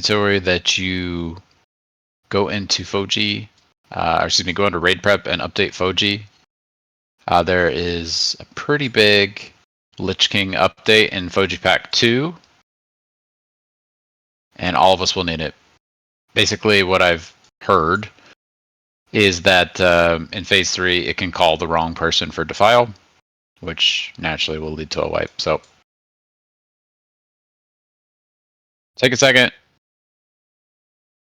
mandatory that you go into PoV, or excuse me, go into raid prep and update PoV. There is a pretty big Lich King update in PoV Pack 2, and all of us will need it. Basically, what I've heard is that in Phase 3, it can call the wrong person for Defile, which naturally will lead to a wipe. So, take a second,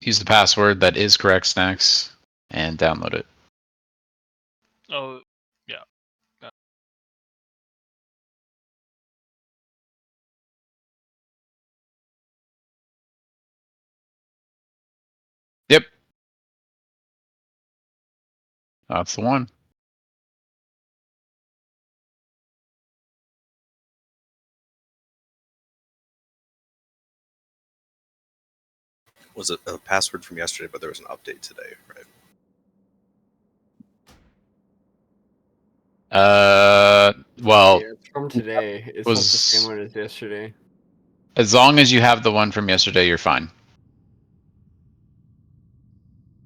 use the password that is correct, Snacks, and download it. Oh, yeah. Yep. That's the one. Was it a password from yesterday, but there was an update today, right? Well, Yeah, it's from today. It's not the same one as yesterday. As long as you have the one from yesterday, you're fine.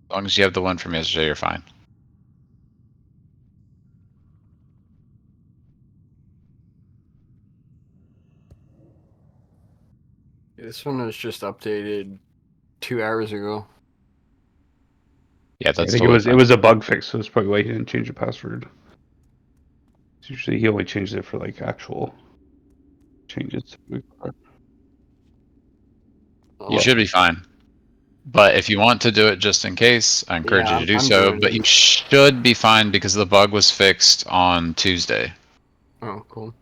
As long as you have the one from yesterday, you're fine. This one was just updated 2 hours ago. Yeah, that's I think totally it was a bug fix, so that's probably why he didn't change the password. Usually he only changes it for like actual changes. You should be fine. But if you want to do it just in case, I encourage you to do I'm so. doing But it. you should be fine because the bug was fixed on Tuesday. Oh, cool.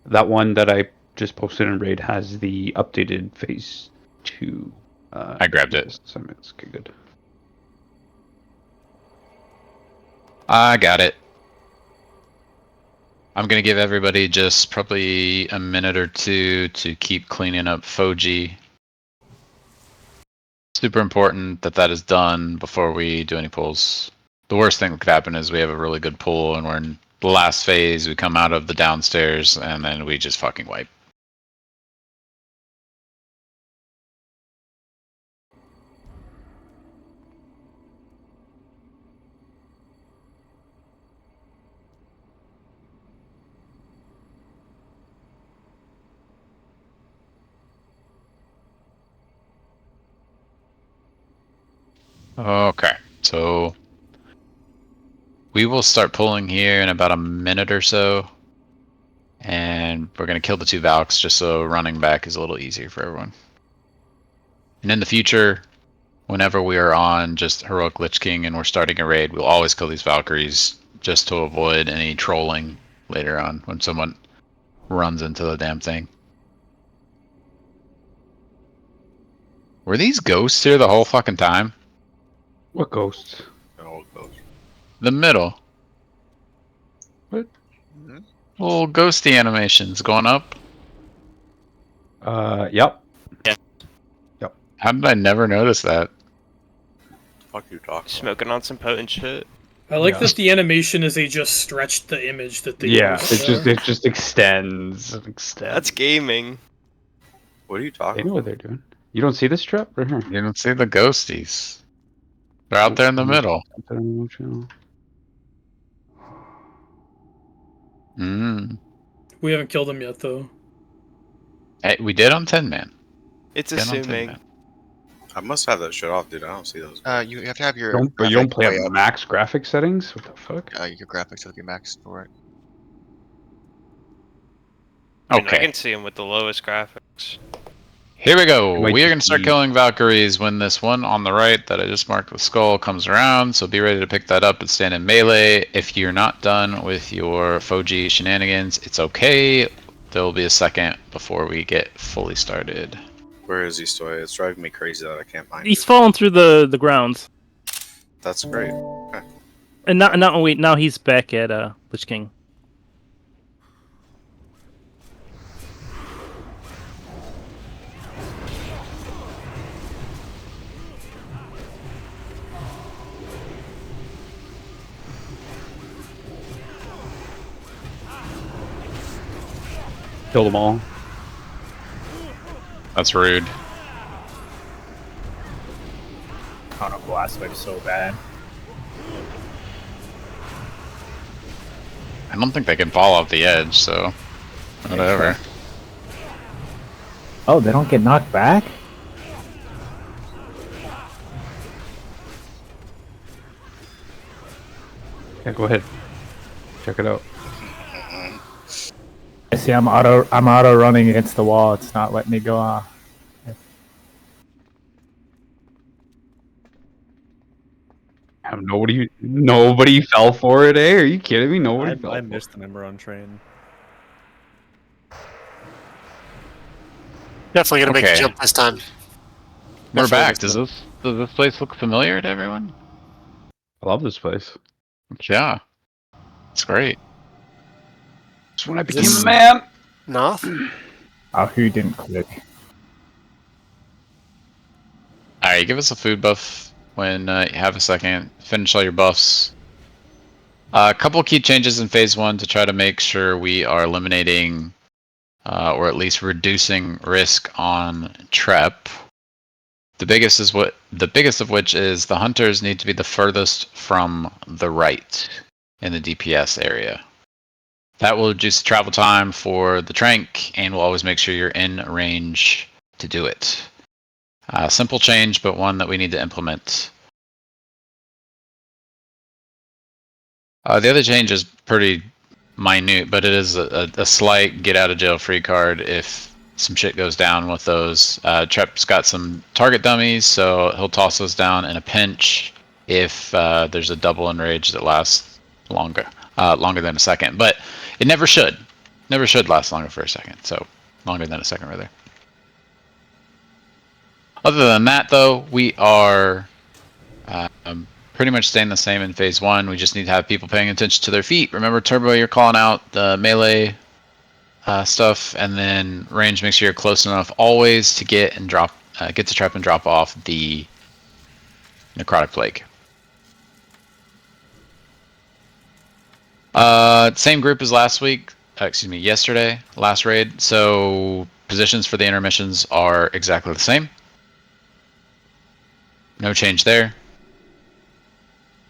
That one that I just posted in Raid has the updated Phase 2. I grabbed it. Assignments. Okay, good. I got it. I'm going to give everybody just probably a minute or two to keep cleaning up PoV. Super important that that is done before we do any pulls. The worst thing that could happen is we have a really good pull and we're in the last phase, we come out of the downstairs, and then we just fucking wipe. Okay, so we will start pulling here in about a minute or so. And we're going to kill the 2 Valks just so running back is a little easier for everyone. And in the future, whenever we are on just Heroic Lich King and we're starting a raid, we'll always kill these Valkyries just to avoid any trolling later on when someone runs into the damn thing. Were these ghosts here the whole fucking time? What ghosts? Oh, ghost. The middle. What? Mm-hmm. Little ghosty animations going up. Yep. Yeah. Yep. How did I never notice that? Fuck you talking Smoking on some potent shit. I like that the animation is they just stretched the image that they Yeah, used. it just extends and extends. That's gaming. What are you They talking know what they're doing. You don't see this trap right here. You don't see the ghosties. They're out there in the middle. Mm. We haven't killed him yet, though. Hey, we did on 10 man. It's Been on 10 assuming. man. I must have that shit off, dude. I don't see those. You have to have your You don't play at max graphic settings? What the fuck? your graphics will be maxed for it. I mean, I Okay. can see him with the lowest graphics. Here we go. Might We are just going to start be- killing Valkyries when this one on the right that I just marked with skull comes around. So be ready to pick that up and stand in melee. If you're not done with your PoV shenanigans, it's okay. There will be a second before we get fully started. Where is he, Stoy? It's driving me crazy that I can't find He's him. fallen through the grounds. That's great. Okay. And now he's back at Lich King. Kill them all. That's rude. Counter blast wave so bad. I don't think they can fall off the edge, so whatever. Oh, they don't get knocked back? Yeah, go ahead. Check it out. I see. I'm auto running against the wall. It's not letting me go off. Nobody fell for it, eh? Are you kidding me? Nobody fell I for it. missed the number on train. Definitely gonna make Okay. a jump this time. We're Definitely back. this Does this place look familiar to everyone? I love this place. Yeah. It's great. It's when I Is became this- a man. North? Oh, who didn't click? Alright, give us a food buff when you have a second. Finish all your buffs. A couple key changes in phase 1 to try to make sure we are eliminating or at least reducing risk on Trep. The biggest of which is the hunters need to be the furthest from the right in the DPS area. That will reduce the travel time for the trank and will always make sure you're in range to do it. Simple change, but one that we need to implement. The other change is pretty minute, but it is a slight get out of jail free card if some shit goes down with those. Trep's got some target dummies, so he'll toss those down in a pinch if there's a double enrage that lasts longer than a second. But it never should. Never should last longer for a second. So longer than a second, rather. Other than that, though, we are pretty much staying the same in phase 1. We just need to have people paying attention to their feet. Remember, Turbo, you're calling out the melee stuff, and then range, make sure you're close enough always to get to trap and drop off the necrotic plague. Same group as last week. Yesterday, last raid. So positions for the intermissions are exactly the same. No change there.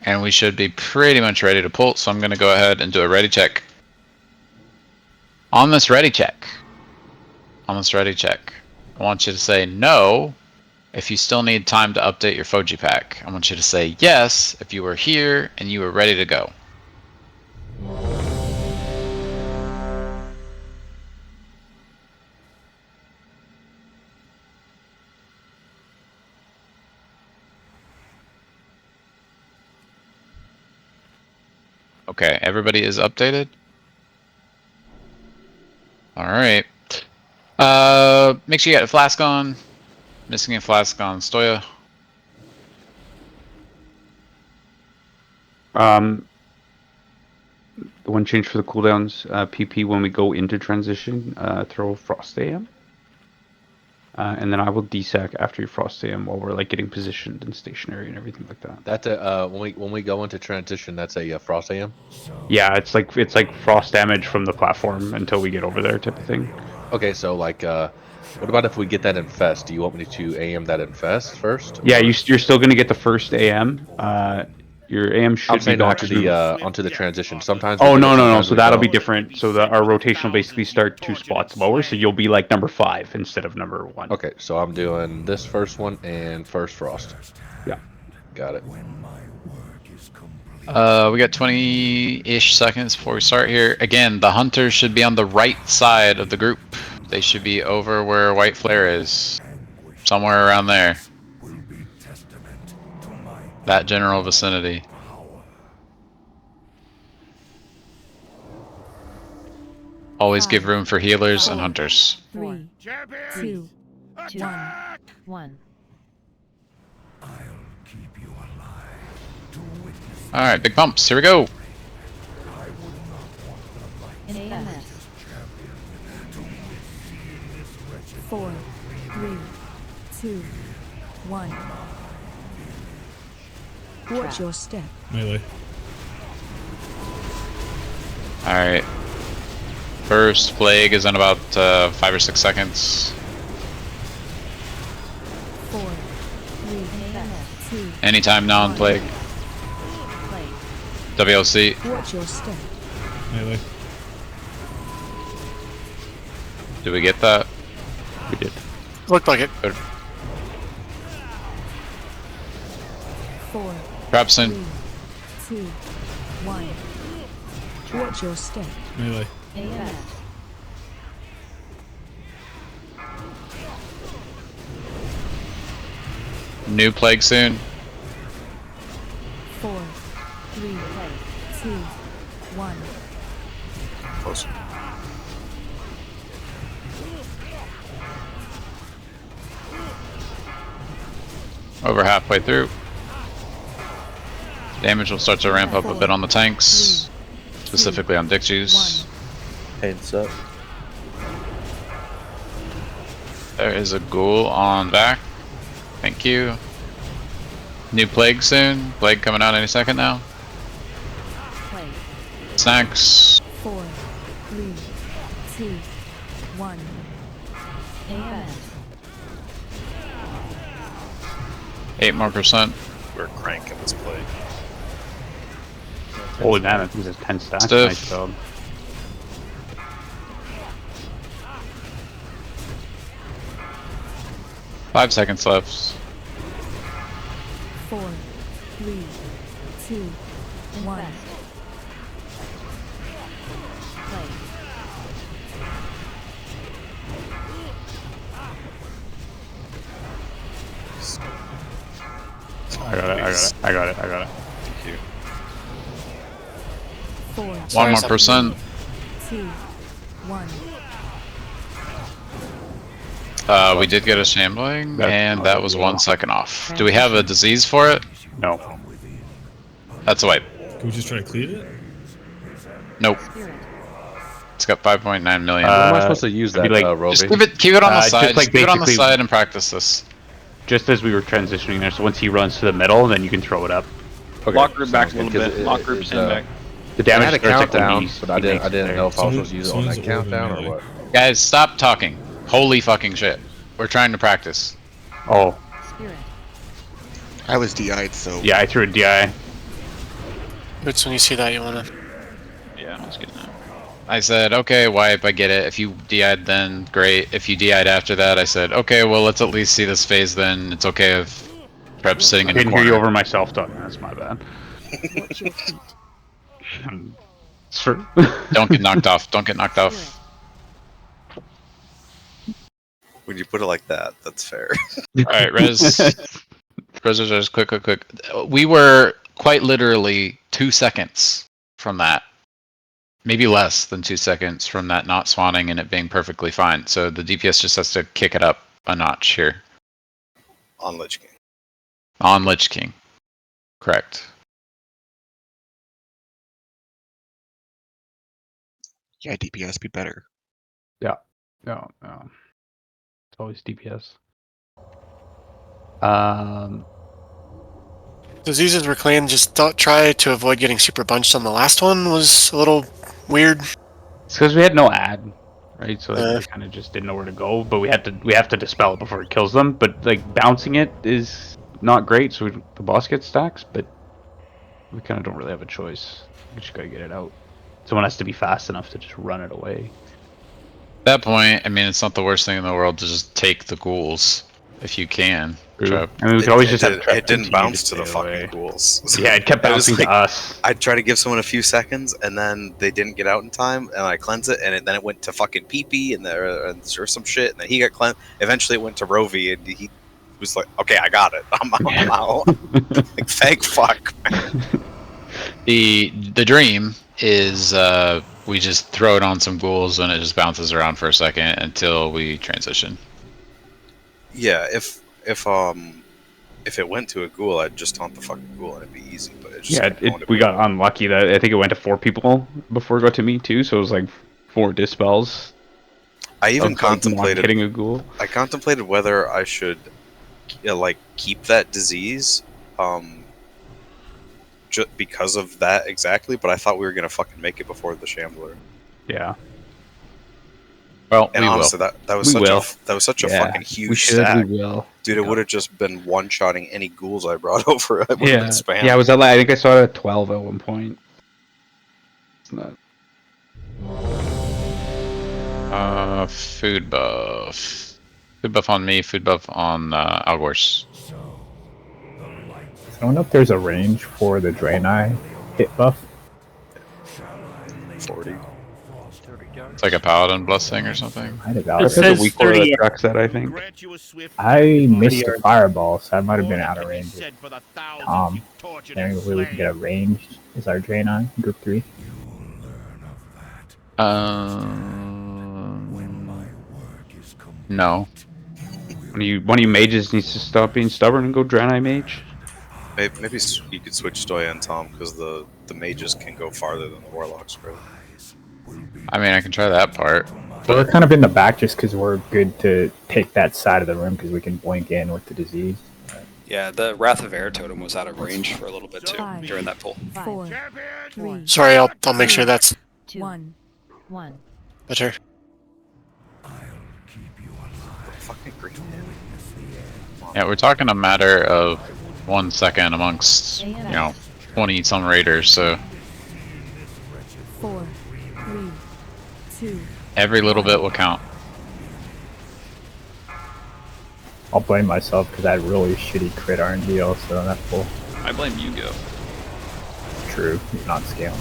And we should be pretty much ready to pull, so I'm going to go ahead and do a ready check. On this ready check, I want you to say no if you still need time to update your Foji pack. I want you to say yes if you were here and you were ready to go. Okay, everybody is updated? Alright. Make sure you got a flask on. Missing a flask on Stoya. The one change for the cooldowns, PP when we go into transition, throw Frost AM. And then I will desac after your Frost AM while we're like getting positioned and stationary and everything like that. That's a when we go into transition, that's a Frost AM. Yeah, it's like frost damage from the platform until we get over there, type of thing. Okay, so like, what about if we get that infest? Do you want me to AM that infest first? Yeah, you're still gonna get the first AM. Your AM should I'm be saying back onto the transition. Sometimes. Oh no! So that'll be different. So our rotation will basically start 2 spots lower. So you'll be like number 5 instead of number 1. Okay, so I'm doing this first one and first frost. Yeah. Got it. We got 20-ish seconds before we start here. Again, the hunters should be on the right side of the group. They should be over where White Flare is. Somewhere around there. That general vicinity. Always give room for healers and hunters. 3, 2, 1. Alright, big pumps. Here we go. AMS. 4, 3, 2, 1. Watch your step. Melee. Alright. First plague is in about 5 or 6 seconds. 4, 3, 2. Anytime now in plague. WLC. Watch your step. Melee. Did we get that? We did. Looked like it. 4, Traps in. 3, 2, 1. Watch your step. Melee. New plague soon. 4, 3, 2, 1. Close. Over halfway through. Damage will start to ramp up a bit on the tanks, specifically on Dick Juice. Heads up. There is a ghoul on back. Thank you. New plague soon. Plague coming out any second now. Snacks. 4, 3, 2, 1. Eight more %. We're cranking this plague. Holy man, that thing's a 10 stack. Stiff. Nice job. Five seconds left. 4, 3, 2, 1. I got it. Thank you. 4, One more %. 2, 1. We did get a shambling, That's and not that a was deal. 1 second off. Do we have a disease for it? No. That's a wipe. Can we just try to cleave it? Nope. It's got 5.9 million. What am I supposed to use it'd that, be like- just Roby? keep it on the just side. like Just keep it on the basically- side and practice this. Just as we were transitioning there, so once he runs to the middle, then you can throw it up. Okay, Lock group back a sounds little good, 'cause bit. it- Lock it- group it's, stand back. The I damage had a starts at the countdown, knees, but I he didn't. makes I it didn't there. know if I was supposed to use it on Someone's that countdown or melee. what. Guys, stop talking. Holy fucking shit. We're trying to practice. Oh, I was DI'd, so yeah, I threw a DI. Boots, when you see that, you wanna. Yeah, I'm just getting that. I said, okay, wipe, I get it. If you DI'd then, great. If you DI'd after that, I said, okay, well, let's at least see this phase then. It's okay if Prep's sitting I in the didn't hear you corner. over myself talking, that's my bad. Watch your feet. It's true. Don't get knocked off. Don't get knocked off. When you put it like that, that's fair. Alright, res. Res, quick. We were quite literally 2 seconds from that. Maybe less than 2 seconds from that not swanning and it being perfectly fine. So the DPS just has to kick it up a notch here. On Lich King. On Lich King. Correct. yeah, DPS be better. No. It's always DPS. Diseases were clean. Just don't try to avoid getting super bunched on the last one. Was a little weird. It's because we had no ad, right? So like, Uh. we kind of just didn't know where to go. But we have to dispel it before it kills them. But like bouncing it is not great. So the boss gets stacks, but we kind of don't really have a choice. We just gotta get it out. Someone has to be fast enough to just run it away. At that point, I mean, it's not the worst thing in the world to just take the ghouls if you can. Trap. I mean, we could always just have it, Trap it didn't continue bounce to the stay fucking away. ghouls. Yeah, it kept I was bouncing like- to us. I'd try to give someone a few seconds, and then they didn't get out in time, and I cleanse it, and then it went to fucking PP, and or some shit, and then he got cleansed. Eventually, it went to Rovi, and he was like, "Okay, I got it. I'm out." Like, thank fuck. The dream is we just throw it on some ghouls and it just bounces around for a second until we transition. Yeah, if it went to a ghoul, I'd just taunt the fucking ghoul, and it'd be easy. But it just Yeah, kept going to we me. got unlucky that I think it went to 4 people before it got to me too. So it was like 4 dispels. I even of, like, one contemplated. hitting a ghoul. I contemplated whether I should, like, keep that disease, just because of that exactly. But I thought we were gonna fucking make it before the Shambler. Yeah. Well, And we honestly, will. that was We will. such a Yeah, fucking we huge should. stack. We will. Dude, it would have just been one-shotting any ghouls I brought over. I would have Yeah. been spam. Yeah. I was at like, I think I saw it at 12 at one point. It's not. Food buff. Food buff on me. Food buff on Algors. I don't know if there's a range for the Draenei hit buff. 40. It's like a paladin blessing or something. Might have It out. That's says the weak order 30 that tracks that, I think. I missed the fireball, so I might have been out of range. Maybe we can get a range. Is our Draenei group 3? No. One of you mages needs to stop being stubborn and go Draenei mage. Maybe you could switch Stoya and Tom because the mages can go farther than the warlocks, right? I mean, I can try that part. Well, we're kind of in the back just because we're good to take that side of the room because we can blink in with the disease. Yeah, the Wrath of Air totem was out of range for a little bit too during that pull. 4, 3, Sorry, I'll make sure that's 1. better. Fucking green. Yeah, we're talking a matter of 1 second amongst, 20 some raiders, so 4, 3, 2. every little bit will count. I'll blame myself because I had really shitty crit RNG also on that pull. I blame Yugo. True, he's not scaling.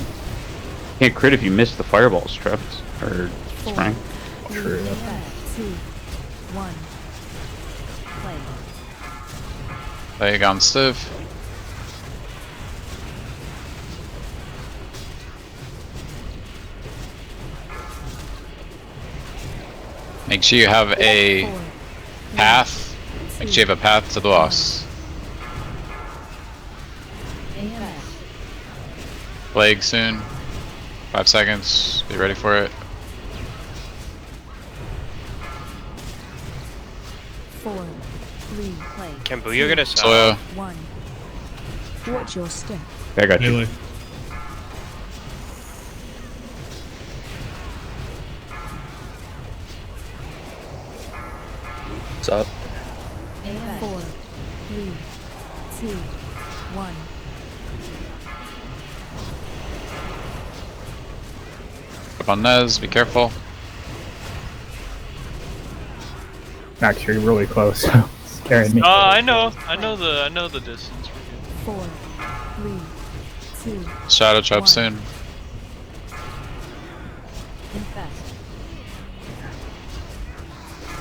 Can't crit if you miss the fireballs, trapped or sprang. True. 2, 1. Play. Leg on Stiv. Make sure you have a 4, path. Make sure you have a path to the boss. Plague soon. 5 seconds. Be ready for it. 4, 3, play. Can Booyah get us out? Soya. 1. Watch your step. I got you. Melee. What's up? 4, 3, 2, 1. Up on Nez. Be careful. Max, you're really close. Scaring me. I know the distance. 4, 3, 2. Shadow trap 1. soon. Infest.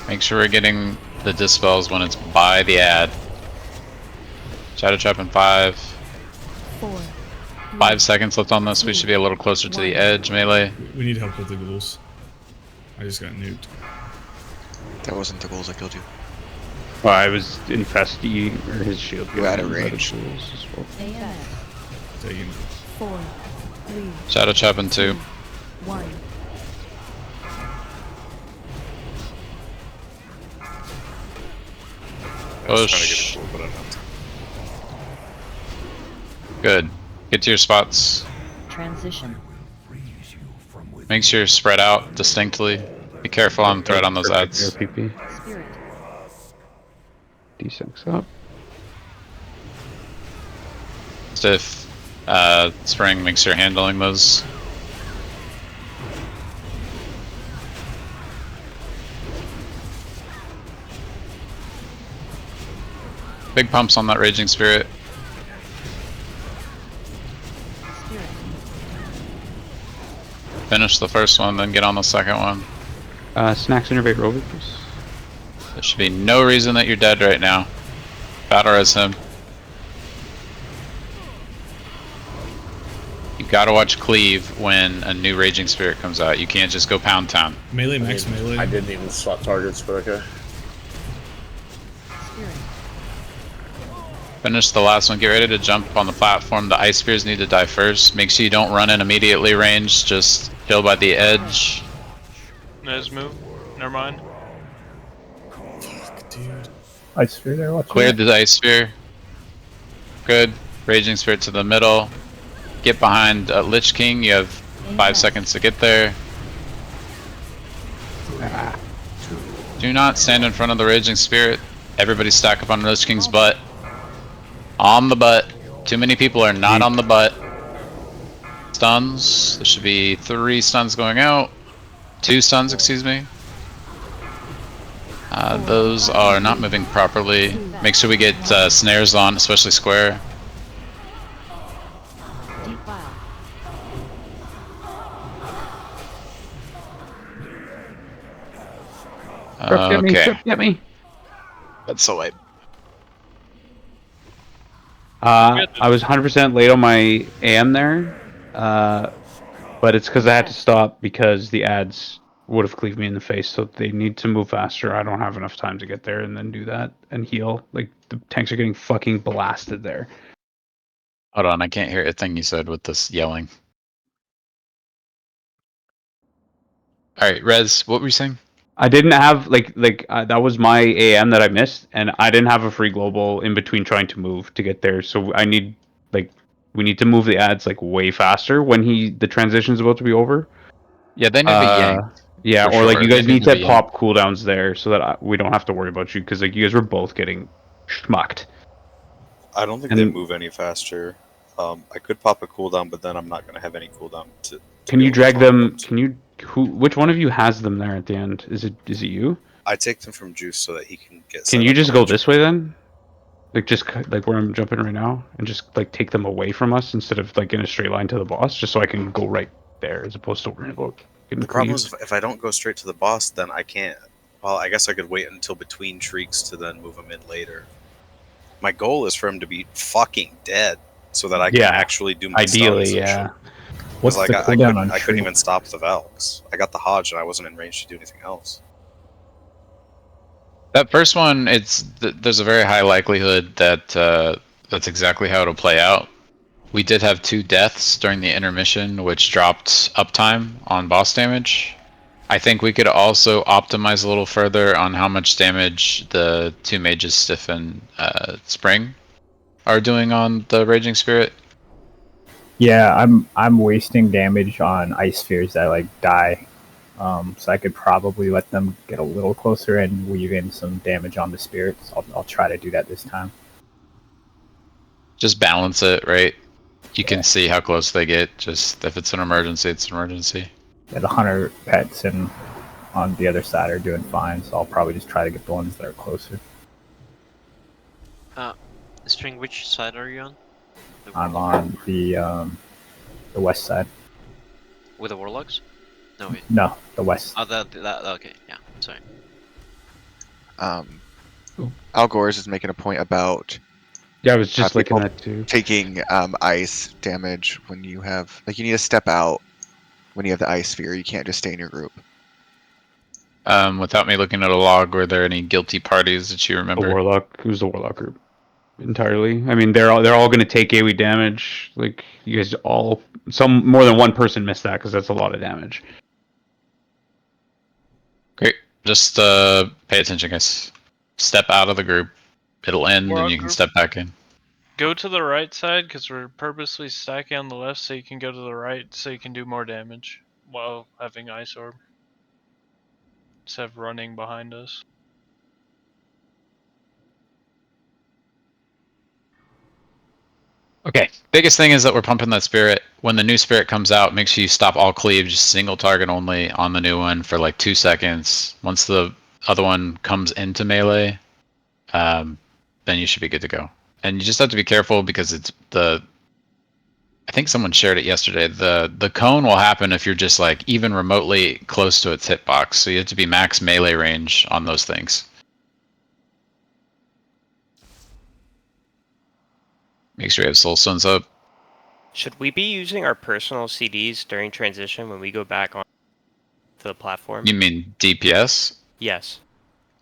Make sure we're getting the dispels when it's by the ad. Shadow trap in 5. 4. 5 seconds left on this. We should be a little closer to the edge melee. We need help with the ghouls. I just got nuked. That wasn't the goals I killed you. Well, I was infesty or his shield. You had a was out of range. tools as well. Taking 4, 3, Shadow trap in 2. 1. I was trying to Push. get a pull, but I don't. Good. Get to your spots. Transition. Make sure you're spread out distinctly. Be careful on threat on those ads. PP. Spirit. D6 up. Stiff. Spring, make sure you're handling those. Big pumps on that Raging Spirit. Spirit. Finish the first one, then get on the second one. Snacks innervate Rover, please. There should be no reason that you're dead right now. Battle res him. You gotta watch Cleave when a new Raging Spirit comes out. You can't just go pound town. melee, max melee. I didn't even swap targets, but okay. Spirit. Finish the last one. Get ready to jump on the platform. The Ice Spears need to die first. Make sure you don't run in immediately range. Just chill by the edge. Nez move. Never mind. Fuck, dude. Ice Sphere there, watch Cleared the Ice Spear. Good. Raging Spirit to the middle. Get behind Lich King. You have 5 seconds to get there. Do not stand in front of the Raging Spirit. Everybody stack up on Lich King's butt. On the butt. Too many people are not on the butt. Stuns. There should be 3 stuns going out. 2 stuns, excuse me. Those are not moving properly. Make sure we get snares on, especially square. Okay. Get me. That's so late. I was 100% late on my AM there, but it's because I had to stop because the ads would have cleaved me in the face, so they need to move faster. I don't have enough time to get there and then do that and heal. Like, the tanks are getting fucking blasted there. Hold on, I can't hear a thing you said with this yelling. Alright, Rez, what were you saying? I didn't have, that was my AM that I missed, and I didn't have a free global in between trying to move to get there, so I need, we need to move the ads, way faster when the transition's about to be over. Yeah, they need to be yanked. Yeah, For or sure. you They guys need need to to be pop cooldowns there so that we don't have to worry about you, because you guys were both getting schmucked. I don't think they move any faster. I could pop a cooldown, but then I'm not going to have any cooldown to Can you drag them? Can you? Which one of you has them there at the end? Is it you? I take them from Juice so that he can get. Can you just go this way then? Just where I'm jumping right now, and just take them away from us instead of in a straight line to the boss, just so I can go right there as opposed to worrying about getting The problem is if I don't go straight to the boss, then I can't. Well, I guess I could wait until between shrieks to then move him in later. My goal is for him to be fucking dead, so that I can actually do my ideally, stuns and yeah. shit. What's the cooldown on I couldn't even stop the Valks. I got the Hodge and I wasn't in range to do anything else. That first one, there's a very high likelihood that that's exactly how it'll play out. We did have 2 deaths during the intermission, which dropped uptime on boss damage. I think we could also optimize a little further on how much damage the 2 mages, Stiff and Spring, are doing on the Raging Spirit. Yeah, I'm wasting damage on ice spheres that die. So I could probably let them get a little closer and weave in some damage on the spirits. I'll try to do that this time. Just balance it, right? You can see how close they get. Just if it's an emergency, it's an emergency. Yeah, the hunter pets and on the other side are doing fine, so I'll probably just try to get the ones that are closer. String, which side are you on? I'm on the west side. With the warlocks? No, wait. No, the west. Oh, okay, yeah, sorry. Algor's is making a point about. Yeah, I was just looking at that too. Taking ice damage when you have you need to step out when you have the ice sphere. You can't just stay in your group. Without me looking at a log, were there any guilty parties that you remember? The warlock. Who's the warlock group? Entirely. I mean, they're all going to take AoE damage. You guys all, more than one person missed that because that's a lot of damage. Great. Just pay attention, guys. Step out of the group. It'll end, and you can step back in. Go to the right side, because we're purposely stacking on the left so you can go to the right so you can do more damage while having Ice Orb. Instead of running behind us. Okay, biggest thing is that we're pumping that spirit. When the new spirit comes out, make sure you stop all cleave, just single target only on the new one for 2 seconds. Once the other one comes into melee, then you should be good to go. And you just have to be careful because it's I think someone shared it yesterday. The cone will happen if you're just even remotely close to its hitbox. So you have to be max melee range on those things. Make sure you have soul stones up. Should we be using our personal CDs during transition when we go back on to the platform? You mean DPS? Yes.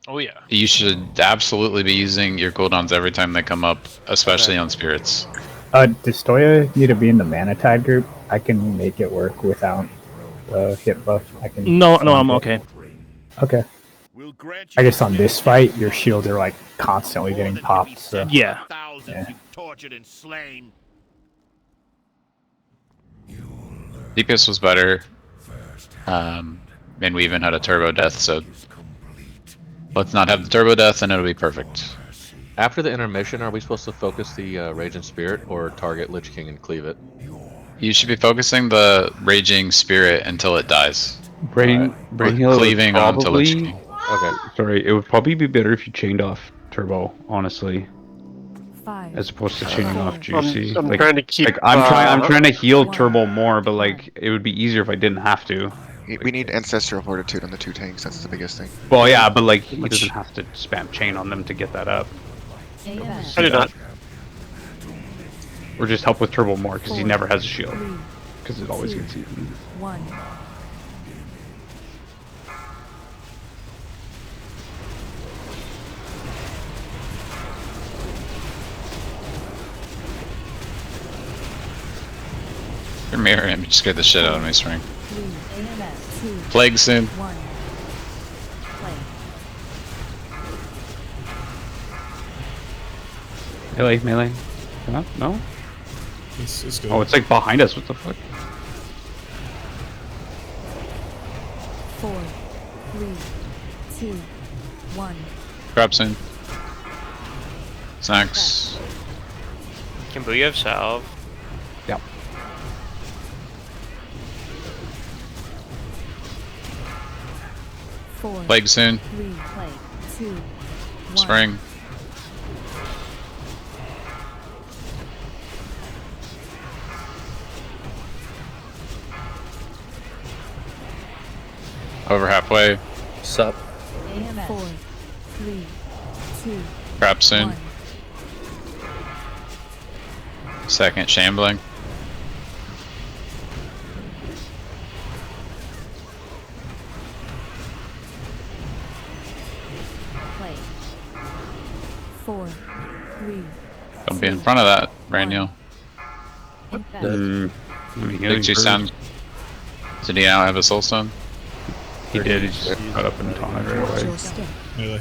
Oh yeah. You should absolutely be using your cooldowns every time they come up, especially on spirits. Does Stoya need to be in the Mana Tide group? I can make it work without the hit buff. No, I'm okay. Okay. I guess on this fight, your shields are constantly getting popped. So. Yeah. Tortured and slain. DPS was better. And we even had a turbo death, so Let's not have the turbo death, and it'll be perfect. After the intermission, are we supposed to focus the Raging Spirit or target Lich King and cleave it? You should be focusing the Raging Spirit until it dies. Brain heal would Cleaving onto Lich probably. King. Okay. Sorry, it would probably be better if you chained off Turbo, honestly, 5, as opposed to chaining off Juicy. I'm like, trying to keep. like I'm trying to heal Turbo more, but like it would be easier if I didn't have to. We need Ancestral Fortitude on the 2 tanks. That's the biggest thing. Well, yeah, but like he doesn't have to spam chain on them to get that up. I do not. Or just help with Turbo more because he never has a shield. Because it always gets eaten. 1. Your mirror image scared the shit out of me, Spring. 2, Plague soon. 1. Play. Melee. Huh? No? It's good. Oh, it's like behind us. What the fuck? 4, 3, 2, 1. Grab soon. Snacks. Can Boo have salve? Yep. Plague soon. 3, play. 2, 1. Spring. Over halfway. Sup. 4, 3, 2, Crap soon. 1. Second shambling. Play. 4, 3. Don't be in front of that, Braniel. Infamy. Did you sound? Did he now have a soul stone? He did. He just got up and taunted right Watch away. your step. Melee.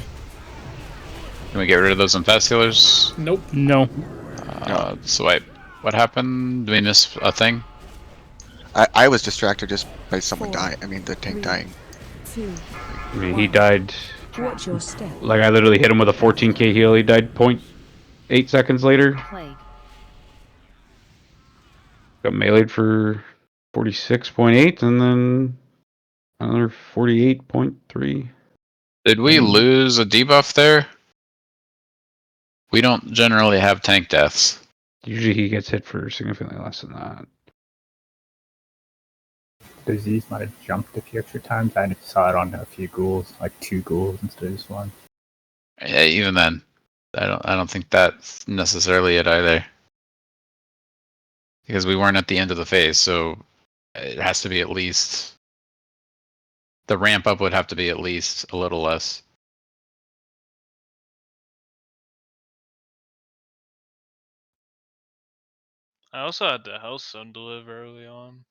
Can we get rid of those infestulars? Nope. No. Swipe. What happened? Did we miss a thing? I was distracted just by someone 4, dying. I mean, the tank 3, dying. 2. I mean, he died. Watch your step. Like I literally hit him with a 14k heal. He died 0.8 seconds later. Plague. Got meleeed for 46.8 and then another 48.3. Did we lose a debuff there? We don't generally have tank deaths. Usually he gets hit for significantly less than that. Disease might have jumped a few extra times. I saw it on a few ghouls, like 2 ghouls instead of just 1. Yeah, even then, I don't think that's necessarily it either. Because we weren't at the end of the phase, so it has to be at least. The ramp up would have to be at least a little less. I also had the House Zone deliver early on.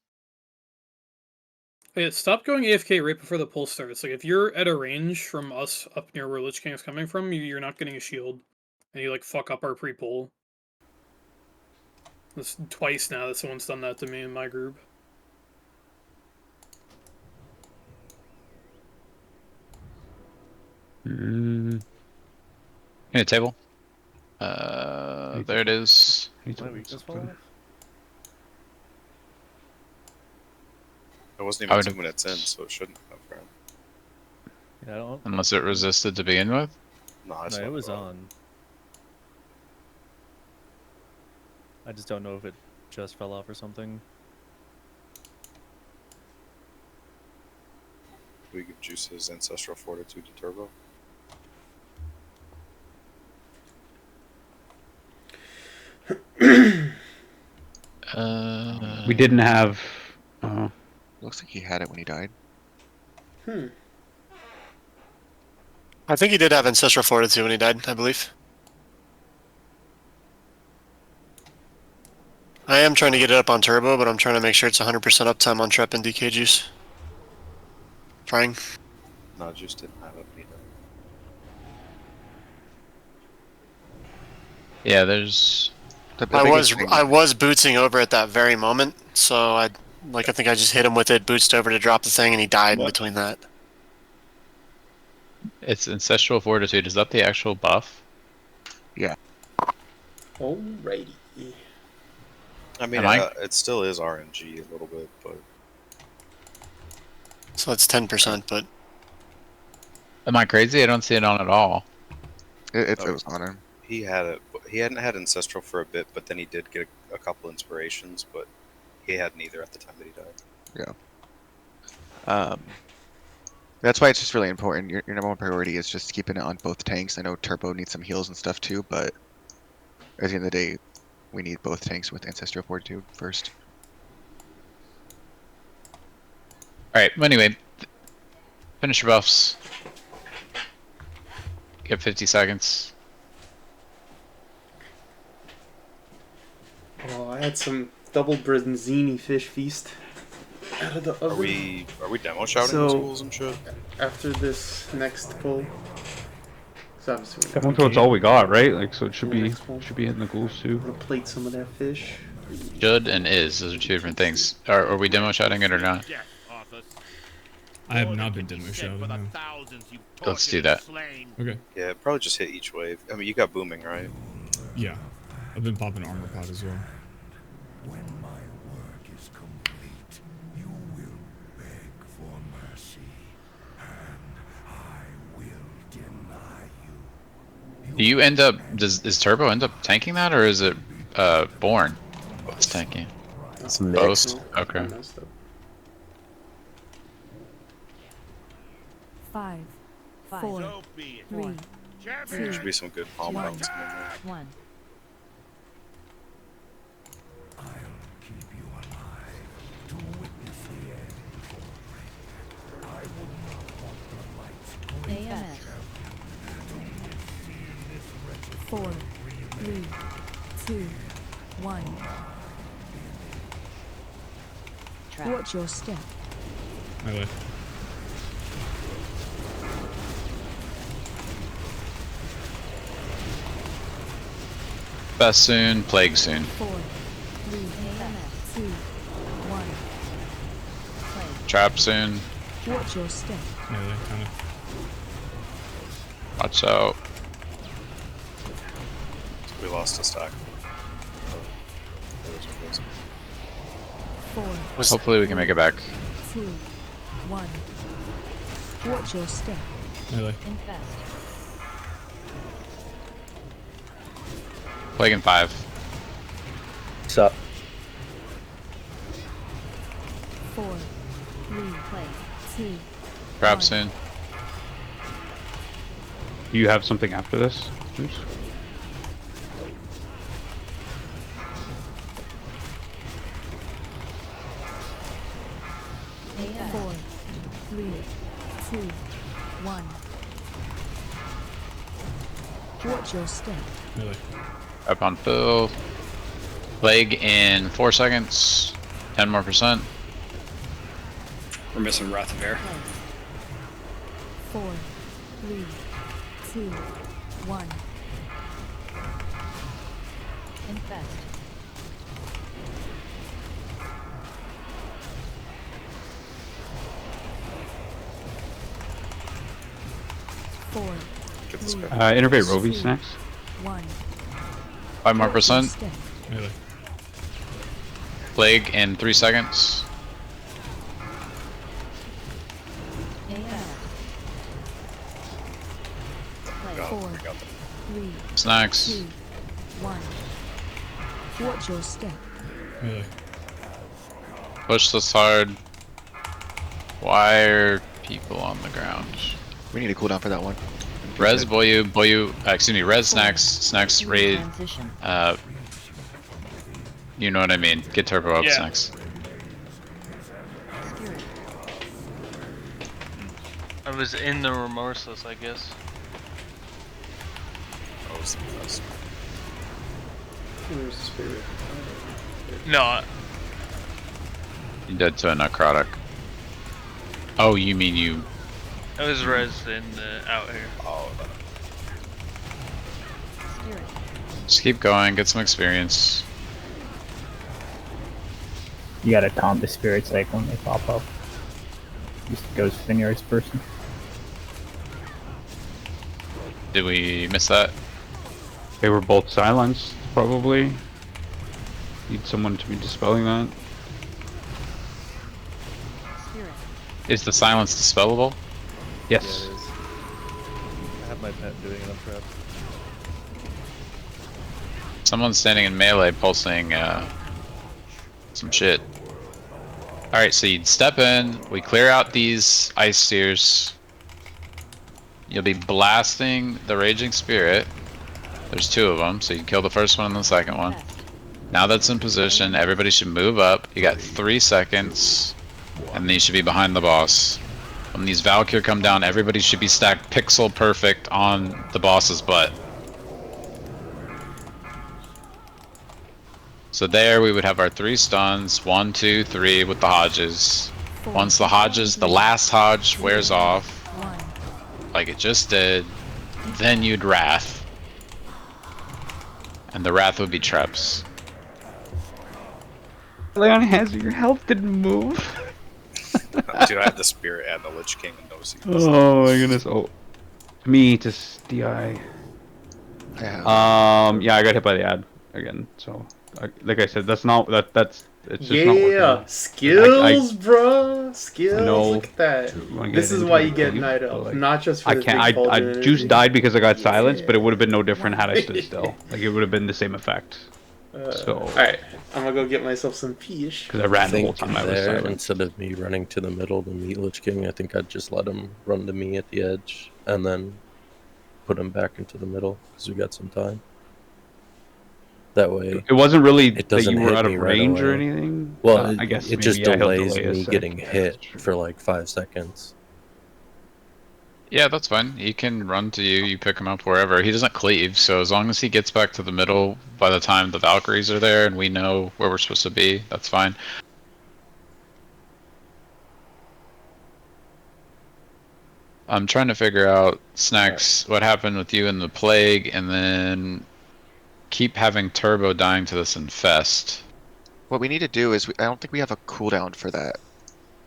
Yeah, stop going AFK right before the pull starts. Like, if you're at a range from us up near where Lich King is coming from, you're not getting a shield. And you, like, fuck up our pre-pull. That's twice now that someone's done that to me in my group. Need a table. There it is. It wasn't I even would 2 have- minutes in, so it shouldn't have run. Yeah, I don't. Unless it resisted to begin with. No, I No, just it let was go. on. I just don't know if it just fell off or something. We give Juice his Ancestral Fortitude to Turbo. We didn't have. Looks like he had it when he died. I think he did have Ancestral Fortitude when he died, I believe. I am trying to get it up on Turbo, but I'm trying to make sure it's 100% uptime on Trep and DK Juice. Trying. No, Juice didn't have it either. Yeah, there's. I was bootsing over at that very moment, so I think I just hit him with it, bootsed over to drop the thing, and he died in between that. It's Ancestral Fortitude. Is that the actual buff? Yeah. Alrighty. I mean, Am I- it still is RNG a little bit, but So that's 10%, but Am I crazy? I don't see it on at all. It was on him. he had it. He hadn't had Ancestral for a bit, but then he did get a couple inspirations, but he had neither at the time that he died. Yeah. That's why it's just really important. Your number one priority is just keeping it on both tanks. I know Turbo needs some heals and stuff too, but at the end of the day, we need both tanks with Ancestral Fortitude first. Alright, well, anyway. Finish your buffs. You have 50 seconds. Oh, I had some double Branzini fish feast out of the oven. Are we demo shouting the schools and shit? After this next pull, That's all we got, right? Like, so it should be hitting the ghouls too. I'm gonna plate some of that fish. Should and is. Those are two different things. Are we demo shouting it or not? I have not been demo shouting. No. Let's do that. Okay. Yeah, probably just hit each wave. I mean, you got booming, right? Yeah. I've been popping armor pot as well. When my work is complete, you will beg for mercy, and I will deny you. Do you end up? Is Turbo end up tanking that, or is it Born? What's tanking? That's Both. Okay. 5, 4, 3, There should be some good palm one. rounds in there. 1. AMS. 4, 3, 2, 1. Watch your step. Melee. Best soon, plague soon. 4, 3, 2, 1. Trap soon. Watch your step. Melee, kind of. Watch out. We lost a stack. 4. Hopefully we can make it back. 2, 1. Watch your step. Melee. Infest. Plague in 5. What's up? 4, 3, 2. Trap soon. Do you have something after this? Oops. Four, 3, 2, 1. Watch your step. Melee. Up on full. Plague in 4 seconds. 10 more %. We're missing Wrath of Air. 4, 3, 2, 1. Infest. Four, Innervate Rovies next. 1. 5 more %. Melee. Plague in 3 seconds. Four, 3, Snacks. 2, 1. Watch your step. Melee. Push this hard. Why are people on the ground? We need a cooldown for that one. Res Boyu, excuse me, Res Snacks raid. You know what I mean. Get Turbo up, Yeah. Snacks. I was in the Remorseless, I guess. That was the best. Where's the spirit? No, You dead to a necrotic. Oh, you mean you? I was res in the out here. Oh, Just keep going, get some experience. You gotta taunt the spirits like when they pop up. Just goes for the nearest person. Did we miss that? They were both silenced, probably. Need someone to be dispelling that. Is the silence dispellable? Yes. Yeah, it is. I have my pet doing it, I'm trapped. Someone's standing in melee pulsing some shit. Alright, so you'd step in, we clear out these ice spheres. You'll be blasting the Raging Spirit. There's 2 of them, so you kill the first one and the second one. Now that's in position, everybody should move up. You got 3 seconds, and then you should be behind the boss. When these Valkyr come down, everybody should be stacked pixel perfect on the boss's butt. So there we would have our 3 stuns, 1, 2, 3 with the Hodges. Once the Hodges, the last Hodge wears off, like it just did, then you'd Wrath. And the Wrath would be Treps. Leon Hands, your health didn't move. Dude, I had the Spirit and the Lich King and no sequence. Oh my goodness. Oh. Me to DI. Yeah, I got hit by the ad again, so like I said, that's not that's it's just not working. Skills, bro. Skills. No, Look at that. This is why you get Night Elf, not just for I this can't. big bulge I of Juice energy. died because I got silenced, but it would have been no different had I stood still. Like it would have been the same effect. So alright, I'm gonna go get myself some fish. Because I ran the whole time I was there, silent. instead of me running to the middle to meet Lich King, I think I'd just let him run to me at the edge and then put him back into the middle because we got some time. That way, It wasn't really it that doesn't you were hit out of me right range or away. anything. Well, I guess it just maybe he'll delays delay a me sec. getting hit for like 5 seconds. Yeah, that's fine. He can run to you, you pick him up wherever. He doesn't cleave, so as long as he gets back to the middle by the time the Valkyries are there and we know where we're supposed to be, that's fine. I'm trying to figure out, Snacks, what happened with you and the Plague, and then keep having Turbo dying to this Infest. What we need to do is, I don't think we have a cooldown for that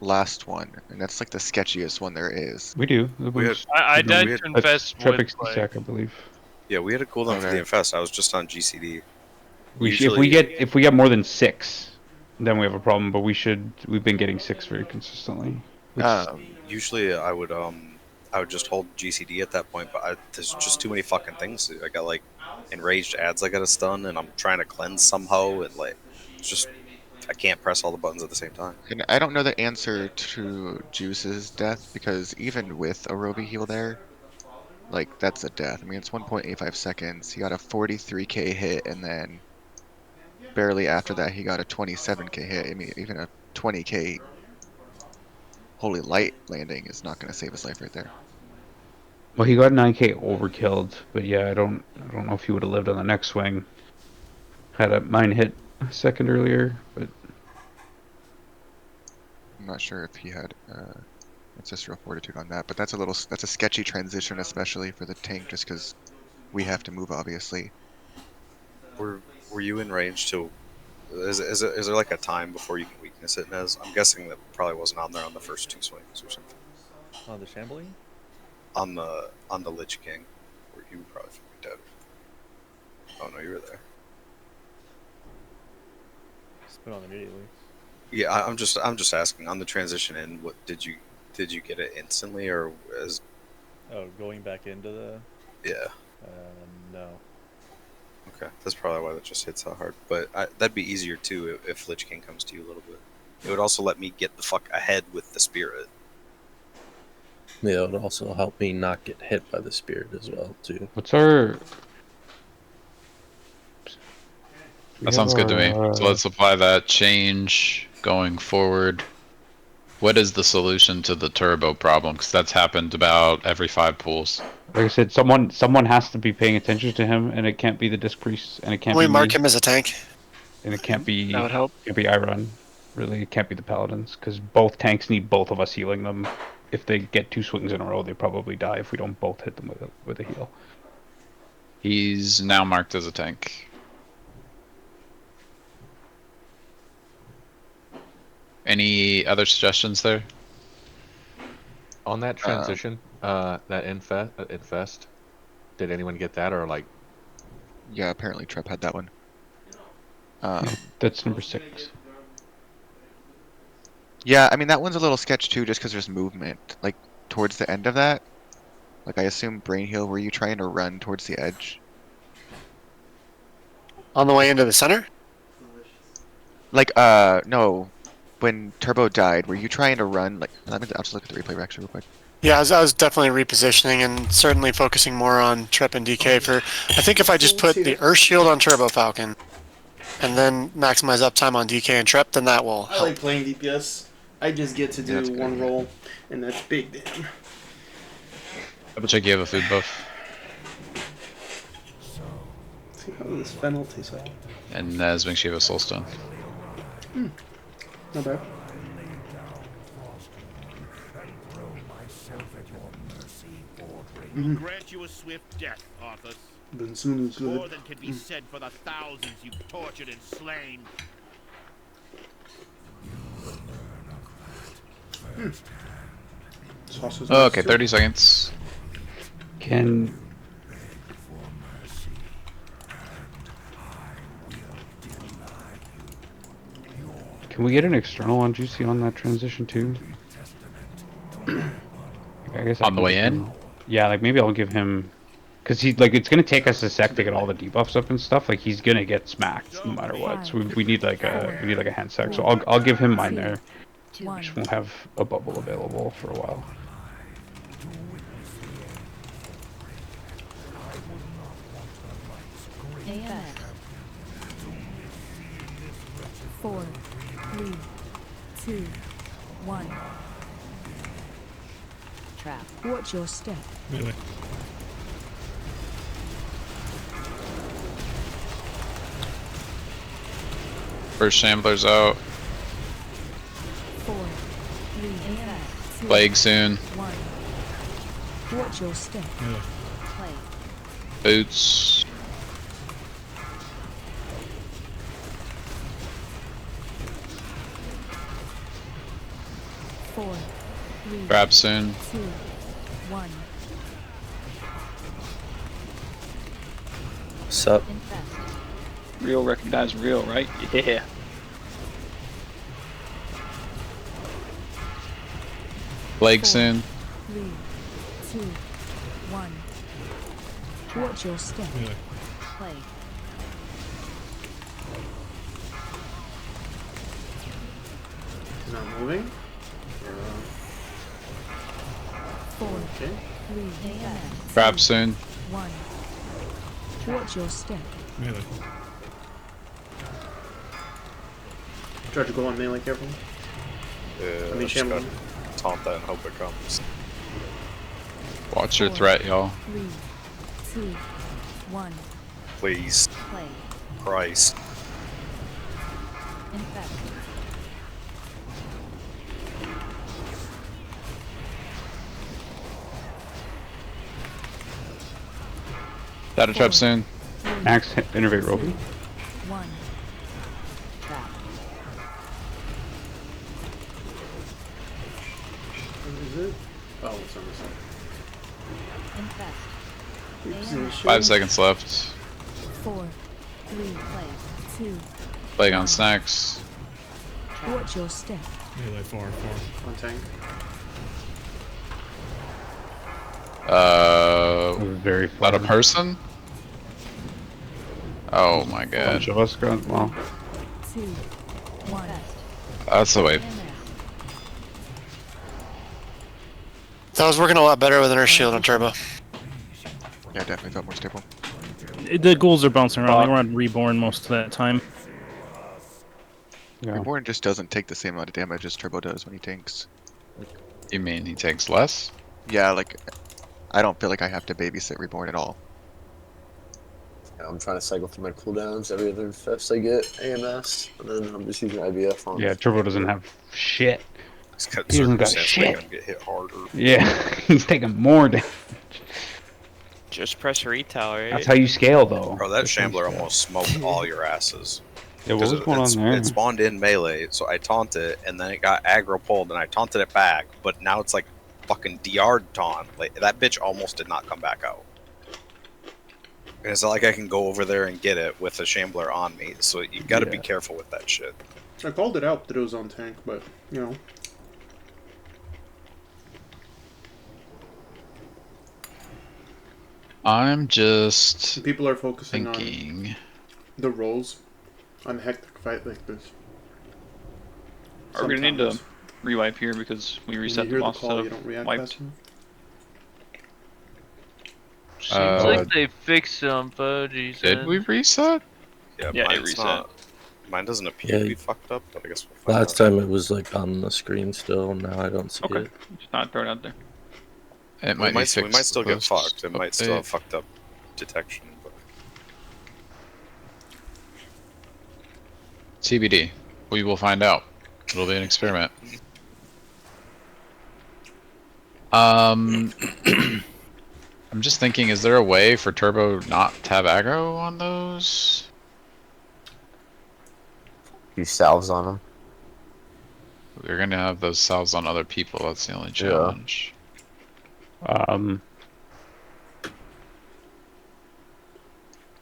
last one, and that's like the sketchiest one there is. We do. I died to Infest with Sack, I believe. Yeah, we had a cooldown for the Infest. I was just on GCD. If we get more than 6, then we have a problem. But we've been getting 6 very consistently. Usually I would just hold GCD at that point, but there's just too many fucking things. I got like enraged ads I got to stun, and I'm trying to cleanse somehow, and like it's just I can't press all the buttons at the same time. And I don't know the answer to Juice's death, because even with a Roby heal there, like that's a death. I mean, it's 1.85 seconds. He got a 43k hit, and then barely after that he got a 27k hit. I mean, even a 20k Holy Light landing is not going to save his life right there. Well, he got 9k overkilled, but yeah, I don't know if he would have lived on the next swing. Had mine hit a second earlier, but I'm not sure if he had ancestral fortitude on that, but that's a sketchy transition, especially for the tank, just because we have to move, obviously. Were you in range to? Is there like a time before you can weakness it, Nez? I'm guessing that probably wasn't on there on the first 2 swings or something. On the shambling? On the Lich King, where you would probably be dead. Oh no, you were there. Spin on immediately. Yeah, I'm just asking on the transition in. What did you get it instantly or as? Oh, going back into the. Yeah. No. Okay, that's probably why that just hits so hard. But that'd be easier too if Lich King comes to you a little bit. It would also let me get the fuck ahead with the Spirit. Yeah, it would also help me not get hit by the Spirit as well too. What's our? That sounds good to me. So let's apply that change going forward. What is the solution to the turbo problem? Because that's happened about every 5 pools. Like I said, someone has to be paying attention to him, and it can't be the Disc Priest, and it can't We be mark me, him as a tank. and it can't be. That would help. Can't be Iron. Really, it can't be the Paladins, because both tanks need both of us healing them. If they get 2 swings in a row, they probably die if we don't both hit them with a heal. He's now marked as a tank. Any other suggestions there? On that transition, that infest, Did anyone get that or like? Yeah, apparently Trep had that one. That's number 6. Yeah, I mean that one's a little sketch too, just because there's movement. Like towards the end of that, like I assume Brain Heal, were you trying to run towards the edge? On the way into the center? Like no, when Turbo died, were you trying to run? Like I'll just look at the replay actually real quick. Yeah, I was definitely repositioning and certainly focusing more on Trep and DK for. I think if I just put the Earth Shield on Turbo Falcon, and then maximize uptime on DK and Trep, then that will I help. like playing DPS. I just get to Yeah, that's do a good one idea. roll, and that's big damn. Double check you have a food buff. See how this fennel tastes like. And makes you have a soul stone. Not bad. Will grant you a swift death, Arthur. Bensoon is More good. than can be said for the thousands you've tortured and slain. Sauce Oh, okay, 30 seconds. Can we get an external on Juicy on that transition too? I guess On the way in? Yeah, like maybe I'll give him, because he like it's gonna take us a sec to get all the debuffs up and stuff. Like he's gonna get smacked no matter what. So we need like a hand sec. So I'll give him mine there. Just won't have a bubble available for a while. AMS. 4, 3, 2, 1. Trap. Watch your step. Melee. First Shambler's out. 4, 3, AMS. 2, Plague soon. 1. Watch your step. Melee. Play. Boots. Four, 3, Grab soon. 2, 1. What's up? Infest. Real recognize real, right? Yeah. Plague soon. 3, 2, 1. Watch your step. Melee. Play. He's not moving. 4, Okay. 3, AMS. Grab soon. 1. Watch your step. Melee. Try to go on melee carefully. Yeah, I mean, just Shambler. gotta taunt that and hope it comes. Watch your threat, y'all. 3, 2, 1. Please. Play. Christ. Infest. Data trap soon. Max innervate Roby. 1. Trap. What is it? Oh, it's on this side. Infest. Reposition. 5 seconds left. 4, 3, play. 2. Plague on snacks. Watch your step. Melee 4, 4. On tank. Very Not a person? Oh my god. Bunch of us got well. 2, 1. That's the way. That was working a lot better with an Earth Shield on Turbo. Yeah, definitely felt more stable. The ghouls are bouncing around. We're on Reborn most of that time. Yeah. Reborn just doesn't take the same amount of damage as Turbo does when he tanks. You mean he takes less? Yeah, like I don't feel like I have to babysit Reborn at all. Yeah, I'm trying to cycle through my cooldowns every other infest I get AMS, and then I'm just using IVF on. Yeah, Turbo doesn't have shit. It's cut He doesn't got circumstance make shit. him get hit harder. Yeah, he's taking more damage. Just press retail, right? That's how you scale, though. Bro, that Shambler almost smoked all your asses. Yeah, what was going on there? It spawned in melee, so I taunted it, and then it got aggro pulled, and I taunted it back, but now it's like fucking DR taunt. Like, that bitch almost did not come back out. And it's not like I can go over there and get it with a Shambler on me, so you gotta be careful with that shit. I called it out that it was on tank, but, you know. I'm just people are focusing thinking. on the rolls on a hectic fight like this. Are we gonna need to rewipe here because we reset you hear the boss call, instead you don't of react wiped? fast enough. Seems like they fixed some fudgies. Did we reset? Yeah, Yeah, it mine's reset. not. Mine doesn't appear to be Yeah. fucked up, but I guess we'll find Last out. time it was like on the screen still. Now I don't see Okay, it. just not throw it out there. It we might might still get post fucked. It might still update. have fucked up detection. But... TBD. We will find out. It'll be an experiment. I'm just thinking, is there a way for Turbo not to have aggro on those? Use salves on them. We're gonna have those salves on other people, that's the only challenge. I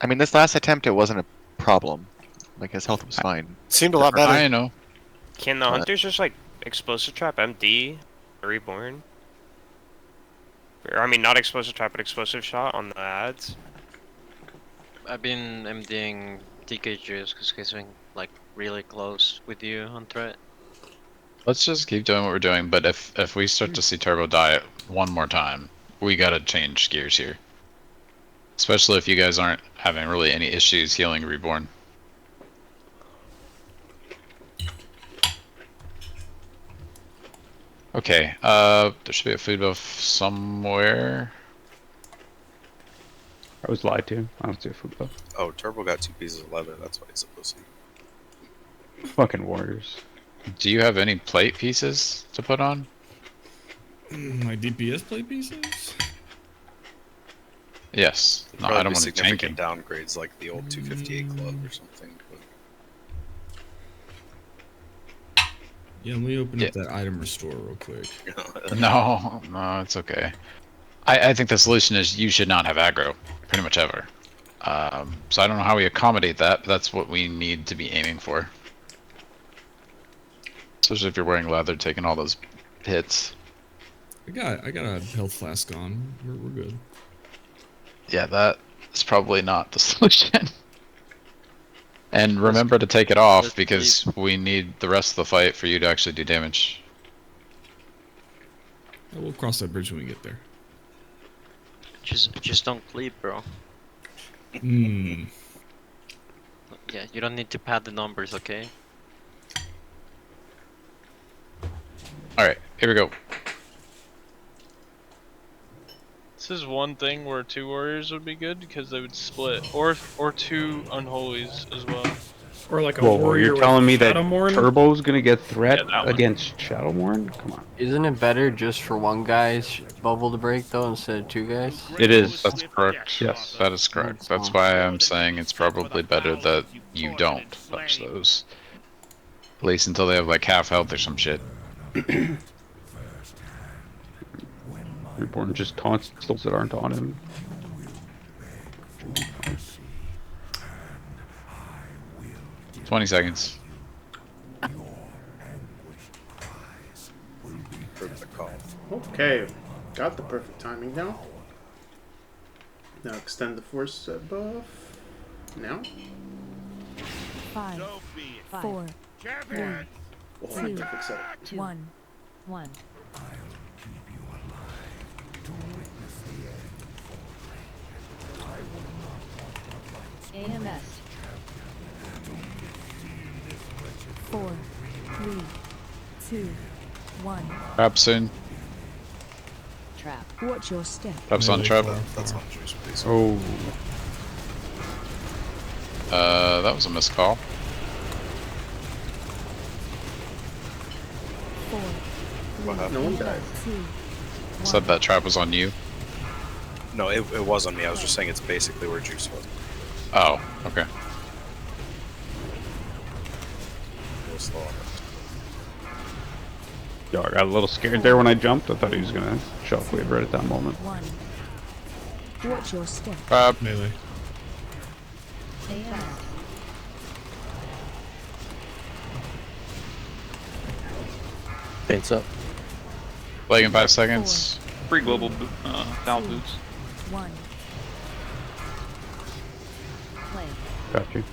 mean, this last attempt, it wasn't a problem. Like, his health was fine. Seemed a lot better. I know. Can the hunters just like explosive trap MD reborn? Or, I mean, not explosive trap, but explosive shot on the ads. I've been MDing TKGs because he's been like really close with you on threat. Let's just keep doing what we're doing, but if we start to see Turbo die one more time, we gotta change gears here. Especially if you guys aren't having really any issues healing Reborn. Okay, there should be a food buff somewhere. I was lied to. I don't see a food buff. Oh, Turbo got 2 pieces of leather. That's why he's a pussy. Fucking warriors. Do you have any plate pieces to put on? My DPS plate pieces? Yes. No, Probably I don't want to tank significant it. downgrades like the old 258 club or something. Yeah, let me open up that item restore real quick. No, it's okay. I think the solution is you should not have aggro, pretty much ever. So I don't know how we accommodate that, but that's what we need to be aiming for. Especially if you're wearing leather, taking all those hits. I got a health flask on. We're good. Yeah, that is probably not the solution. And remember to take it off because we need the rest of the fight for you to actually do damage. We'll cross that bridge when we get there. Just don't bleed, bro. Hmm. Yeah, you don't need to pad the numbers, okay? Alright, here we go. This is one thing where 2 warriors would be good because they would split, or 2 unholies as well. Or like a Whoa, warrior you're with telling me that Shadowmourne? Turbo's gonna get threat Yeah, that one. against Shadowmourne? Come on. Isn't it better just for one guy's bubble to break though instead of 2 guys? It is. That's correct. Yes. That is correct. That's why I'm saying it's probably better that you don't touch those. At least until they have like half health or some shit. Reborn just taunts those that aren't on him. $20 seconds. Okay, got the perfect timing now. Now extend the force buff. Now. 5, 4, 3, Oh, 2, perfect setup. 1. AMS. 4, 3, 2, 1. Trap soon. Trap. Watch your step. Trap's on trap. That's on juice, please. Oh. That was a missed call. 4, 3, No one died. 2, Said that trap was on you. No, it was on me. I was just saying it's basically where juice was. Oh, okay. Real slow on it. Yo, I got a little scared there when I jumped. I thought he was gonna shockwave right at that moment. 1. Watch your step. Trap. Melee. Paints up. Plague in 5 seconds. Free global valve boots. 1. Play. Got you.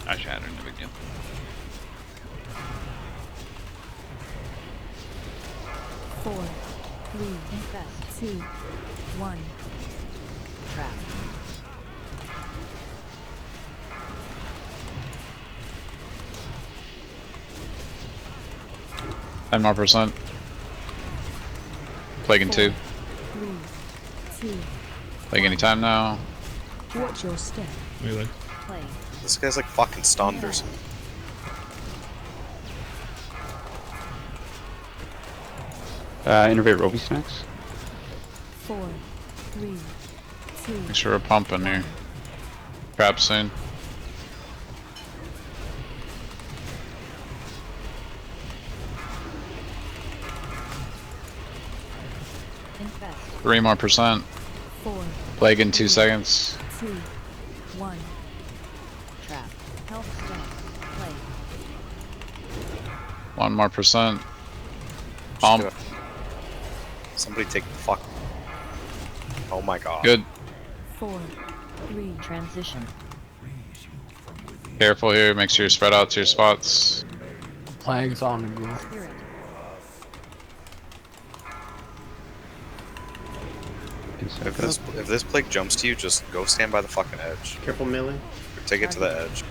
I shattered, no big deal. Four, 3, infest. 2, 1. Trap. Ten more percent. Plague in 2. 3, 2. Plague anytime now. Watch your step. Melee. Play. This guy's like fucking stunned or something. Innervate Roby snacks. 4, 3, 2. Make sure we're pumping here. Trap soon. Infest. 3 more percent. 4. Plague in 2 seconds. 2, 1. Trap. Health step. Play. 1 more percent. Pump. Somebody take the fuck. Oh my god. Good. 4, 3. Transition. Careful here. Make sure you spread out to your spots. Plague's on the go. Spirit. If this plague jumps to you, just go stand by the fucking edge. Careful melee. Take it to the edge.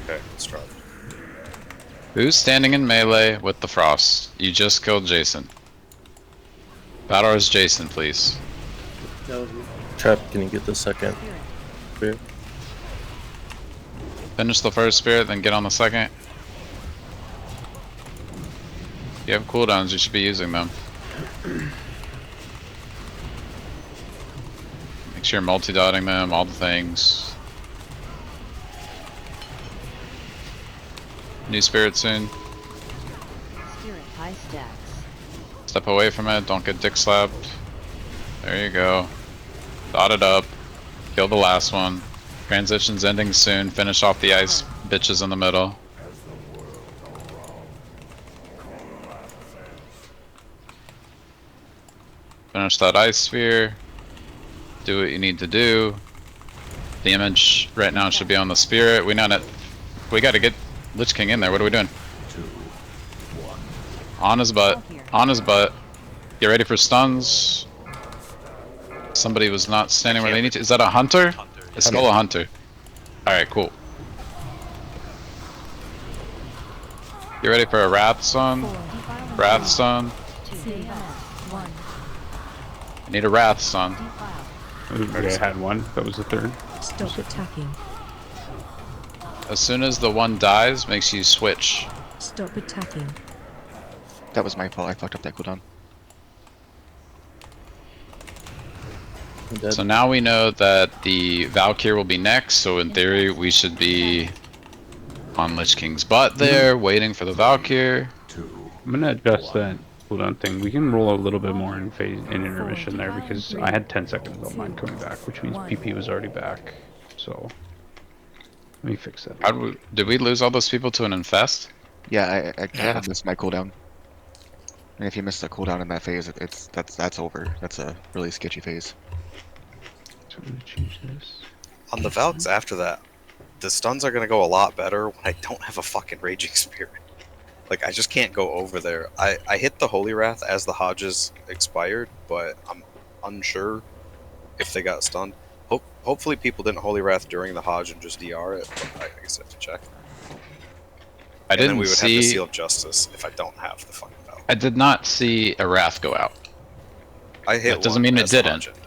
Okay, let's try. Who's standing in melee with the frost? You just killed Jason. Battle is Jason, please. That was me. Trap, can you get the second spear? Finish the first spirit, then get on the second. If you have cooldowns, you should be using them. Make sure you're multi-dotting them, all the things. New spirit soon. Spirit high stacks. Step away from it, don't get dick slapped. There you go. Dot it up. Kill the last one. Transition's ending soon. Finish off the ice bitches in the middle. Finish that ice sphere. Do what you need to do. Damage right now should be on the spirit. We gotta get Lich King in there. What are we doing? On his butt. On his butt. Get ready for stuns. Somebody was not standing where they need to. Is that a hunter? It's still a hunter. Alright, cool. Get ready for a wrath stun. Wrath stun. 2, 1. I need a wrath stun. Okay, I had one. That was the third. Stop attacking. As soon as the one dies, makes you switch. Stop attacking. That was my fault. I fucked up that cooldown. So now we know that the Valkyrie will be next, so in theory we should be on Lich King's butt there, waiting for the Valkyrie. I'm gonna adjust that cooldown thing. We can roll a little bit more in intermission there because I had 10 seconds on mine coming back, which means PP was already back. So let me fix that. Did we lose all those people to an infest? Yeah, I missed my cooldown. And if you miss the cooldown in that phase, that's over. That's a really sketchy phase. So I'm gonna change this. On the Valks after that, the stuns are gonna go a lot better when I don't have a fucking Raging Spirit. Like, I just can't go over there. I hit the Holy Wrath as the Hodges expired, but I'm unsure if they got stunned. Hopefully people didn't Holy Wrath during the Hodge and just DR it, but I guess I have to check. And then we would have the Seal of Justice if I don't have the fucking Valk. I did not see a Wrath go out. I hit That doesn't one mean it as the didn't. Hodge ended.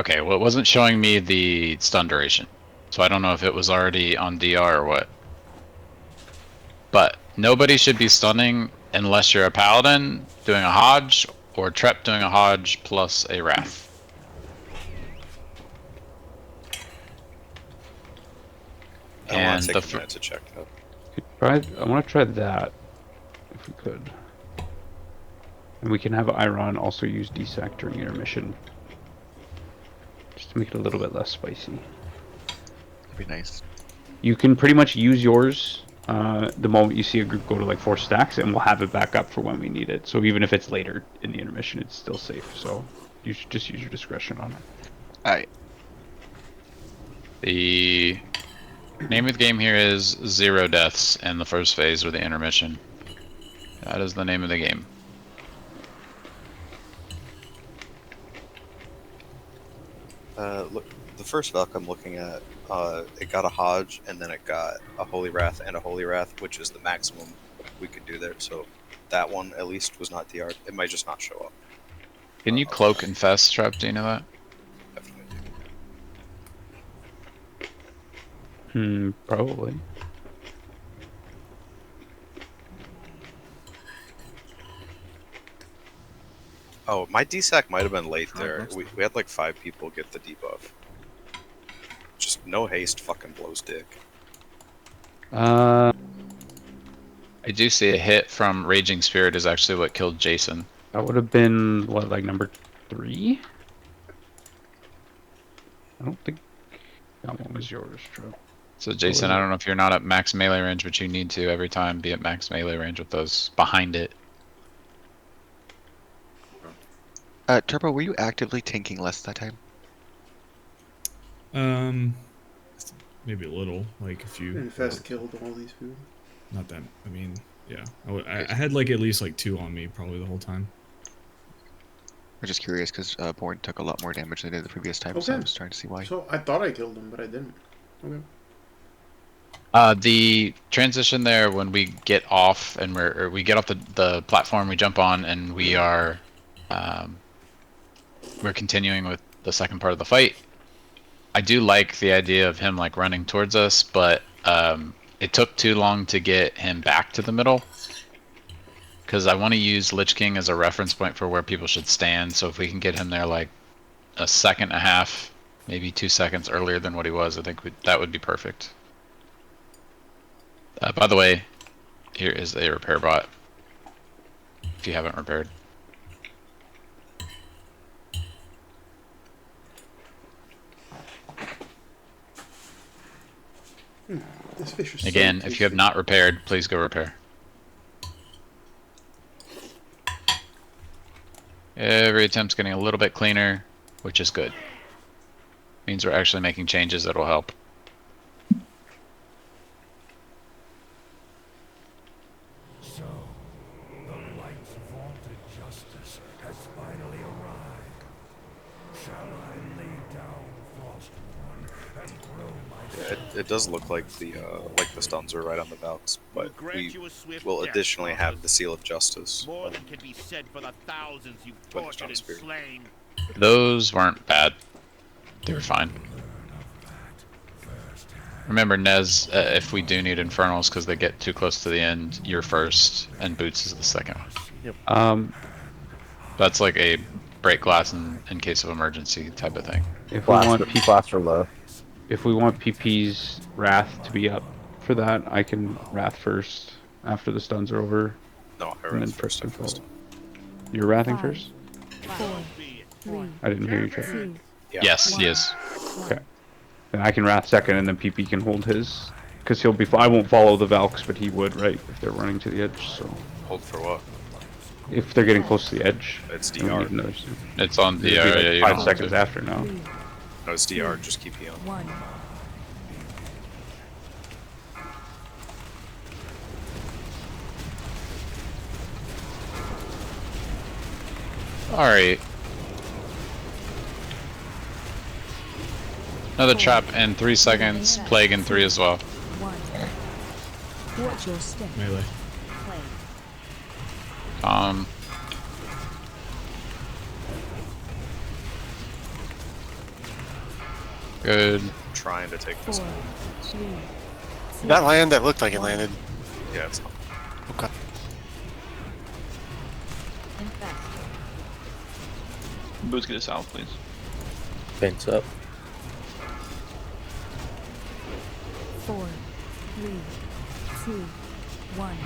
Okay, well it wasn't showing me the stun duration. So I don't know if it was already on DR or what. But nobody should be stunning unless you're a Paladin doing a Hodge or Trep doing a Hodge plus a Wrath. I want to take a minute to check that. I want to try that if we could. And we can have Iron also use DSAC during intermission. Just to Make it a little bit less spicy. That'd be nice. You can pretty much use yours the moment you see a group go to like 4 stacks, and we'll have it back up for when we need it. So even if it's later in the intermission, it's still safe. So you should just use your discretion on it. Alright. The name of the game here is 0 deaths in the first phase or the intermission. That is the name of the game. Look, the first Valk I'm looking at, it got a Hodge, and then it got a Holy Wrath and a Holy Wrath, which is the maximum we could do there. So that one at least was not DR'd. It might just not show up. Can you cloak infest, Trap? Do you know that? Probably. Oh, my DSAC might have been late there. We had like 5 people get the debuff. Just no haste fucking blows dick. I do see a hit from Raging Spirit is actually what killed Jason. That would have been, what, like number 3? I don't think that one was yours, True. So Jason, I don't know if you're not at max melee range, but you need to every time be at max melee range with those behind it. Turbo, were you actively tanking less that time? Maybe a little, like a few. Infest killed all these people. Not that. I mean, yeah. I had like at least like 2 on me probably the whole time. I'm just curious because Born took a lot more damage than he did the previous time, so I was trying to see why. So I thought I killed him, but I didn't. Okay. The transition there when we get off and we get off the platform, we jump on and we are we're continuing with the second part of the fight. I do like the idea of him like running towards us, but it took too long to get him back to the middle because I want to use Lich King as a reference point for where people should stand. So if we can get him there like a second and a half, maybe 2 seconds earlier than what he was, I think that would be perfect. By the way, here is a repair bot if you haven't repaired. This fish is Again, so if you have not repaired, please go repair. Every attempt's getting a little bit cleaner, which is good. Means we're actually making changes that will help. So, the light's vaunted justice has finally arrived. Shall I lay down Frostborn and grow my Yeah, it does look like the stuns are right on the Valks, but we will additionally have the Seal of Justice. More than can be said for the thousands you've tortured and slain. Those weren't bad. They were fine. Remember, Nez, if we do need Infernals because they get too close to the end, you're first, and Boots is the second. Yep. That's like a break glass in case of emergency type of thing. If we want If we want PP's Wrath to be up for that, I can Wrath first after the stuns are over. No, I and then Wrath first. You're Wrathing first? 4, 3, I didn't hear you, Trey. 2, Yes, he is. Okay. Then I can Wrath second, and then PP can hold his. Because he'll be. I won't follow the Valks, but he would, right? If they're running to the edge, so. Hold for what? If they're getting close to the edge. It's then we DR. need another- It's on DR, It'd be like yeah, you 5 don't seconds have after now. No, it's DR, just keep healing. 1. Alright. Another trap in 3 seconds, plague in 3 as well. 1. Watch your step. Melee. Play. Good. I'm trying to take this. 4, 3, Did that land? That looked like it landed. Yeah, it's not. Okay. Boots, get us out, please. Paints up. 4, 3, 2, 1.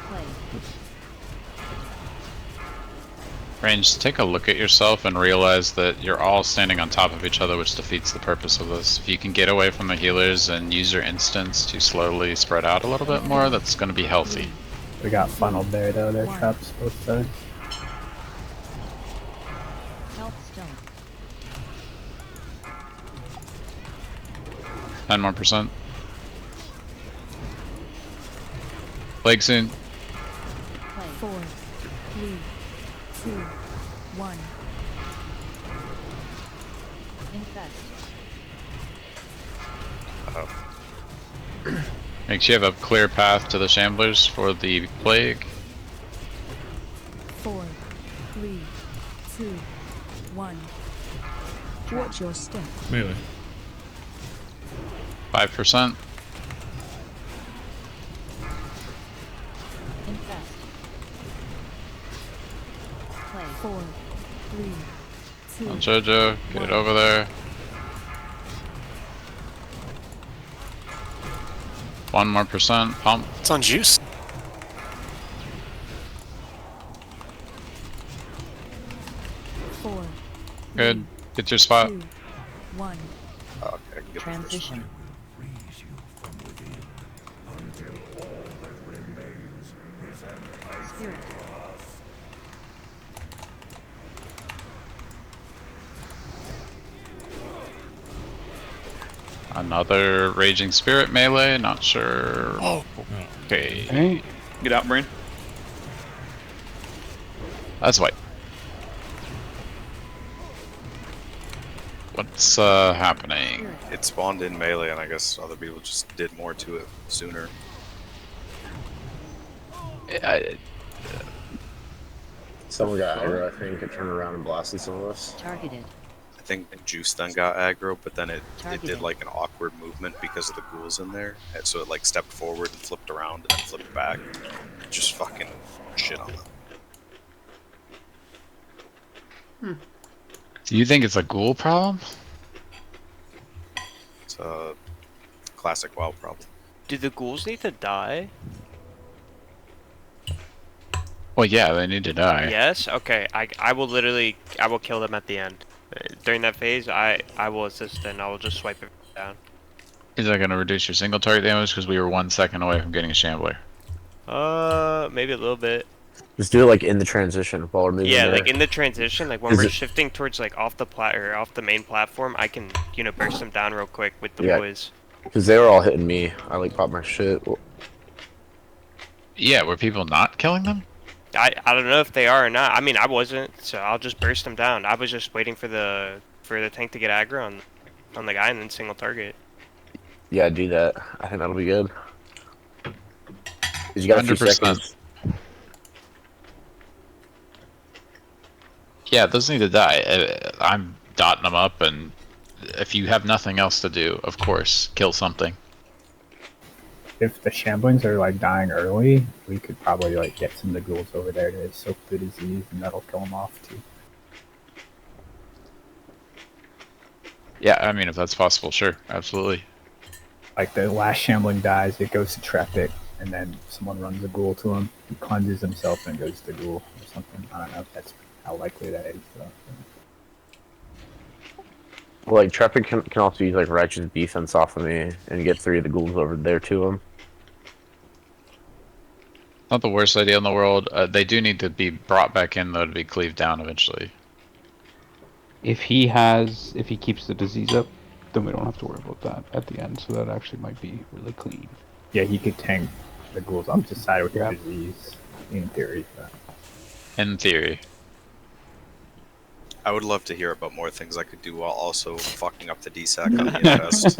Play. Range, take a look at yourself and realize that you're all standing on top of each other, which defeats the purpose of this. If you can get away from the healers and use your instants to slowly spread out a little bit more, that's going to be healthy. We got funneled there though, their traps both sides. Health stone. 10 more percent. Plague soon. 4, 3, 2, 1. Infest. Make sure you have a clear path to the Shamblers for the plague. 4, 3, 2, 1. Watch your step. Melee. 5%. Infest. Play. 4, 3, 2. On Jojo, get it over there. 1 more percent. Pump. It's on juice. Four, Good. Get your spot. 2, 1. Okay, I can get Transition. Spirit. Another Raging Spirit melee, not sure. Oh. Okay. Hey. Get out, Brain. That's white. What's happening? It spawned in melee, and I guess other people just did more to it sooner. Someone got aggro, I think, and turned around and blasted some of us. Targeted. I think Juice then got aggro, but then it Targeted. did like an awkward movement because of the ghouls in there. And so it like stepped forward and flipped around and then flipped back. Just fucking shit on them. Do you think it's a ghoul problem? It's a classic WoW problem. Do the ghouls need to die? Well, yeah, they need to die. Yes? Okay, I will literally, I will kill them at the end. During that phase, I will assist and I will just swipe it down. Is that going to reduce your single target damage because we were 1 second away from getting a Shambler? Maybe a little bit. Just do it like in the transition while we're moving. Yeah, there. like in the transition, like when Is we're it- shifting towards like off the main platform, I can, you know, burst them down real quick with the Yeah. boys. Because they were all hitting me. I like popped my shit. Yeah, were people not killing them? I don't know if they are or not. I mean, I wasn't, so I'll just burst them down. I was just waiting for the tank to get aggro on the guy and then single target. Yeah, do that. I think that'll be good. 'Cause you got a few 100%. seconds. Yeah, those need to die. I'm dotting them up, and if you have nothing else to do, of course, kill something. If the Shamblings are like dying early, we could probably like get some of the ghouls over there to soak the disease, and that'll kill them off too. Yeah, I mean, if that's possible, sure, absolutely. Like the last Shambling dies, it goes to Treppic, and then someone runs a ghoul to him. He cleanses himself and goes to ghoul or something. I don't know if that's how likely that is. Though. Well, like Treppic can also use like righteous defense off of me and get 3 of the ghouls over there to him. Not the worst idea in the world. They do need to be brought back in, though, to be cleaved down eventually. If he keeps the disease up, then we don't have to worry about that at the end. So that actually might be really clean. Yeah, he could tank the ghouls up to side with the disease, in theory. But... In theory. I would love to hear about more things I could do while also fucking up the DSAC on the infest.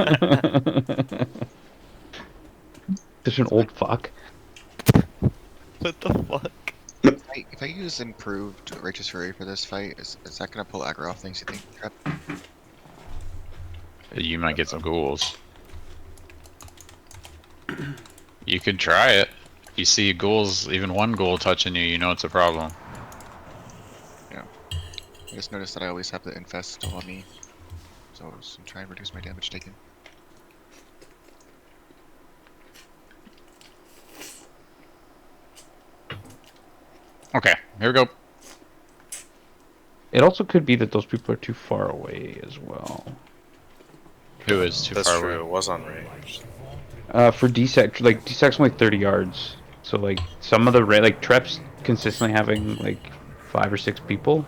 Such an old fuck. What the fuck? If I use improved Righteous Fury for this fight, is that gonna pull aggro off things, you think, Trap? You might get some ghouls. You could try it. You see ghouls, even one ghoul touching you, you know it's a problem. Yeah. I just noticed that I always have the infest still on me, so I'm trying to reduce my damage taken. Okay, here we go. It also could be that those people are too far away as well. Who is too That's far true. away? It was on range. For DSEC, like DSEC's only 30 yards, so like some of the like Trep's consistently having like 5 or 6 people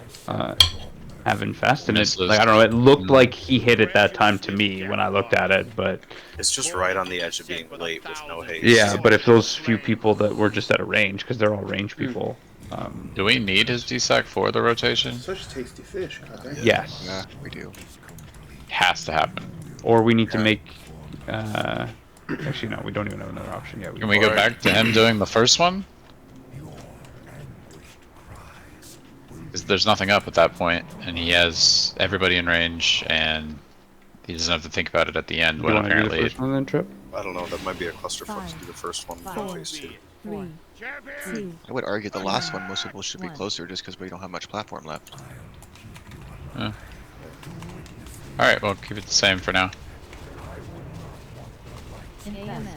have infest, and it, like I don't know, it looked like he hit it that time to me when I looked at it, but It's just right on the edge of being late with no haste. yeah, but if those few people that were just at a range, because they're all range people. Do we need his DSEC for the rotation? Such tasty fish. God, Yes. Yeah, we do. Has to happen. Or we need to make. Actually, no, we don't even have another option yet. Can we go back to him doing the first one? Because there's nothing up at that point, and he has everybody in range, and he doesn't have to think about it at the end. Do When you want to do the apparently, first one then, Trip? I don't know. That might be a clusterfuck to do the first one in phase 2. I would argue the last one, most people should be closer just because we don't have much platform left. All right, well, keep it the same for now. AMS.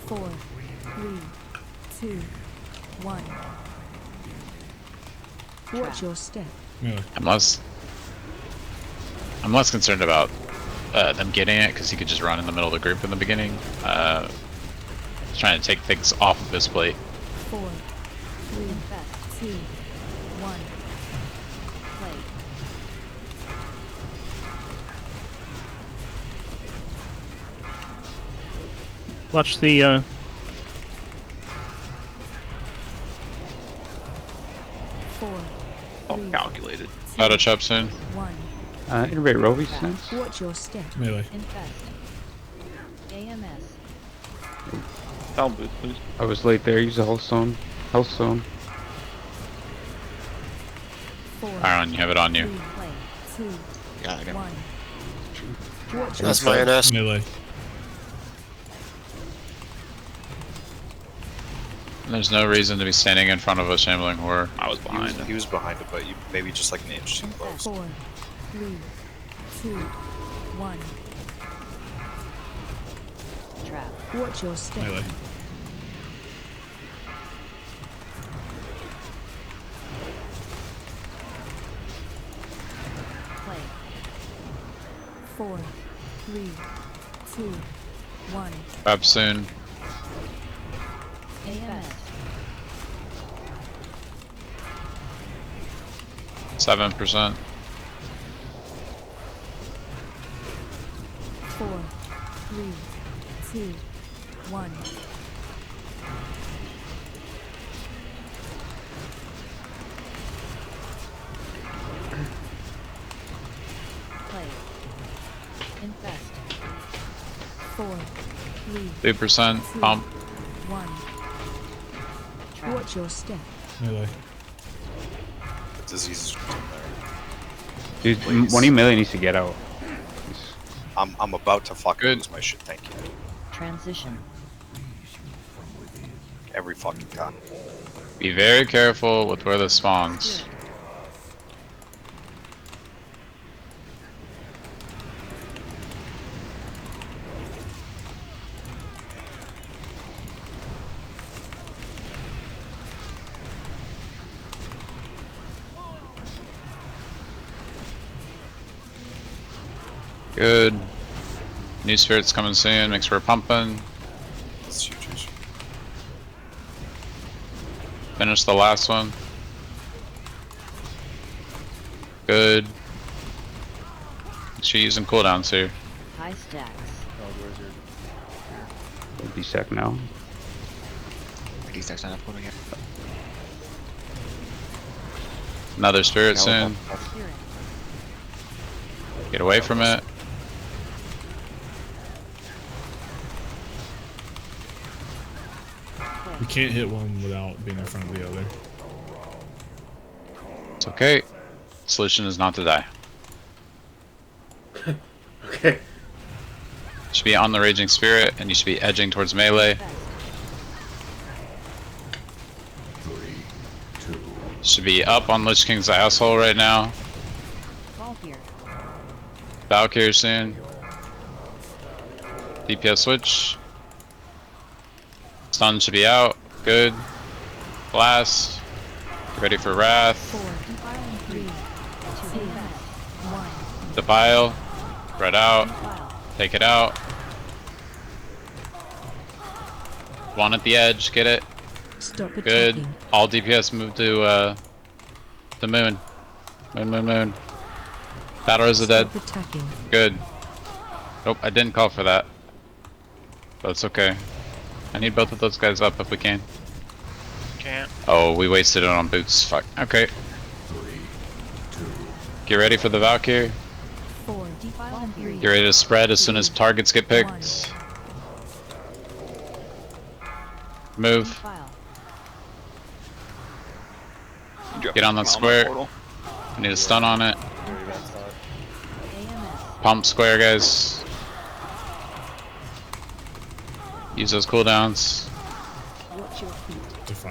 4, 3, 2, 1. Watch your step. I'm less concerned about them getting it because he could just run in the middle of the group in the beginning. Trying to take things off of his plate. 4, 3, 2, 1. Play. Watch the. Calculated. Auto chop soon. 1. Integrate Rovi sense. Watch your step. Melee. Infest. AMS. Foul booth, please. I was late there. Use a health zone. Health zone. 4. Iron, you have it on you. 3, play. 2. Yeah, I know. 1. Watch That's your my step. NS. Melee. There's no reason to be standing in front of a shambling horror. I was behind him. He was behind it, but you maybe just like an inch too Infest. close. 4, 3, 2, 1. Trap. Watch your step. Melee. Play. 4, 3, 2, 1. Up soon. AMS. 7%. 4, 3, 2, 1. Play. Infest. 4, 3, 2% pump. 1. Watch your step. Melee. The disease is in there. Dude, Please. one of you melee needs to get out. I'm about to fucking lose my shit. Thank you. Transition. Every fucking time. Be very careful with where this spawns. Good. New spirits coming soon. Make sure we're pumping. That's huge. Finish the last one. Good. Make sure you're using cooldowns here. High stacks. DSEC now. DSEC's not uploading yet. Another spirit Yeah, soon. Get away from it. We can't hit one without being in front of the other. It's okay. Solution is not to die. Okay. You should be on the Raging Spirit, and you should be edging towards melee. Should be up on Lich King's asshole right now. Valkyrie soon. DPS switch. Stun should be out. Good. Blast. Ready for Wrath. 4, 3, 2, 1. Defile. Spread out. Take it out. One at the edge. Get it. Stop Good. attacking. All DPS move to the moon. Moon. Battle is dead. Stop attacking. Good. Nope, I didn't call for that. But it's okay. I need both of those guys up if we can. Can't. Oh, we wasted it on boots. Fuck. Okay. Get ready for the Valkyrie. 4, 3, Get ready to spread as soon as targets get picked. Move. Get on that square. I need a stun on it. Pump square, guys. Use those cooldowns.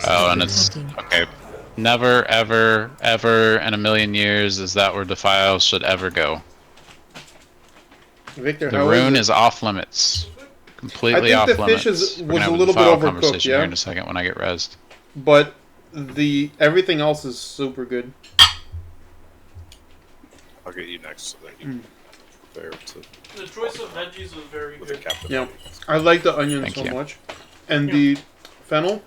Oh, and it's okay. Never, ever, ever in a million years is that where Defile should ever go. Victor, The how rune is is off limits. Completely I off think the limits. fish We're was gonna a have little bit Defile overcooked, conversation here yeah? in a second when I get rezzed. But everything else is super good. I'll get you next so that you can prepare to. The choice of veggies was very good. Yeah, I like the onion Thank so you. much, and the fennel.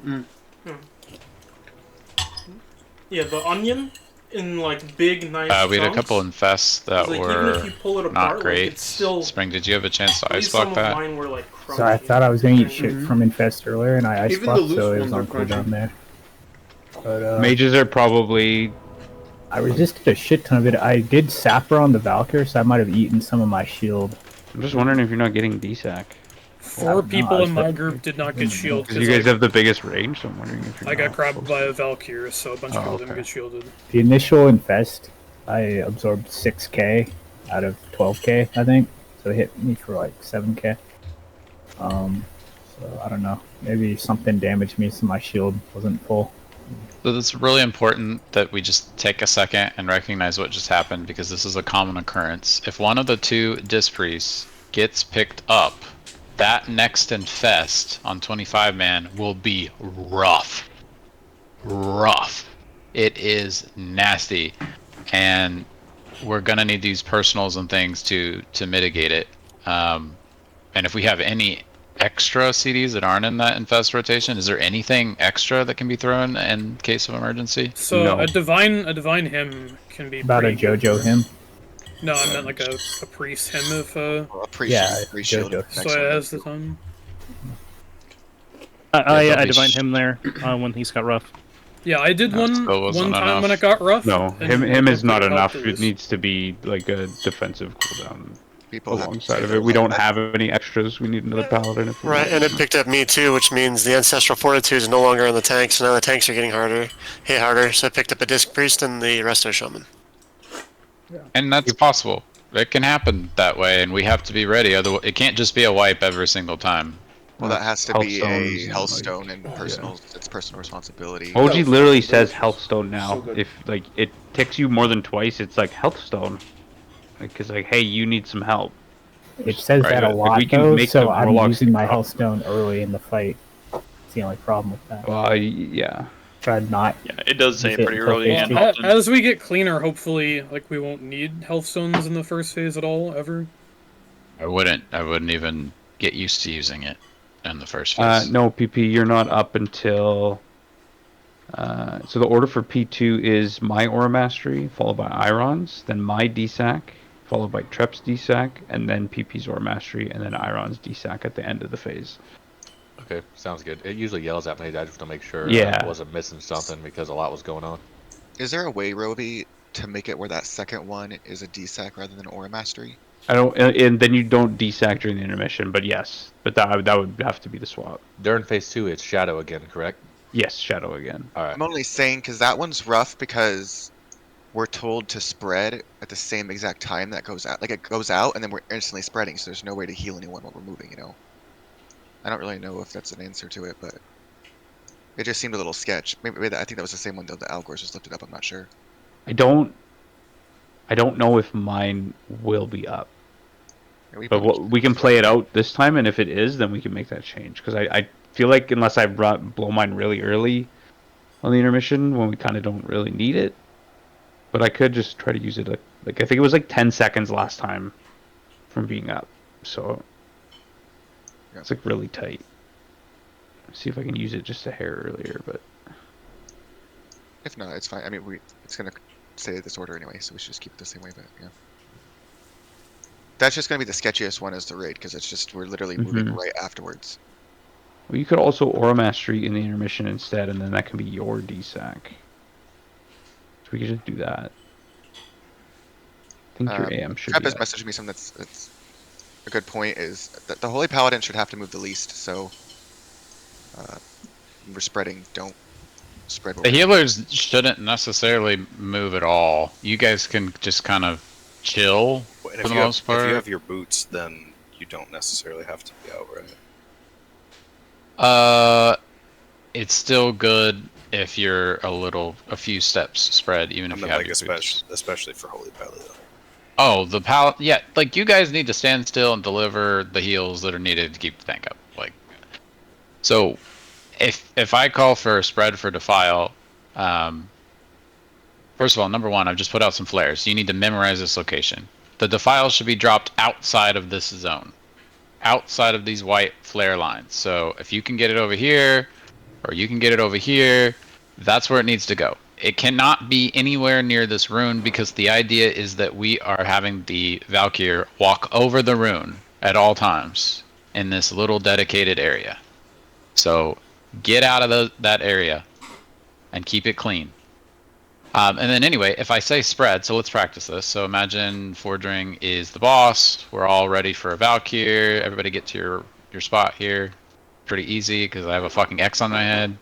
Yeah, the onion in like big, nice. We had a chunks. couple infests that It's like, even were if you pull it apart, not like, great. it's still- Spring, did you have a chance to At ice least some block of that? mine were like So I thought I was gonna eat shit from Infest earlier, and I ice Even the blocked, loose so it ones was on are crunchy. cooldown there. But Mages are probably. I resisted a shit ton of it. I did Sapper on the Valkyr, so I might have eaten some of my shield. I'm just wondering if you're not getting DSAC. 4 people in my group did not get shielded. Because you guys have the biggest range, so I'm wondering if you're I got not grabbed by a Valkyr, so a bunch of people didn't okay. get shielded. The initial Infest, I absorbed 6k out of 12k, I think. So it hit me for like 7k. So I don't know. Maybe something damaged me, so my shield wasn't full. So it's really important that we just take a second and recognize what just happened, because this is a common occurrence. If one of the two Disc Priests gets picked up, that next infest on 25 man will be rough. Rough. It is nasty. And we're gonna need these personals and things to mitigate it. And if we have any extra CDs that aren't in that infest rotation, is there anything extra that can be thrown in case of emergency? So a divine hymn can be About a pretty good. JoJo hymn. No, I meant like a priest hymn if A priest Yeah, is free shield. JoJo. so it has the time. I divined him there when he's got rough. Yeah, I did one wasn't time enough. when it got rough. No, and him is not it enough. helped It needs to be like a defensive cooldown People have to alongside say of they're it. We don't like have any extras. We need another paladin. If we Right, want. and it picked up me too, which means the Ancestral Fortitude is no longer on the tanks, so now the tanks are getting hit harder, so it picked up a Disc Priest and the Resto Shaman. And that's possible. It can happen that way, and we have to be ready. Otherwise, it can't just be a wipe every single time. Well, that has to be a Healthstones, Healthstone and personal. It's personal responsibility. OG literally says Healthstone now. So good. If like it ticks you more than twice, it's like Healthstone. Like, cause like, hey, you need some help. It says that a Like, lot we can though, make so the I'm Warlocks using my drop. Healthstone early in the fight. It's the only problem with that. Well, yeah. Tried not. Yeah, it does say use it pretty until early phase and two. often. As we get cleaner, hopefully, like we won't need health stones in the first phase at all, ever. I wouldn't even get used to using it in the first phase. No, PP, you're not up until. So the order for P2 is my Aura Mastery, followed by Iron's, then my DSAC, followed by Trep's DSAC, and then PP's Aura Mastery, and then Iron's DSAC at the end of the phase. Okay, sounds good. It usually yells at me. I just want to make sure Yeah. I wasn't missing something because a lot was going on. Is there a way, Roby, to make it where that second one is a DSAC rather than Aura Mastery? I don't, and then you don't DSAC during the intermission, but yes, but that would have to be the swap. During phase 2, it's Shadow again, correct? Yes, Shadow again. All right. I'm only saying because that one's rough because we're told to spread at the same exact time that goes out. Like it goes out and then we're instantly spreading, so there's no way to heal anyone while we're moving, you know? I don't really know if that's an answer to it, but it just seemed a little sketch. Maybe I think that was the same one that the Algors just lifted up. I'm not sure. I don't know if mine will be up. Yeah, But we can play it out this time, and if it is, then we can make that change. Because I feel like unless I blow mine really early, on the intermission when we kind of don't really need it. But I could just try to use it like I think it was like 10 seconds last time from being up. So it's like really tight. See if I can use it just a hair earlier, but If not, it's fine. I mean, it's gonna stay this order anyway, so we should just keep it the same way. But yeah, that's just gonna be the sketchiest one as the raid because it's just we're literally moving right afterwards. well, you could also Aura Mastery in the intermission instead, and then that can be your DSAC. So we could just do that. I think your AM should Trap be has messaged me something that's a good point. Is that the Holy Paladin should have to move the least, so we're spreading. Don't spread. The healers shouldn't necessarily move at all. You guys can just kind of chill for the most part. If you have your boots, then you don't necessarily have to be out, right? It's still good if you're a few steps spread, even if you have like your boots. especially for Holy Paladin. Oh, the yeah, like you guys need to stand still and deliver the heals that are needed to keep the tank up. Like, so if I call for a spread for Defile, first of all, number one, I've just put out some flares. You need to memorize this location. The Defile should be dropped outside of this zone, outside of these white flare lines. So if you can get it over here, or you can get it over here, that's where it needs to go. It cannot be anywhere near this rune because the idea is that we are having the Valkyr walk over the rune at all times in this little dedicated area. So get out of that area and keep it clean. And then anyway, if I say spread, so let's practice this. So imagine Fordring is the boss. We're all ready for a Valkyr. Everybody get to your spot here. Pretty easy because I have a fucking X on my head.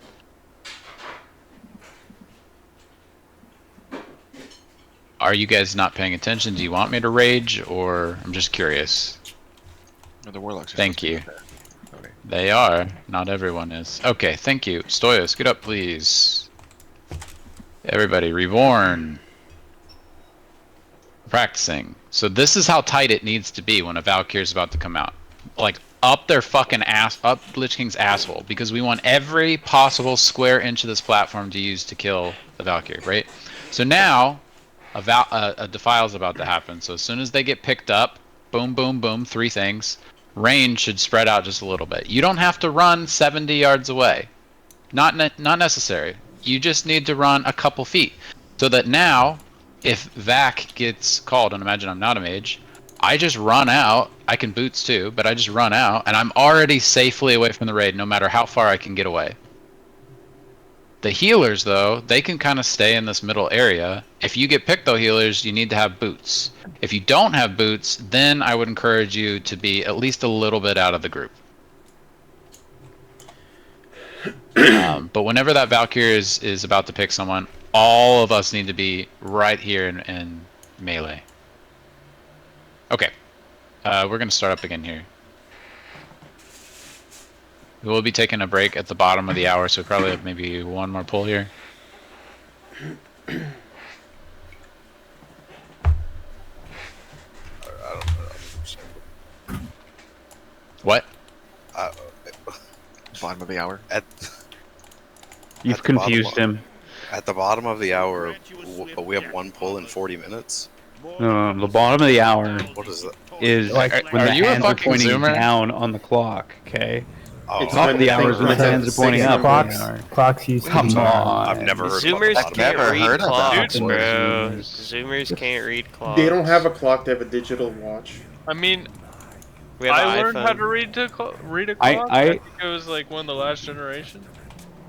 Are you guys not paying attention? Do you want me to rage, or I'm just curious? No, the warlocks. Thank you. Okay. They are. Not everyone is. Okay, thank you. Stoyos, get up, please. Everybody, Reborn. Practicing. So this is how tight it needs to be when a Valkyrie is about to come out. Like, up their fucking ass, up Lich King's asshole, because we want every possible square inch of this platform to use to kill the Valkyrie, right? So now, a Defile is about to happen. So as soon as they get picked up, boom, boom, boom, 3 things. Range should spread out just a little bit. You don't have to run 70 yards away. Not necessary. You just need to run a couple feet. So that now, if Vac gets called, and imagine I'm not a mage, I just run out. I can boots too, but I just run out, and I'm already safely away from the raid no matter how far I can get away. The healers, though, they can kind of stay in this middle area. If you get picked, though, healers, you need to have boots. If you don't have boots, then I would encourage you to be at least a little bit out of the group. But whenever that Valkyrie is about to pick someone, all of us need to be right here in melee. Okay. We're going to start up again here. We'll be taking a break at the bottom of the hour, so probably have maybe one more pull here. What? Bottom of the hour. You've confused him. At the bottom of the hour, we have one pull in 40 minutes. No, the bottom of the hour What is that? is Like, when the are you a hands are fucking pointing zoomer? down on the clock, okay? Oh. It's not the hours when the hands are pointing up. Clocks used to Come be on. I've never heard Zoomers about can't that. read clocks, Dudes, bro. Zoomers can't read clocks. They don't have a clock, they have a digital watch. I mean, We have I an learned how iPhone. to read a clock. I think it was like one of the last generation.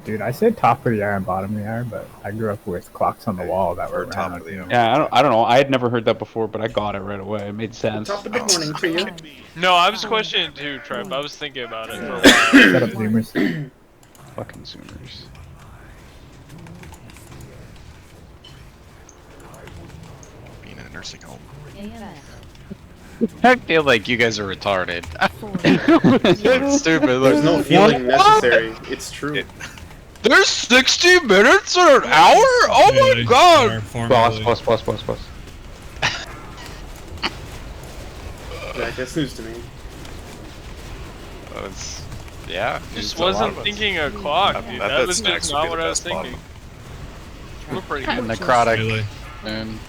Dude, I said top of the hour and bottom of the hour, but I grew up with clocks on the wall that were top round. of the hour. Yeah, I don't know. I had never heard that before, but I got it right away. It made sense. Top of the morning to you. No, I was questioning too, Trev. I was thinking about it for a while. Shut up, Zoomers. Fucking Zoomers. Being in a nursing home. I feel like you guys are retarded. It's stupid. There's no feeling necessary. It's true. There's 60 minutes or an hour? Oh my god! Boss. Jack, that's news to me. Yeah. Just wasn't thinking a clock, dude. That was just not what I was thinking. We're pretty good. Necrotic. Melee. And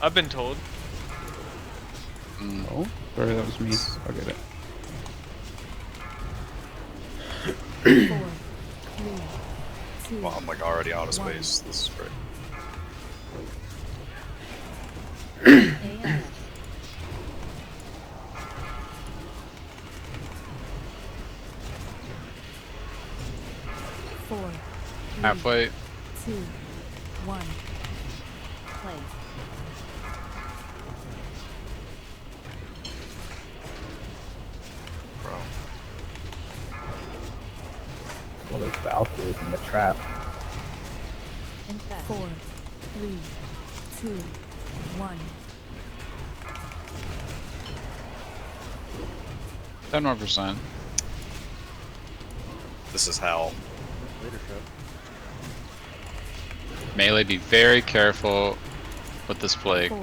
I've been told. Oh, sorry, that was me. I'll get it. 4, 3, 2, Well, I'm like already out of space. This is great. AM. 4, 3, halfway. 2, 1. Play. Bro. Well, there's Valkyries in the trap. 4, 3, 2, 1. 10 more %. This is hell. Melee, be very careful with this plague. 4,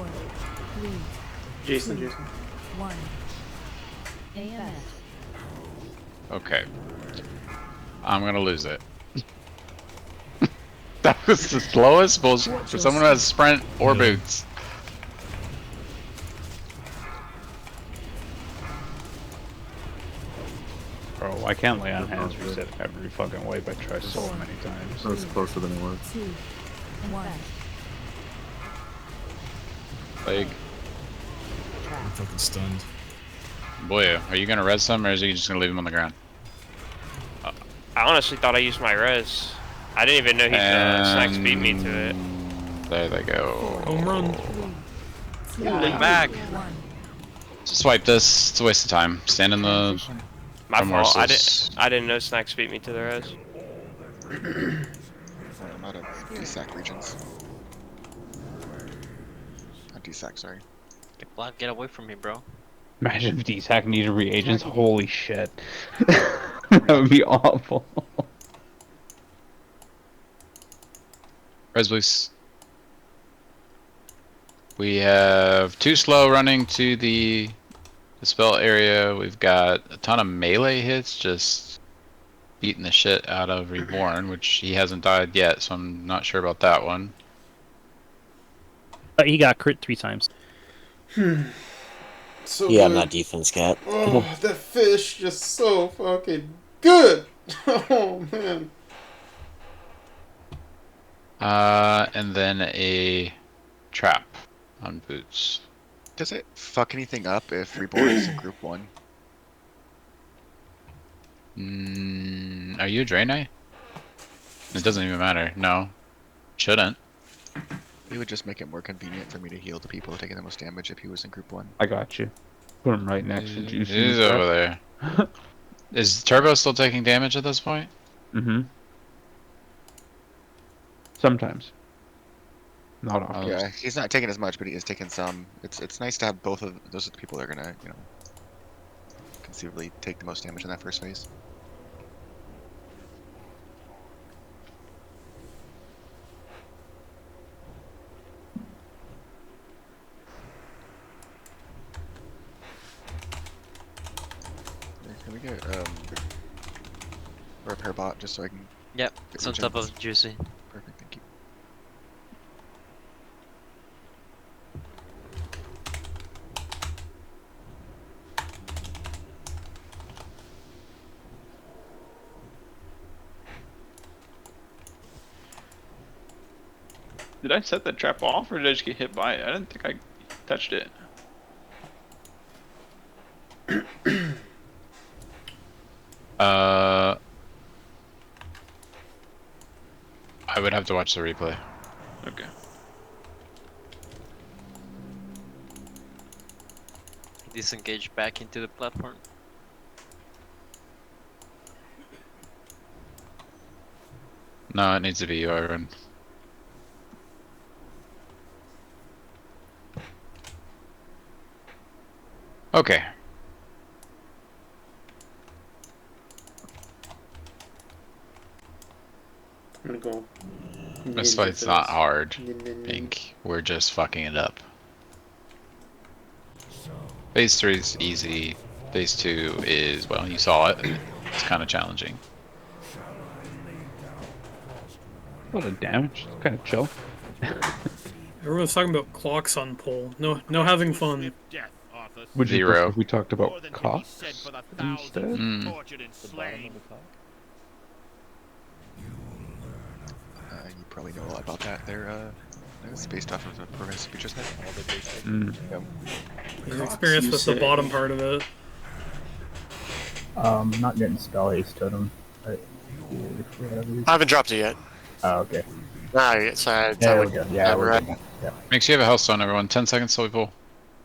3, Jason, 2, Jason. 1. AM. Okay. I'm gonna lose it. That was the slowest bullshit for someone who has sprint or boots. Bro, why can't lay on hands reset every fucking wipe? I try so many times. That was closer than it was. 2, 1. Like, I'm fucking stunned. boy, are you gonna res him or is he just gonna leave him on the ground? I honestly thought I used my res. I didn't even know he snacks beat me to it. There they go. Home run. Pulling back. Just wipe this. It's a waste of time. Stand in the. My fault. remorseless. I didn't know snacks beat me to the res. I'm out of DSAC regions. Not DSAC, sorry. Get away from me, bro. Imagine if DSAC needed reagents. Holy shit. That would be awful. Res please. We have 2 slow running to the spell area. We've got a ton of melee hits just beating the shit out of Reborn, which he hasn't died yet, so I'm not sure about that one. He got crit 3 times. So Yeah, I'm good. not defense cat. Oh, that fish just so fucking good. Oh man. And then a trap on boots. Does it fuck anything up if Reborn is in group 1? Are you a Draenei? It doesn't even matter. No. Shouldn't. It would just make it more convenient for me to heal the people taking the most damage if he was in group 1. I got you. Put him right next to Juicy. He's over there. Is Turbo still taking damage at this point? Mm-hmm. Sometimes. Not often. Yeah, he's not taking as much, but he is taking some. It's nice to have both of those are the people that are gonna, conceivably take the most damage in that first phase. Can we get a repair bot just so I can? Yep, it's on top of Juicy. Perfect, thank you. Did I set that trap off or did I just get hit by it? I didn't think I touched it. I would have to watch the replay. Okay. Disengage back into the platform. No, it needs to be you, Iron. Okay. I'm gonna go. This fight's not hard, Pink. We're just fucking it up. Phase 3 is easy. Phase 2 is, well, you saw it. It's kind of challenging. A lot of damage. Kind of chill. Everyone's talking about clocks on pole. No having fun. Would you Zero. prefer if we talked about cocks instead? Mm. You probably know a lot about that. It's based off of the progress we just had. Mm. Your experience with the bottom part of it. Not getting spell haste totem. But I haven't dropped it yet. Oh, okay. Alright, so There we go. Yeah, we're right. good. Yeah. Make sure you have a health stone, everyone. 10 seconds till we pull.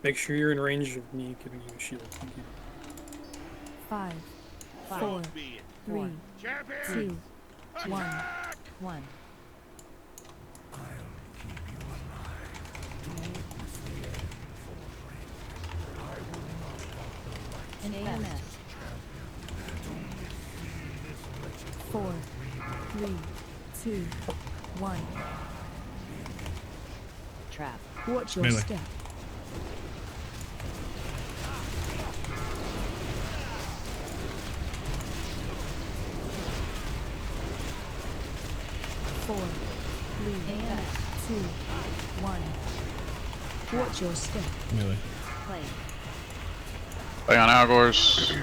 Make sure you're in range of me giving you a shield. Thank you. 5, 4, 3, 2, 1. An AMS. 4, 3, 2, 1. Trap. Watch your Melee. step. Four, 3, 2, 1. Watch your step. Melee. Play. Play on Algors.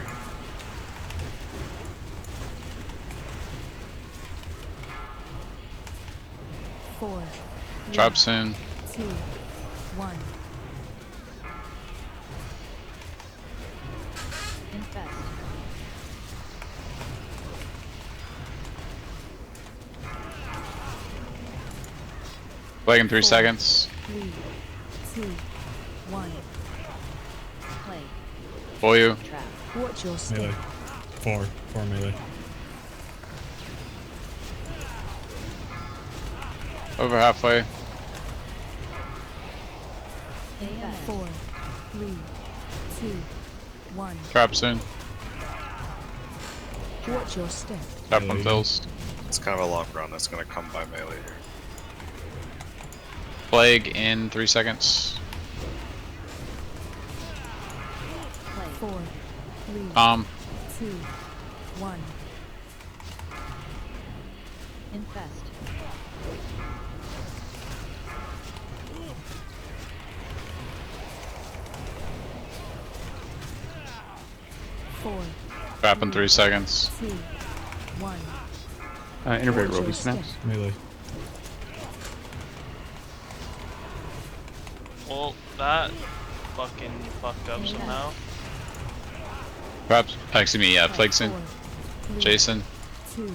Four. Drop soon. 2, 1. Infest. Plague in 3 seconds. 3, 2, 1. Play. For you. Trap. Watch your step. Melee. 4 melee. Over halfway. 4, 3, 2, 1. Trap soon. Watch your step. Trap on fills. It's kind of a long run. That's gonna come by melee here. Plague in 3 seconds. 4, 3, 2, 1. Infest. 4, Trap in 3 seconds. 2, 1. Interbreak Watch your Roby step. snaps. Melee. Well, that fucking fucked up somehow. Perhaps, excuse me, yeah, Plague soon. 4, 3, Jason. 2,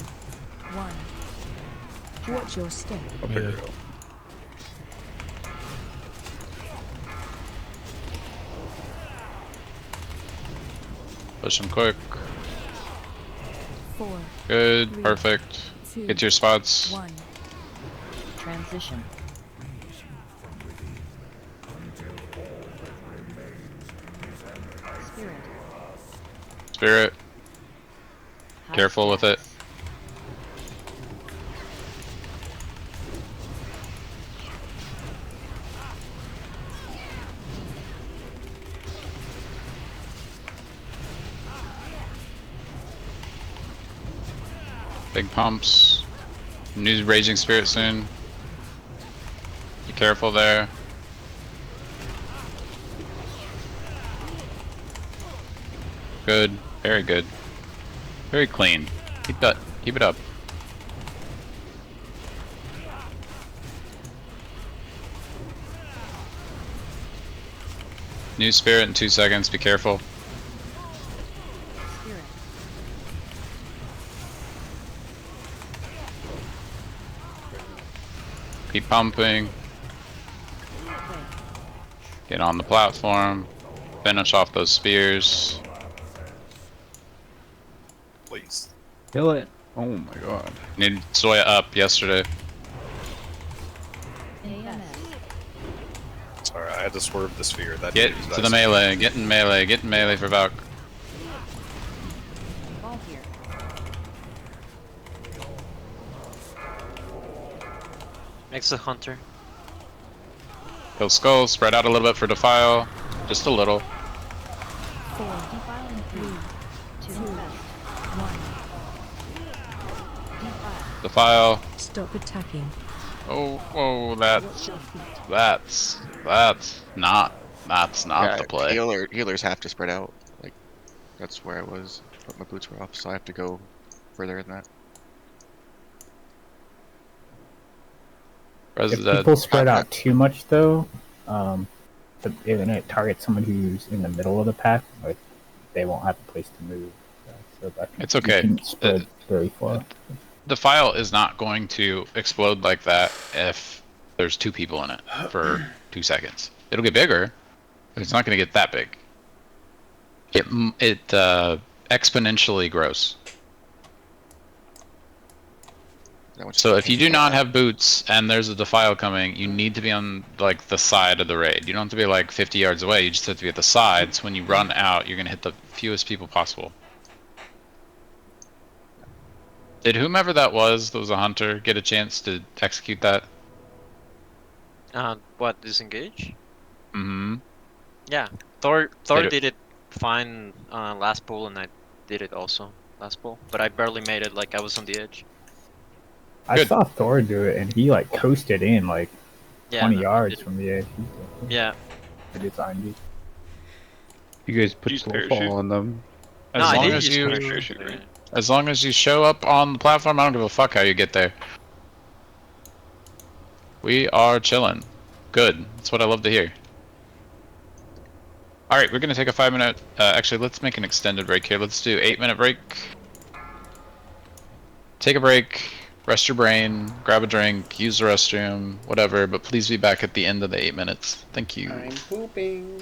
1. Watch your step. Melee. Push him quick. 4, Good, 3, perfect. 2, Get to your spots. 1. Transition. Spirit. Spirit. Careful with it. Big pumps. New Raging Spirit soon. Be careful there. Good. Very good. Very clean. Keep that. Keep it up. New Spirit in 2 seconds. Be careful. Spirit. Keep pumping. Get on the platform. Finish off those spears. Please. Kill it. Oh my god. Need Zoya up yesterday. AMS. Sorry, I had to swerve the sphere. That Get dude is to the nice. melee. Get in melee. Get in melee for Valk. Ball here. Next to Hunter. Kill Skull. Spread out a little bit for Defile. Just a little. 4. Defile in 3, 2, 1. Defile. Defile. Stop attacking. Oh, that's not Yeah, the play. healers have to spread out. Like that's where I was, but my boots were off, so I have to go further than that. If people spread out too much, though, and it targets someone who's in the middle of the pack, like they won't have a place to move. So that It's okay. You can spread very far. The file is not going to explode like that if there's 2 people in it for 2 seconds. It'll get bigger, but it's not going to get that big. It exponentially grows. So if you do not have boots and there's a defile coming, you need to be on like the side of the raid. You don't have to be like 50 yards away. You just have to be at the sides. When you run out, you're going to hit the fewest people possible. Did whomever that was a hunter get a chance to execute that? What, disengage? Mm-hmm. Yeah, Thor Did it- did it fine last pull, and I did it also last pull, but I barely made it. Like I was on the edge. I saw Thor do it, and he like coasted in like Yeah, 20 no, I yards did. from the edge. Yeah. I did IND. You guys put Use full parachute? fall on them. As No, I long did as use you, parachute, right? as long as you show up on the platform, I don't give a fuck how you get there. We are chilling. Good. That's what I love to hear. All right, we're gonna take a 5-minute. Actually, let's make an extended break here. Let's do 8-minute break. Take a break. Rest your brain. Grab a drink. Use the restroom. Whatever. But please be back at the end of the 8 minutes. Thank you. I'm pooping.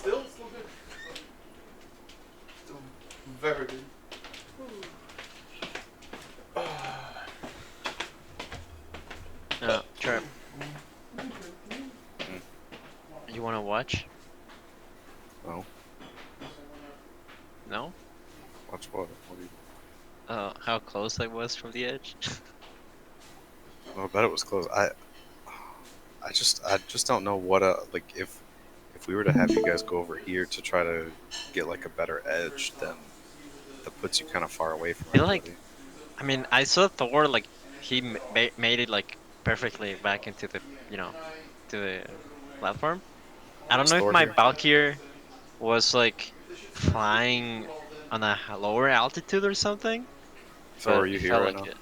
Still good. Still very good. Trap. You wanna watch? No. No? Watch what? What do you... How close I was from the edge. I bet it was close. I just don't know what like if we were to have you guys go over here to try to get like a better edge, then that puts you kind of far away from I feel everybody. like, I mean, I saw Thor like he made it like perfectly back into the to the platform. I don't know if Thor my here? Valkyr was like flying on a lower altitude or something. So but are you it here felt right like now? it.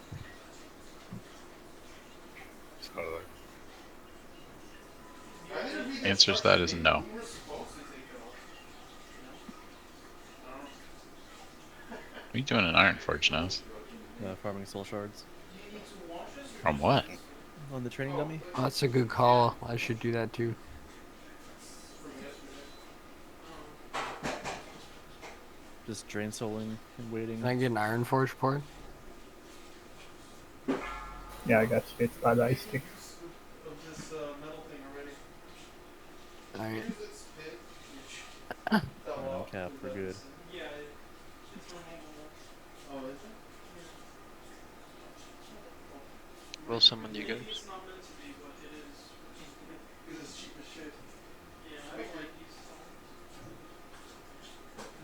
Answer to that is no. What are you doing in Iron Forge, Nose? Farming soul shards. From what? On the training dummy. Oh, that's a good call. I should do that too. Just drain souling and waiting. Can I get an Iron Forge port? Yeah, I got you. It's by the ice stick. Alright. Cap, we're good. Will summon you guys. Because it's cheap as shit. Yeah, I don't like these stones.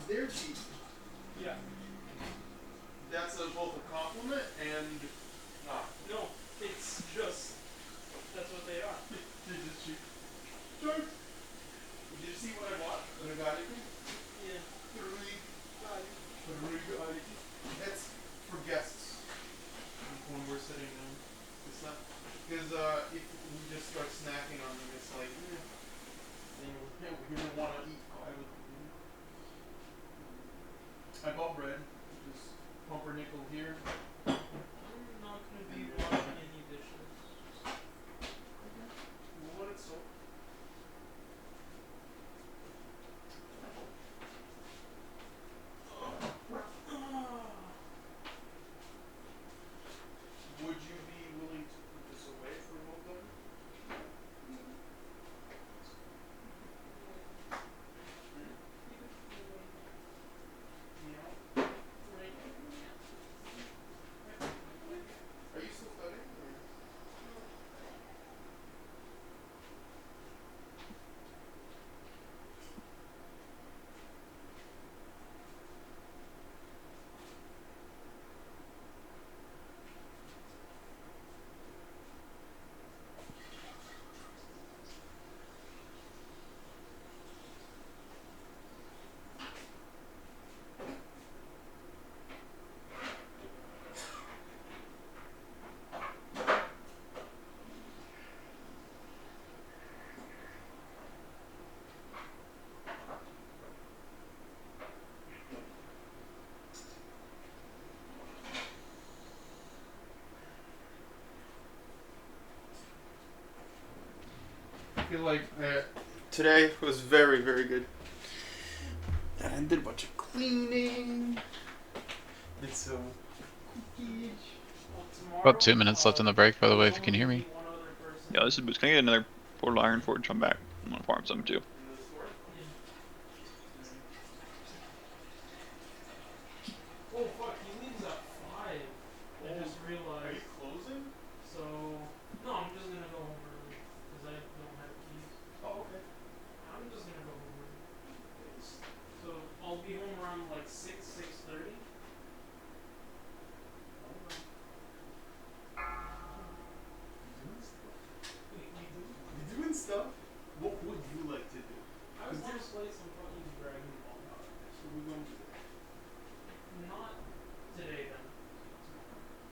They're cheap. Yeah. That's both a compliment and not. No, it's just that's what they are. They're just cheap. Sure. Did you see what I bought when I got it? Yeah. It's for guests when we're sitting down. It's not because if we just start snacking on them, it's like we don't want to eat five of them. I bought bread, just pumpernickel here. I'm not gonna be washing any dishes. We'll let it soak. Would you be willing to put this away for a little bit? Are you still studying? I feel like today was very, very good. I did a bunch of cleaning. Did some cookies. About 2 minutes left in the break, by the way, if you can hear me. Yeah, this is Boots. Can I get another portal iron forge? I'm back. I'm gonna farm some too. Oh fuck, he leaves at 5. I just realized. Are you closing? So no, I'm just gonna go home early because I don't have keys. Oh, okay. I'm just gonna go home early. So I'll be home around like 6:30. You doing stuff? What would you like to do? I was gonna play some fucking Dragon Ball. So we're going to do that. Not today then.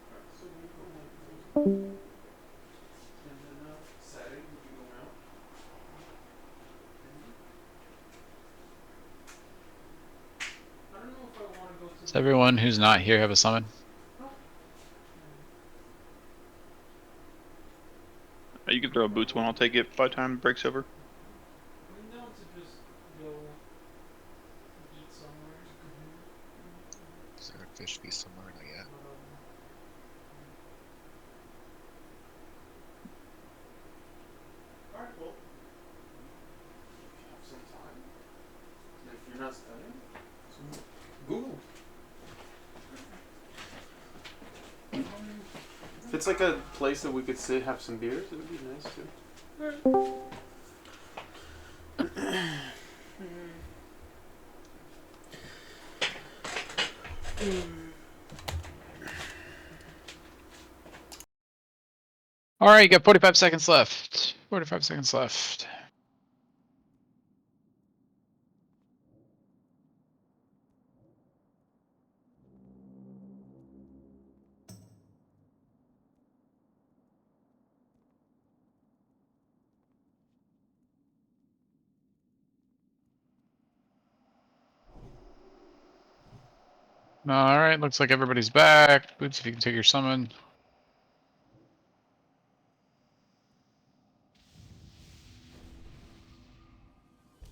Alright, so we go home. And then Saturday we'll be going out. I don't know if I want to go to. Does everyone who's not here have a summon? You can throw a Boots one. I'll take it by the time it breaks over. I'm down to just go eat somewhere. Is there a fish feast somewhere? Not yet. Alright, well. If you have some time. If you're not studying, so Google. If it's like a place that we could sit, have some beers, it would be nice too. Alright, you got 45 seconds left. 45 seconds left. Alright, looks like everybody's back. Boots, if you can take your summon.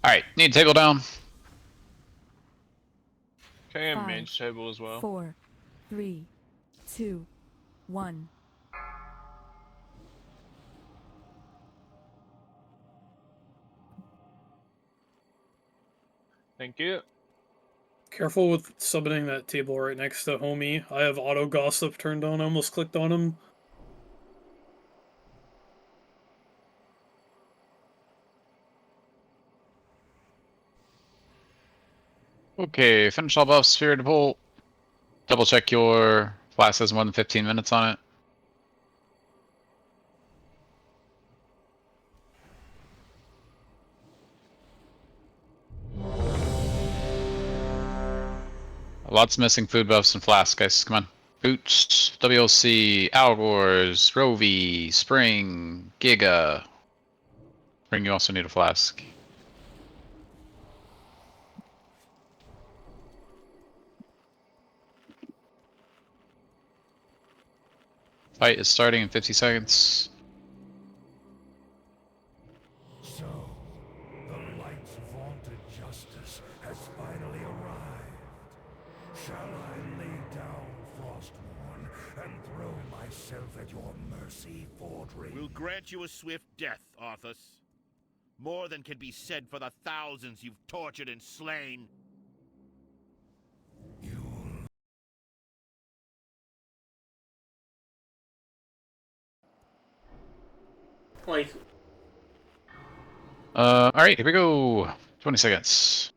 Alright, need table down. Okay, and 5, mage table as well. 4, 3, 2, 1. Thank you. Careful with summoning that table right next to homie. I have auto gossip turned on. I almost clicked on him. Okay, finish all buffs, Spirited Bolt. Double check your flask has more than 15 minutes on it. Lots of missing food buffs and flasks, guys. Come on. Boots, WLC, Algors, Rovi, Spring, Giga. Spring, you also need a flask. Fight is starting in 50 seconds. So, the light's vaunted justice has finally arrived. Shall I lay down Frostmourne and throw myself at your mercy, Fordring? We'll grant you a swift death, Arthas. More than can be said for the thousands you've tortured and slain. Like, Alright, here we go. 20 seconds.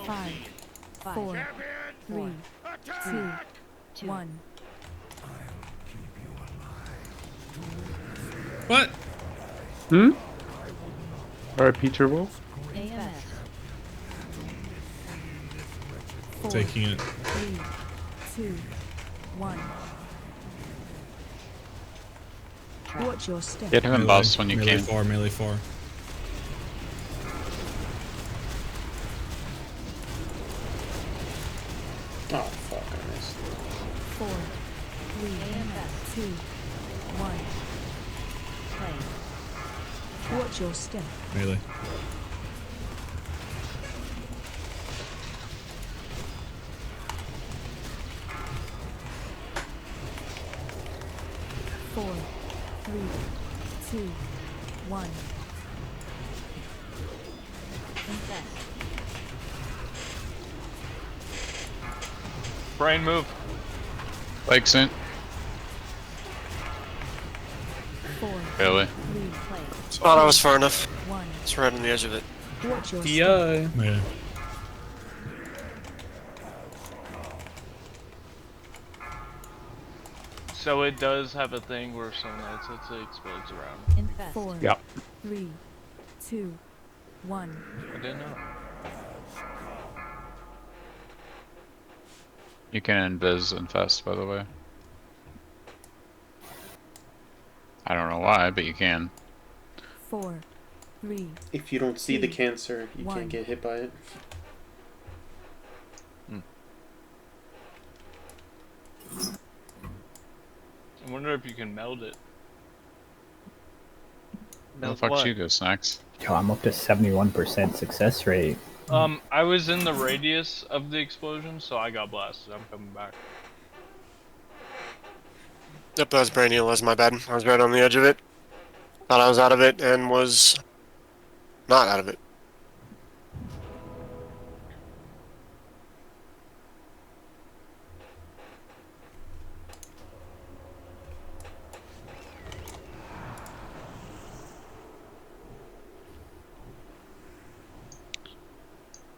Five, four, three, two, one. What? Hmm? R.I.P. Turbo? AMS. Taking it. 3, 2, 1. Watch your step. Get him in buffs when you melee can. Far, melee far. Oh fuck, I missed. 4, 3, 2, 1. Play. Watch your step. Melee. Four, 3, 2, 1. Infest. Brain move. Like soon. 4, Really? 3, play. Thought I was far enough. 1. It's right on the edge of it. Watch your DI. Yeah. So it does have a thing where someone else hits it explodes around. Infest. 4, Yep. 3, 2, 1. I didn't know. You can invis infest, by the way. I don't know why, but you can. 4, 3. If you don't see the 2, cancer, you 1. can't get hit by it. I wonder if you can meld it. Where the fuck you go, Snacks? Yo, I'm up to 71% success rate. I was in the radius of the explosion, so I got blasted. I'm coming back. Yep, that was Brandy. That was my bad. I was right on the edge of it. Thought I was out of it and was not out of it.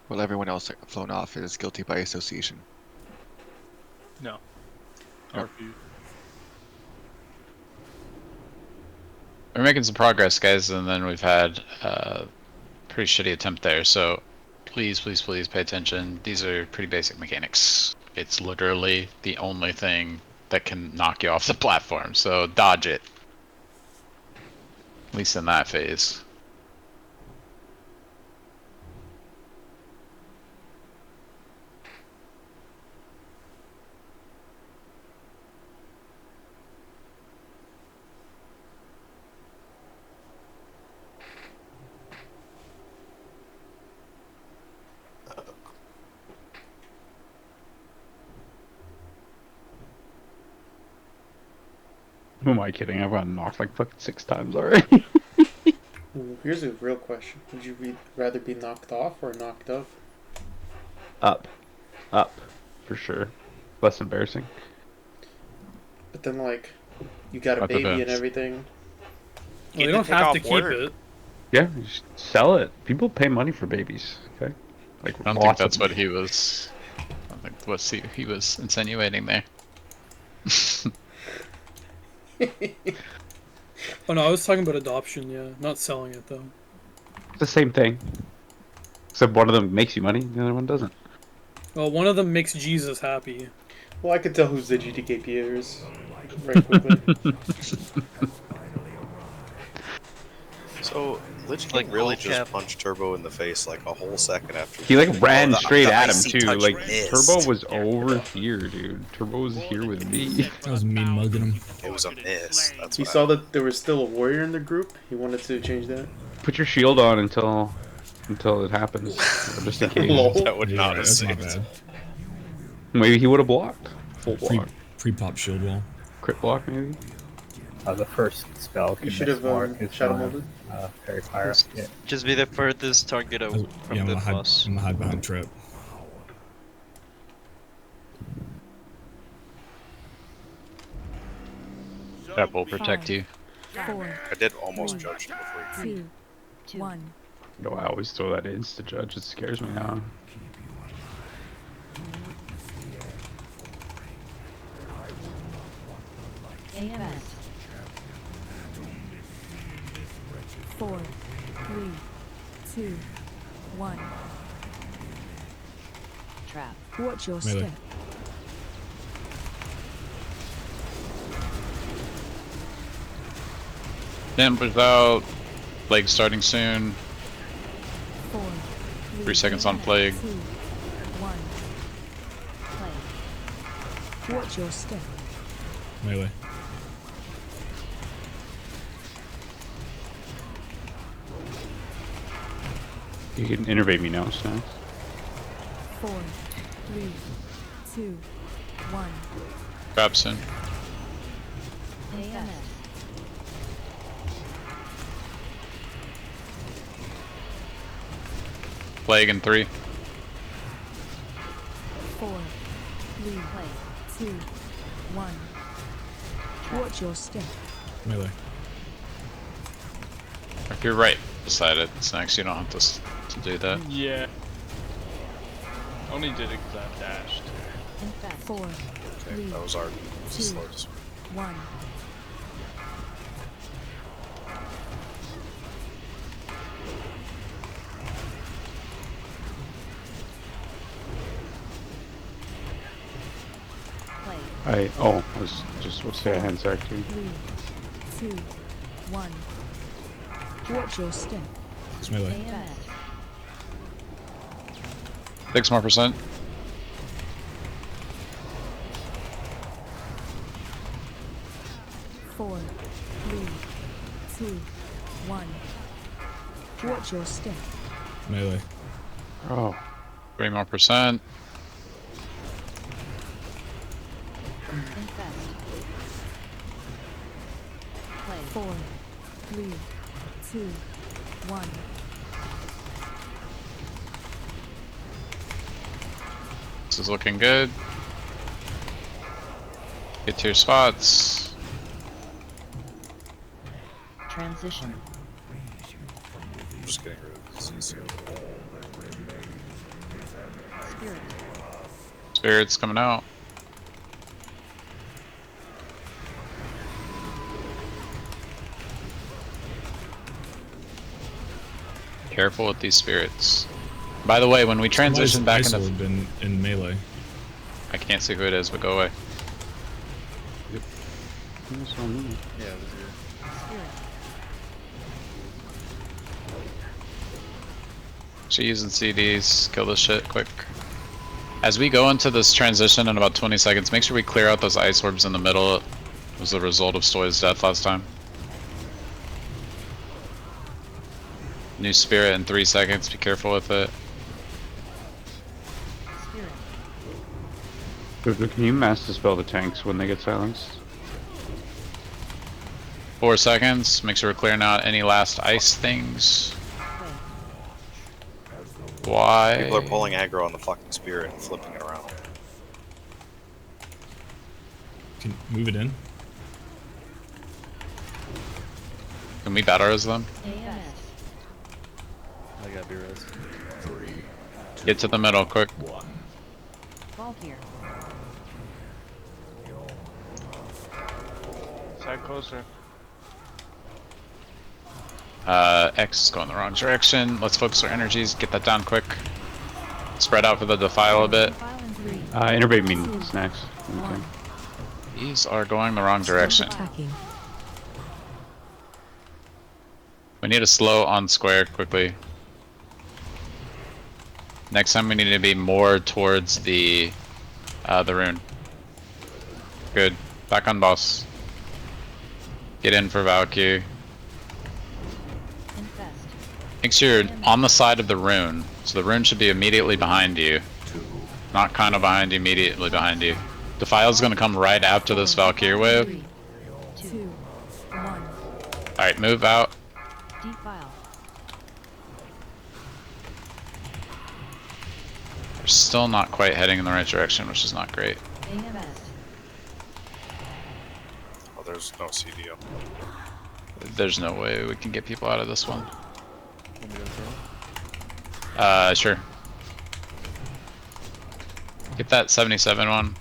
Well, everyone else flown off is guilty by association. No. Yep. RP. We're making some progress, guys, and then we've had a pretty shitty attempt there, so please, please, please pay attention. These are pretty basic mechanics. It's literally the only thing that can knock you off the platform, so dodge it. At least in that phase. Who am I kidding? I've gotten knocked like fucking 6 times already. Ooh, here's a real question. Would you rather be knocked off or knocked up? Up. up, for sure. Less embarrassing. But then, like, you got a Fuck the baby and bitch. everything. Well, you don't have to keep it. Yeah, you just sell it. People pay money for babies. Okay. Like I don't think that's what he was. I don't think what he was insinuating there. Oh no, I was talking about adoption. Yeah, not selling it though. It's the same thing. Except one of them makes you money, the other one doesn't. Well, one of them makes Jesus happy. Well, I could tell who's the GTK peers very quickly. So Lich King really just punched Turbo in the face like a whole second after. He like ran the straight at him icy too. touch Like missed. Turbo was over here, dude. Turbo was here with me. I was mean mugging him. It was a miss. That's He what saw that there was still a warrior in the group. He wanted to change that. Put your shield on until it happens, just in case. Lol. That would not have that's not saved. bad. Maybe he would have blocked. Full block. Pre-pop shield wall. Crit block, maybe. The first spell. You should have shadow molded. Fairy fire. Yeah. Just be the furthest target from Yeah, I'm the gonna boss. hide behind trap. That will protect you. 4, I did almost judge him before. 2, 1. No, I always throw that insta judge. It scares me now. AMS. 4, 3, 2, 1. Trap. Watch your Melee. step. Dampers out. Plague starting soon. 4, 3 seconds on plague. 2, 1. Play. Watch your step. Melee. You can innervate me now, Snacks. 4, 3, 2, 1. Trap soon. AMS. Plague in 3. 4, 3, 2, 1. Watch your step. Melee. If you're right beside it, Snacks, you don't have to do that. Yeah. Only did it because I dashed. 4, Okay, 3, that was our 2, slowest. 1. I was just what's that hand sack too? 3, 2, 1. Watch your step. It's melee. AMS. 6 more percent. Four, 3, 2, 1. Watch your step. Melee. Oh. 3 more percent. Infest. Play. 4, 3, 2, 1. This is looking good. Get to your spots. Transition. I'm just getting rid of this. Spirit. Spirits coming out. Careful with these spirits. By the way, when we transition back into... in melee. I can't see who it is, but go away. Yeah, it was Spirit. Actually using CDs, kill this shit quick. As we go into this transition in about 20 seconds, make sure we clear out those ice orbs in the middle. It was the result of Stoy's death last time. New spirit in 3 seconds, be careful with it. Spirit. Can you mass dispel the tanks when they get silenced? 4 seconds, make sure we're clearing out any last ice things. Why? People are pulling aggro on the fucking spirit and flipping it around. Can move it in. Can we battle res them? I got B-res. Get to the middle, quick. Valkyr. Side closer. X is going the wrong direction. Let's focus our energies. Get that down quick. Spread out for the defile a bit. Innervate me snacks. Okay. These are going the wrong direction. We need to slow on square quickly. Next time we need to be more towards the rune. Good. Back on boss. Get in for Valkyrie. Make sure you're on the side of the rune. So the rune should be immediately behind you. Not kind of behind you, immediately behind you. Defile's gonna come right after this Valkyrie wave. 2, 1. Alright, move out. Defile. We're still not quite heading in the right direction, which is not great. Oh, there's no CDO. There's no way we can get people out of this one. Sure. Get that 77 one.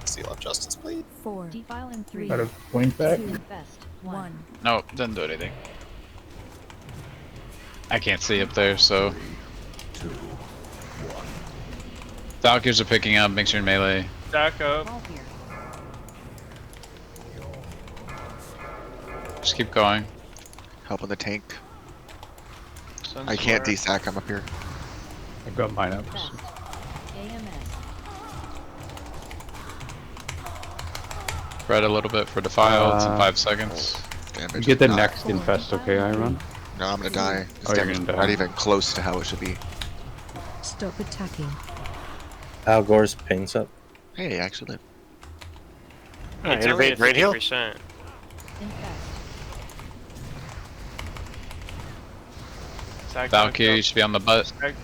Seal of justice, please. 4. Defile in 3. Out of blink back. 2. Infest. 1. Nope, didn't do anything. I can't see up there, so. Valkyries are picking up, make sure you're in melee. Stack up. Just keep going. Help on the tank. Send I can't square. desack, I'm up here. I've got mine up. Spread a little bit for defile, it's in 5 seconds. Damn, You it get the just next infest, okay, Iron? No, I'm gonna die. This Oh, you're damage gonna die. not even close to how it should be. Stop attacking. Al Gore's ping's up. Hey, actually. It's only at 50%. Infest. Stack Valkyrie should be on the butt. Stack.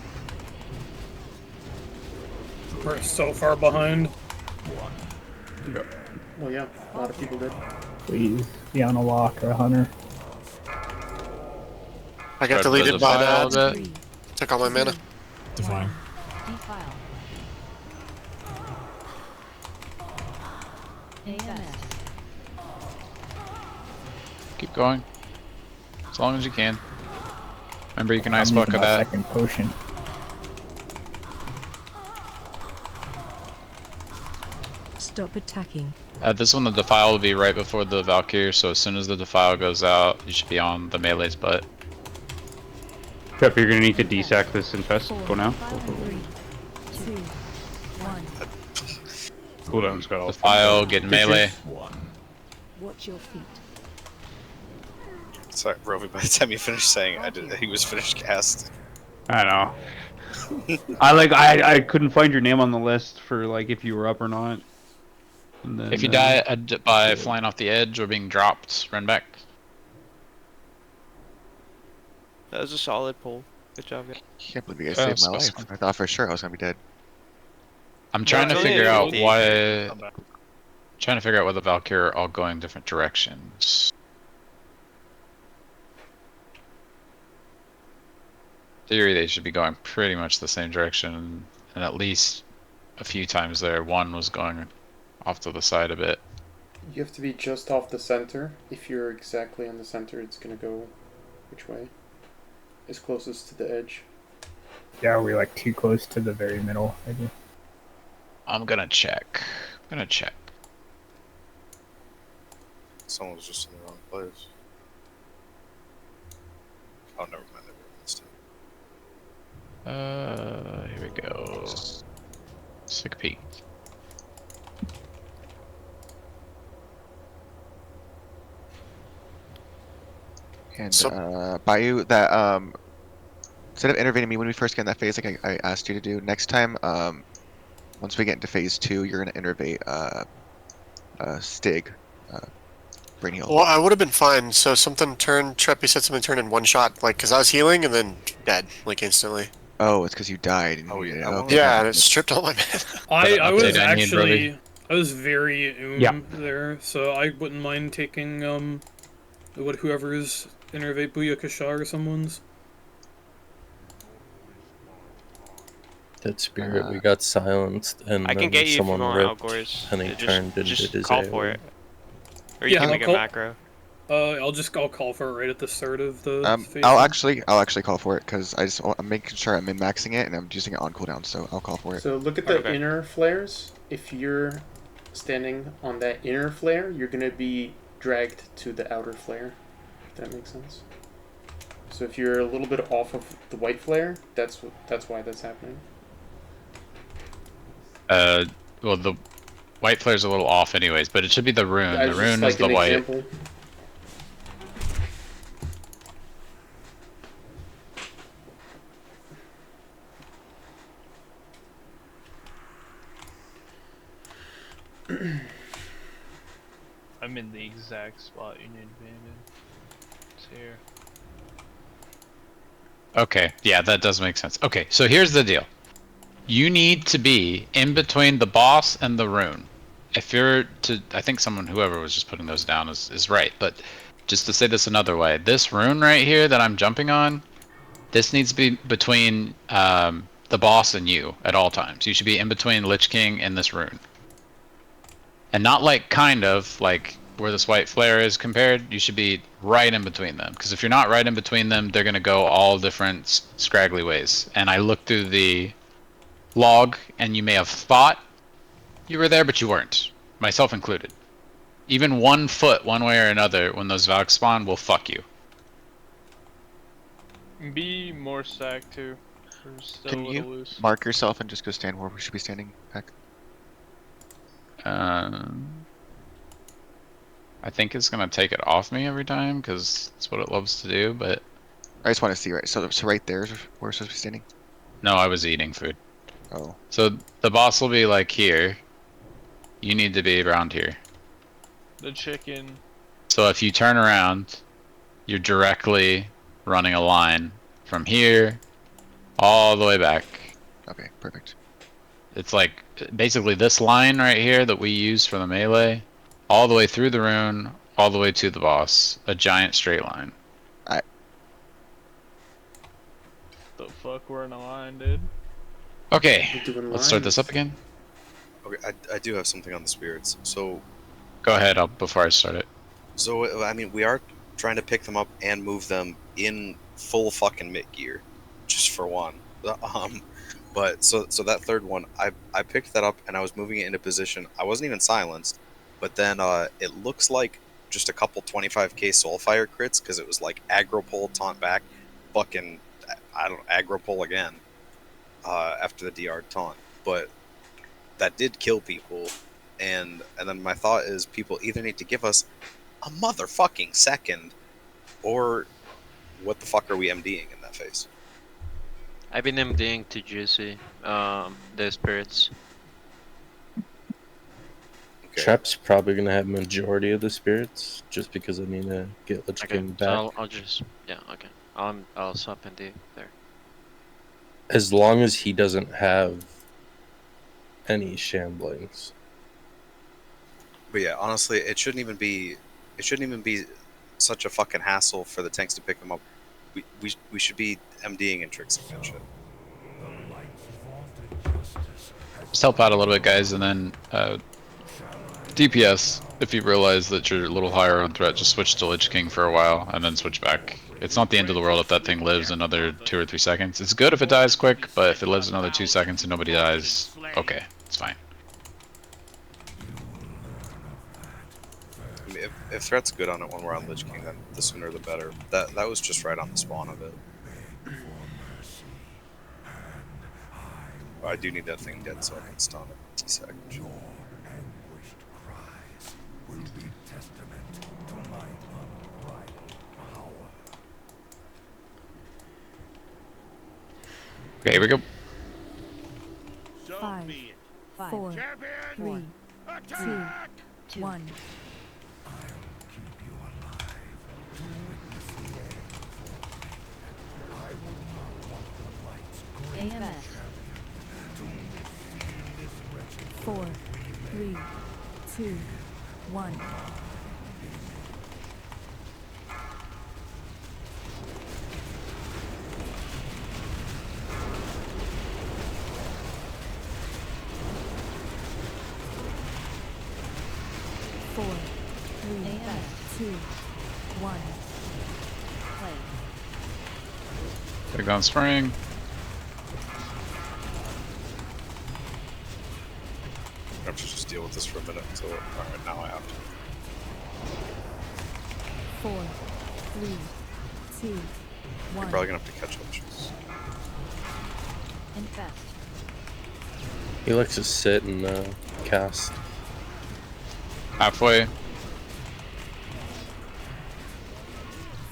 We're so far behind. Oh yeah, a lot of people did. Please be on a lock or a hunter. I got Spread for the deleted by defile that. a bit. Took all my mana. Defile. Defile. AMS. Keep going. As long as you can. Remember, you can I'm ice using bucket my that. second potion. Stop attacking. This one, the defile will be right before the Valkyrie, so as soon as the defile goes out, you should be on the melee's butt. Trep, you're gonna need to desack this infest. Go now. 3, 2, 1. Cooldown's got all. Defile, get in melee. Watch your feet. Sorry, Roby, by the time you finished saying he was finished cast. I know. I couldn't find your name on the list for like if you were up or not. And then, If you die by flying off the edge or being dropped, run back. That was a solid pull. Good job, guys. Can't believe you guys saved my life. I thought for sure I was gonna be dead. I'm trying to it's figure only out 50. why. Trying to figure out why the Valkyrie are all going different directions. Theory, they should be going pretty much the same direction, and at least a few times there, one was going off to the side a bit. You have to be just off the center. If you're exactly on the center, it's gonna go which way? Is closest to the edge. Yeah, we're like too close to the very middle, maybe. I'm gonna check. Someone was just in the wrong place. Oh, never mind. They were in this Here we go. Sick peek. And So- Bayou, that instead of intervening me when we first get in that phase, like I asked you to do, next time, once we get into phase 2, you're gonna innervate Stig, brain heal. Well, I would have been fine. So something turned. Treppy said something turned in one shot, like because I was healing and then dead, like instantly. Oh, it's because you died. And okay, Yeah, and it stripped all my mana. I was update I need, Brody. actually I was very Yeah. there, so I wouldn't mind taking whoever's Innervate Booyakasha or someone's. That spirit we got silenced, and I can then get you if you someone want ripped, Algor's. and he turned into Just his call for AoE. it. Or you Yeah, can I'll make a call- macro. I'll call for it right at the start of the phase. I'll actually call for it because I'm making sure I'm min-maxing it and I'm using it on cooldown, so I'll call for it. So look at the inner flares. If you're standing on that inner flare, you're gonna be dragged to the outer flare. If that makes sense. So if you're a little bit off of the white flare, that's why that's happening. Well, the white flare's a little off anyways, but it should be the rune. The rune is the white. Example. I'm in the exact spot you need to be in. It's here. Okay, yeah, that does make sense. Okay, so here's the deal. You need to be in between the boss and the rune. If you're to, I think whoever was just putting those down is right, but just to say this another way, this rune right here that I'm jumping on, this needs to be between the boss and you at all times. You should be in between Lich King and this rune. And not like like where this white flare is compared, you should be right in between them. Because if you're not right in between them, they're going to go all different scraggly ways. And I looked through the log, and you may have thought you were there, but you weren't. Myself included. Even 1 foot one way or another when those Valks spawn will fuck you. Be more stacked too. We're still Can a little you loose. mark yourself and just go stand where we should be standing, Heck? I think it's gonna take it off me every time because it's what it loves to do. But I just want to see so right there is where we're supposed to be standing. no, I was eating food. Oh. So the boss will be like here. You need to be around here. The chicken. So if you turn around, you're directly running a line from here all the way back. Okay, perfect. It's like basically this line right here that we use for the melee, all the way through the rune, all the way to the boss. A giant straight line. The fuck, we're in a line, dude. Okay, let's start this up again. Okay, I do have something on the spirits. So Go ahead, before I start it. So, I mean, we are trying to pick them up and move them in full fucking mid gear, just for one. But so that third one, I picked that up and I was moving it into position. I wasn't even silenced, but then it looks like just a couple 25k soulfire crits because it was like aggro pull, taunt back, fucking I don't know, aggro pull again after the DR taunt. But that did kill people. And then my thought is people either need to give us a motherfucking second, or what the fuck are we MDing in that phase? I've been MDing to Juicy, the spirits. Trap's probably gonna have majority of the spirits, just because I need to get Lich Okay, King so back. I'll just okay. I'll swap MD there. As long as he doesn't have any shamblings. But yeah, honestly, it shouldn't even be such a fucking hassle for the tanks to pick them up. We should be MDing and tricks and shit. Just help out a little bit, guys, and then DPS. If you realize that you're a little higher on threat, just switch to Lich King for a while and then switch back. It's not the end of the world if that thing lives another 2 or 3 seconds. It's good if it dies quick, but if it lives another 2 seconds and nobody dies, okay, it's fine. I mean, if threat's good on it when we're on Lich King, then the sooner the better. That was just right on the spawn of it. Oh, I do need that thing dead so I can stun it. T-sec. Okay, here we go. 5, 4, 3, 2, 1. AMS. 4, 3, 2, 1. Four, three, two, one. Play. Take down spring. I have to just deal with this for a minute until. Alright, now I have to. 4, 3, 2, 1. You're probably gonna have to catch Liches. Infest. He likes to sit and cast. Halfway.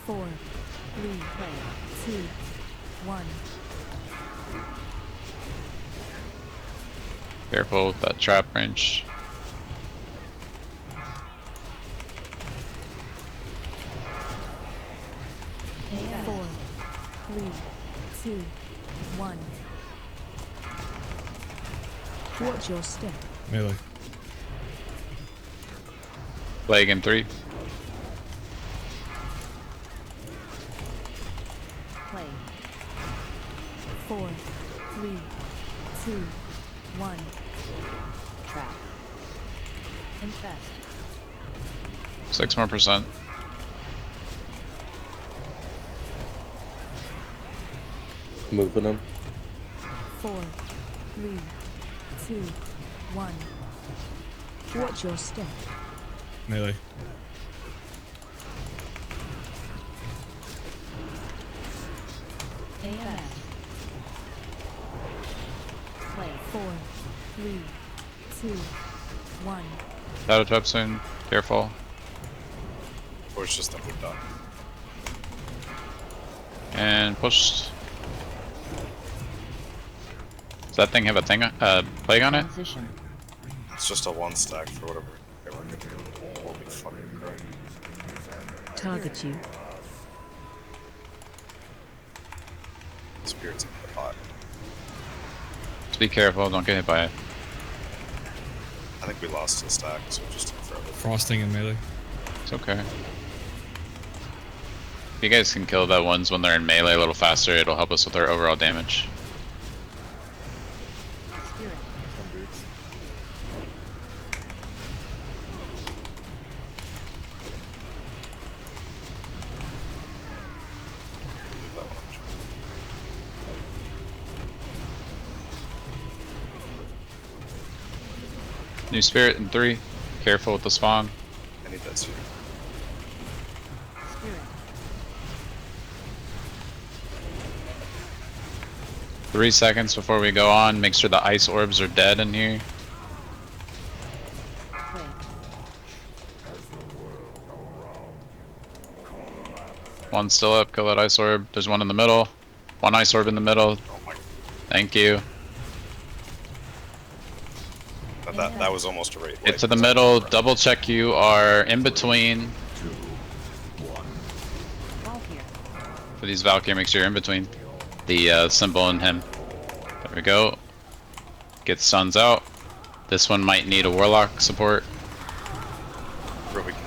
4, 3, 2, 1. Careful with that trap range. Four, 3, 2, 1. Watch your step. Melee. Plague in 3. Play. 4, 3, 2, 1. Trap. Infest. 6 more %. Moving him. 4, 3, 2, 1. Watch your step. Melee. AMS. Play. 4, 3, 2, 1. Shadow trap soon. Careful. Or it's just that we're done. And pushed. Does that thing have a thing, plague on it? Transition. It's just a 1 stack for whatever they were gonna do. Will be fucking great. Target you. Spirits in the pot. Just be careful, don't get hit by it. I think we lost the stack, so just took forever. Frosting and melee. It's okay. If you guys can kill that ones when they're in melee a little faster, it'll help us with our overall damage. New spirit in 3. Careful with the spawn. I need that sphere. Spirit. 3 seconds before we go on. Make sure the ice orbs are dead in here. Play. One still up. Kill that ice orb. There's one in the middle. One ice orb in the middle. Thank you. That was almost a rate. Get to the middle. Double check you are in between. For these Valkyrie, make sure you're in between the symbol and him. There we go. Get stuns out. This one might need a warlock support.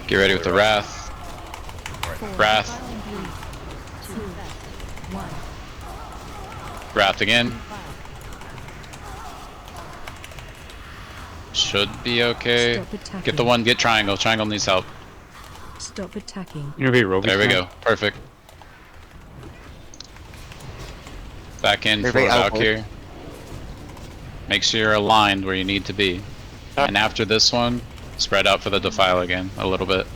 Get ready with the wrath. Wrath. Wrath again. Should be okay. Get the one, get triangle. Triangle needs help. Stop attacking. There we go. Perfect. Back in for Valkyrie. Make sure you're aligned where you need to be. And after this one, spread out for the Defile again a little bit.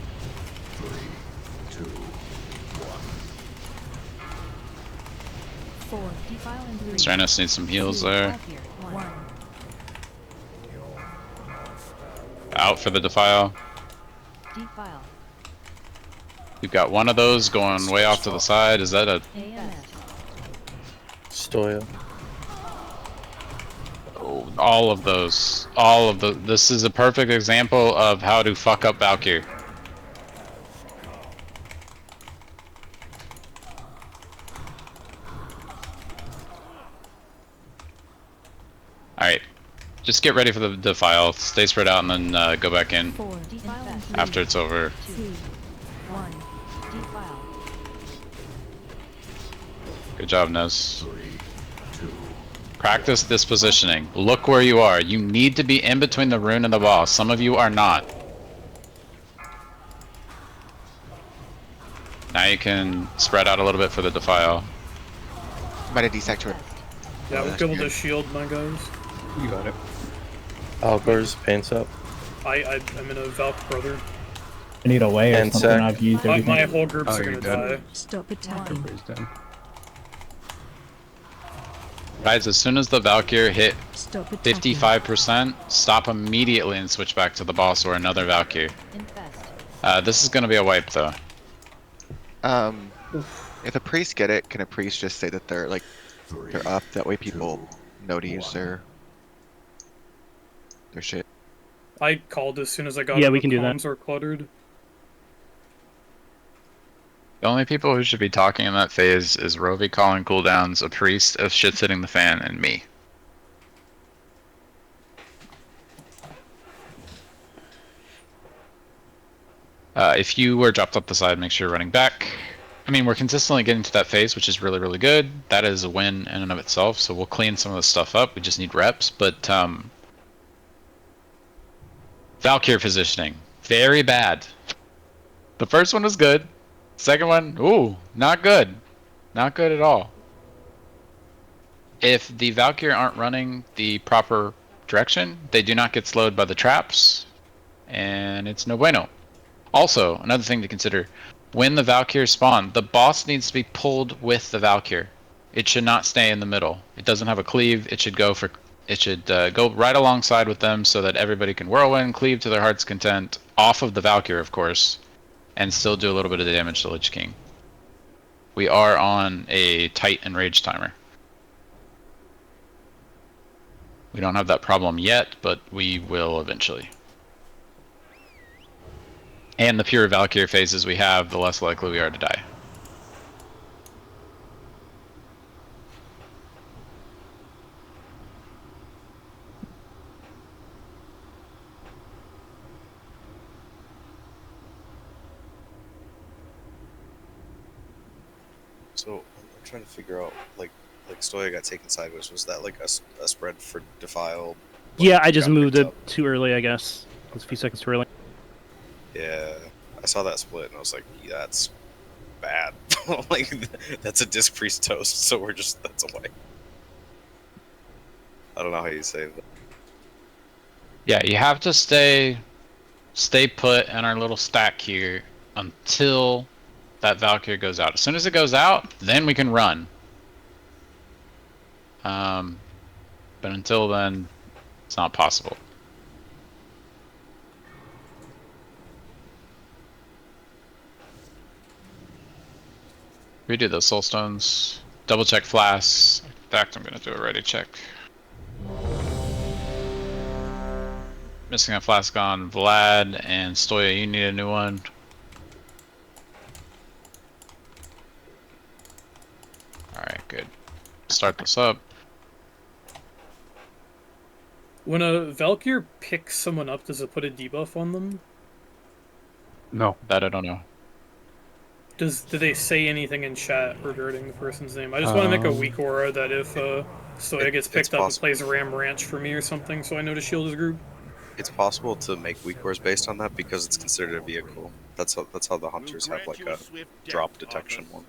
4, Defile and 3. Serenus needs some heals there. 1. Out for the Defile. Defile. You've got one of those going way off to the side. Is that a... AMS. Stoya. Oh, all of those. All of the... This is a perfect example of how to fuck up Valkyrie. Just get ready for the defile. Stay spread out and then go back in 4. Defile. after it's over. 2. 1. Defile. Good job, Nez. Practice this positioning. Look where you are. You need to be in between the rune and the boss. Some of you are not. Now you can spread out a little bit for the defile. Might have desect to it. Yeah, we'll be able to shield my guys. You got it. Algor's paints up. I'm in a Valk brother. I need a way or And something. sec. I've used My everything. whole group's Oh, are you're gonna dead. die. Stop attacking. Everybody's dead. Guys, as soon as the Valkyr hit Stop attacking. 55%, stop immediately and switch back to the boss or another Valkyr. Infest. This is going to be a wipe, though. If a priest get it, can a priest just say that they're like they're up? That way people know to use their shit. I called as soon as I got Yeah, it, we the can do that. comms were cluttered. The only people who should be talking in that phase is Rovi calling cooldowns, a priest, if shit's hitting the fan, and me. If you were dropped off the side, make sure you're running back. I mean, we're consistently getting to that phase, which is really, really good. That is a win in and of itself, so we'll clean some of this stuff up. We just need reps, but Valkyr positioning, very bad. The first one was good. Second one, ooh, not good. Not good at all. If the Valkyr aren't running the proper direction, they do not get slowed by the traps, and it's no bueno. Also, another thing to consider, when the Valkyr spawn, the boss needs to be pulled with the Valkyr. It should not stay in the middle. It doesn't have a cleave. It should go go right alongside with them so that everybody can whirlwind, cleave to their heart's content, off of the Valkyr, of course, and still do a little bit of damage to Lich King. We are on a tight enrage timer. We don't have that problem yet, but we will eventually. And the pure Valkyr phases we have, the less likely we are to die. So I'm trying to figure out, like Stoya got taken sideways. Was that like a spread for defile? Yeah, I just got moved picked it up? too early, I guess. It was a few seconds too early. Yeah, I saw that split and I was like, yeah, that's bad. Like that's a disc priest toast. So that's a wipe. I don't know how you say that. Yeah, you have to stay put in our little stack here until that Valkyr goes out. As soon as it goes out, then we can run. But until then, it's not possible. Redo those soul stones. Double check flasks. In fact, I'm gonna do a ready check. Missing a flask on Vlad and Stoya. You need a new one. Alright, good. Start this up. When a Valkyr picks someone up, does it put a debuff on them? No. That I don't know. Do they say anything in chat regarding the person's name? I just want to make a weak aura that if Stoya gets picked up, it plays Ram Ranch for me or something, so I know to shield his group. It's possible to make weak cores based on that because it's considered a vehicle. That's how the hunters have like a drop detection one.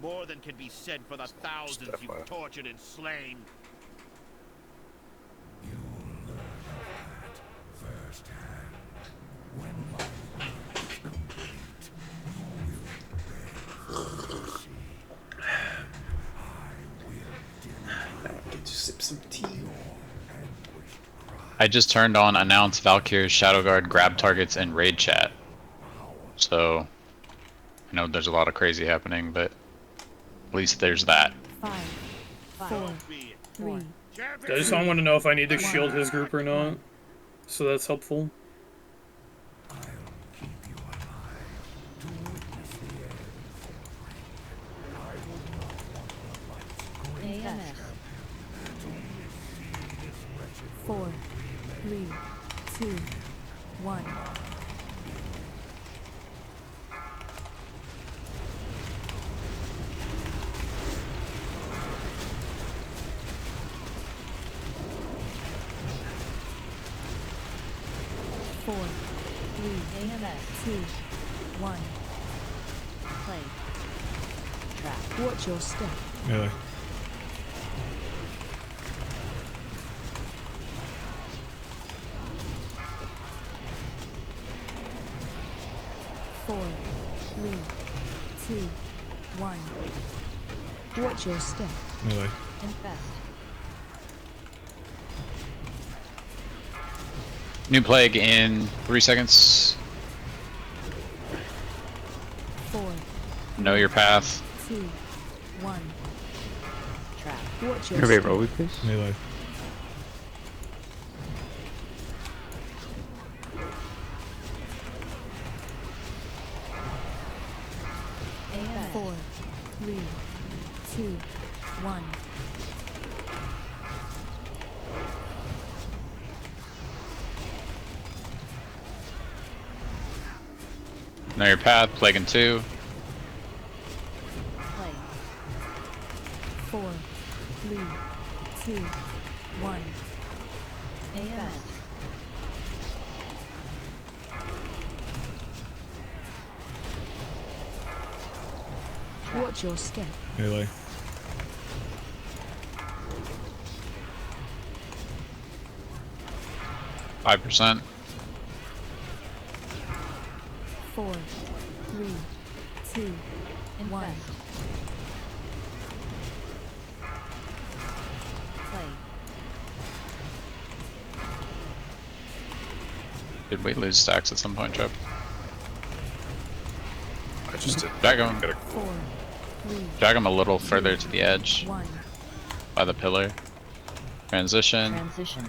More than can be said for the thousands you've tortured and slain. Get to sip some tea. I just turned on announce Valkyr, Shadowguard, grab targets, and raid chat. So, I know there's a lot of crazy happening, but at least there's that. 5, 4, 3. I just don't want to know if I need to shield his group or not, so that's helpful. AMS. 4, 3, 2, 1. Four, 3, 2, 1. Play. Trap. Watch your step. Melee. Four, 3, 2, 1. Watch your step. Melee. Infest. New plague in 3 seconds. 4, Know your path. 2, 1. Trap. Watch your Can we step. roll, please? Melee. And 4, 3, 2, 1. Know your path. Plague in 2. Play. 4, 3, 2, 1. Infest. Watch your step. Melee. Five %. 4, 3, 2, 1. Play. Did we lose stacks at some point, Trip? I just did. Drag him. 4, 3, Drag him a little further to the edge 1. by the pillar. Transition. Transition.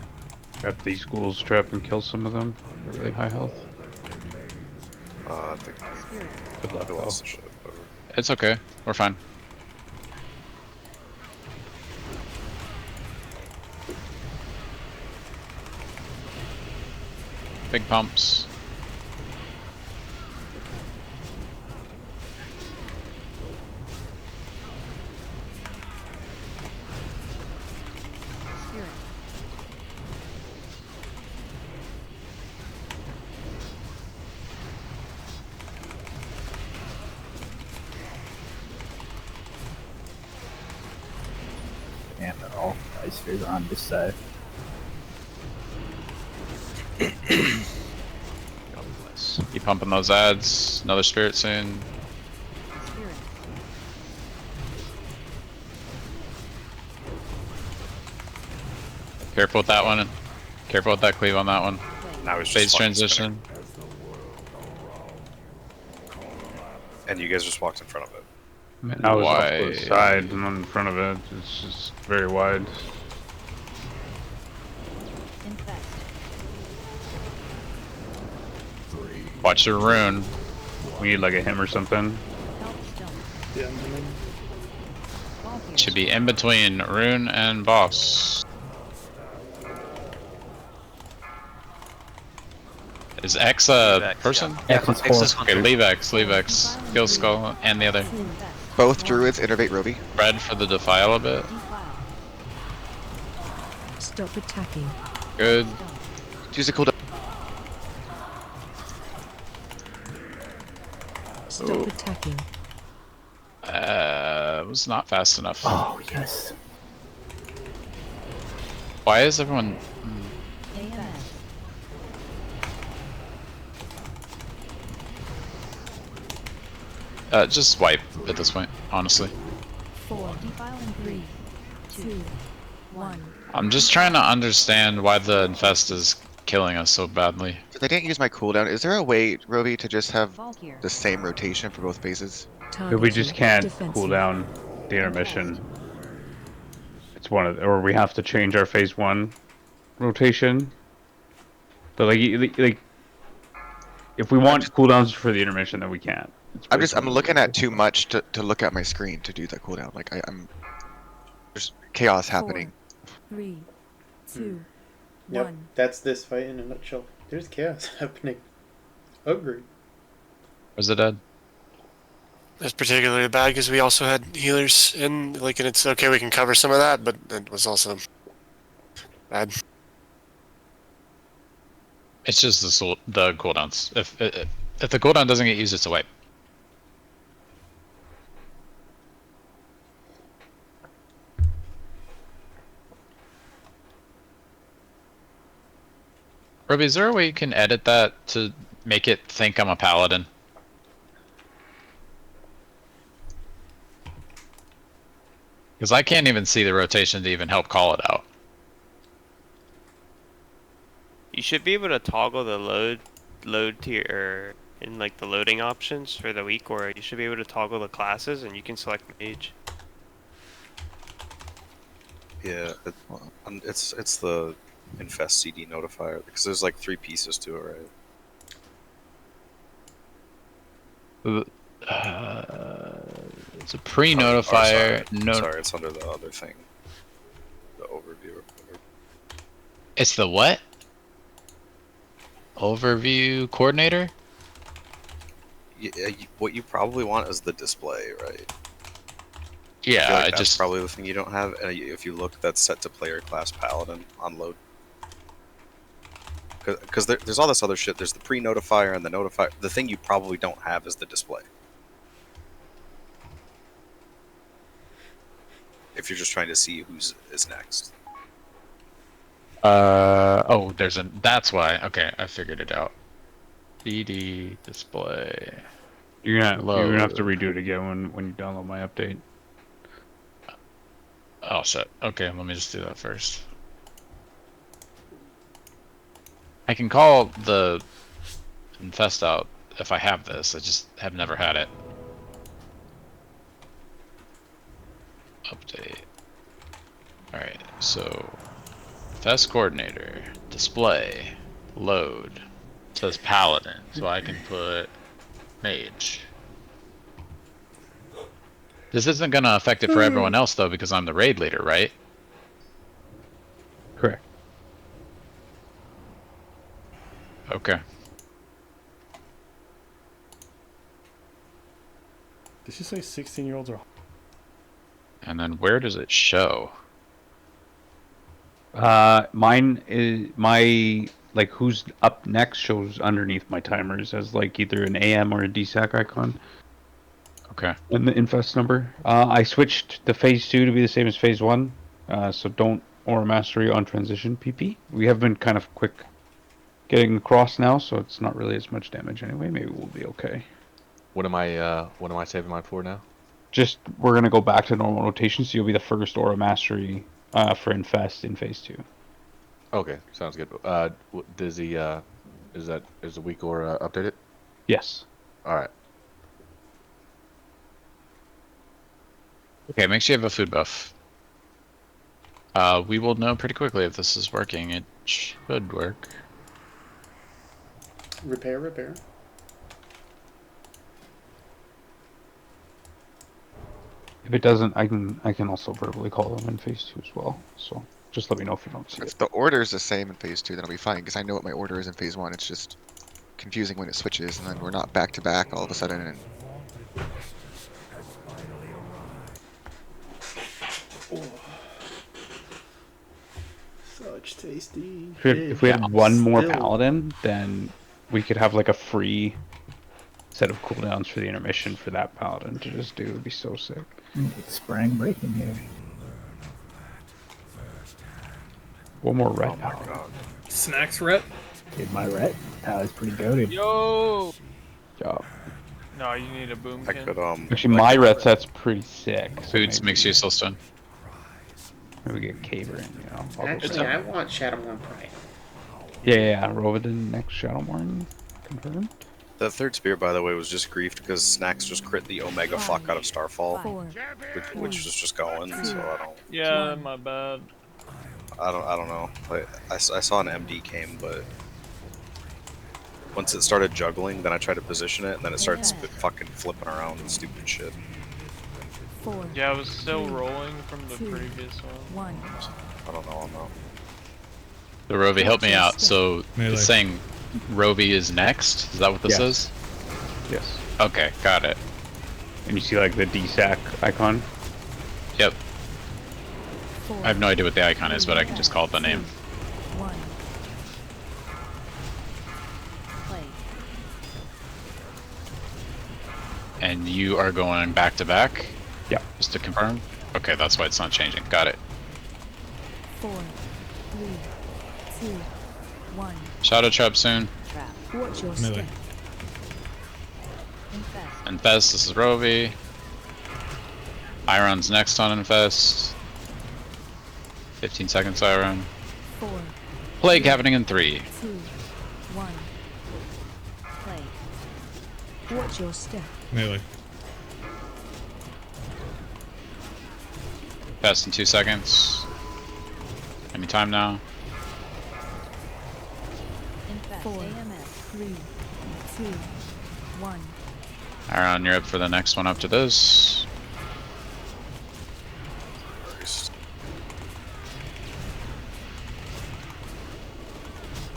Grab these ghouls, trap, and kill some of them. They're really high health. I think Good luck, I though. lost the shit. It's okay. We're fine. Big pumps. Spirit. Damn, they're all ice spheres on this side. Keep pumping those ads. Another spirit soon. Spirit. Careful with that one. Careful with that cleave on that one. Now it's Phase just fucking transition. And you guys just walked in front of it. And I was off to the Wide. side and in front of it. It's just very wide. Infest. Watch the rune. We need like a him or something. Help stone. Yeah, I'm gonna- Ball here. Should be in between rune and boss. Is X a Leave X, person? Yeah, it's X is four. Okay, hunter. leave X, leave X. Kill Skull and the other. Infest. Both druids innervate Rovi. Spread for the defile a bit. Defile. Stop attacking. Good. Use a cooldown. Stop Oh. attacking. Was not fast enough. Oh, yes. Why is everyone? AMS. Just wipe at this point, honestly. 4. Defile in 3, 2, 1. I'm just trying to understand why the infest is killing us so badly. If they didn't use my cooldown, is there a way, Rovi, to just have Fall here. the same rotation for both phases? But we just can't Defensive. cool down the intermission. It's one of, or we have to change our phase 1 rotation. But like, if we want cooldowns for the intermission, then we can't. I'm looking at too much to look at my screen to do that cooldown. Like there's chaos happening. 3, 2, Yep, One. that's this fight in a nutshell. There's chaos happening. Agreed. Was it dead? That's particularly bad because we also had healers in, like, and it's okay, we can cover some of that, but it was also bad. It's just the cooldowns. If the cooldown doesn't get used, it's a wipe. Ruby, is there a way you can edit that to make it think I'm a paladin? Because I can't even see the rotation to even help call it out. You should be able to toggle the load to your in like the loading options for the week, or you should be able to toggle the classes and you can select mage. Yeah, it's the infest CD notifier because there's like 3 pieces to it, right? It's a pre-notifier. Sorry, it's under the other thing. The overview. It's the what? Overview coordinator? Yeah, what you probably want is the display, right? Yeah, I feel like I that's just probably the thing you don't have. And if you look, that's set to player class paladin on load. Because there's all this other shit. There's the pre-notifier and the notifier. The thing you probably don't have is the display. If you're just trying to see who's is next. oh, that's why. Okay, I figured it out. BD display. You're gonna have to redo it again when you download my update. Oh shit. Okay, let me just do that first. I can call the infest out if I have this. I just have never had it. Update. Alright, so infest coordinator, display, load. It says paladin, so I can put mage. This isn't gonna affect it for everyone else though, because I'm the raid leader, right? Correct. Okay. Did she say 16-year-olds are? And then where does it show? Mine is like who's up next shows underneath my timers as like either an AM or a DSAC icon. Okay. And the infest number. I switched the phase 2 to be the same as phase 1. So don't aura mastery on transition PP. We have been kind of quick getting across now, so it's not really as much damage anyway. Maybe we'll be okay. What am I saving mine for now? Just we're gonna go back to normal rotation, so you'll be the first aura mastery for infest in phase 2. Okay, sounds good. Does the is the week aura updated? Yes. All right. Okay, make sure you have a food buff. We will know pretty quickly if this is working. It should work. Repair. If it doesn't, I can also verbally call them in phase 2 as well. So just let me know if you don't see If it. the order is the same in phase 2, then I'll be fine, because I know what my order is in phase 1. It's just confusing when it switches, and then we're not back to back all of a sudden. And Such tasty. If we had one more paladin, then we could have like a free set of cooldowns for the intermission for that paladin to just do. It would be so sick. Sprang breaking here. One more red paladin. Snacks ret? Dude, my ret is pretty goated. Yo! Job. No, you need a boom I can. could Actually, my ret set's pretty sick. So Foods makes you still stun. Maybe we get Caver in, you know. I'll go Actually, for I that. want Shadowmourne Pride. Yeah. Rovidin next Shadowmourne confirmed. The third spear, by the way, was just griefed because Snacks just crit the Omega fuck out of Starfall, which was just going. So I don't. Yeah, my bad. I don't know. Like, I saw an MD came, but once it started juggling, then I tried to position it, and then it started fucking flipping around and stupid shit. Yeah, I was still rolling from the previous one. I don't know. So Rovi, help me out. So Melee. it's saying Rovi is next. Is that what this Yes. is? Yes. Okay, got it. And you see like the DSAC icon? Yep. I have no idea what the icon is, but I can just call it the name. 1. Play. And you are going back to back? Yeah. Just to confirm? Okay, that's why it's not changing. Got it. 4, 3, 2, 1. Shadow Trap soon. Trap. Watch your Melee. step. Infest. Infest, this is Rovi. Iron's next on Infest. 15 seconds, Iron. 4, Plague happening in 3. 2, 1. Play. Watch your step. Melee. Infest in 2 seconds. Anytime now. Infest. 4, AMS. 3, 2, 1. Iron, you're up for the next one after this.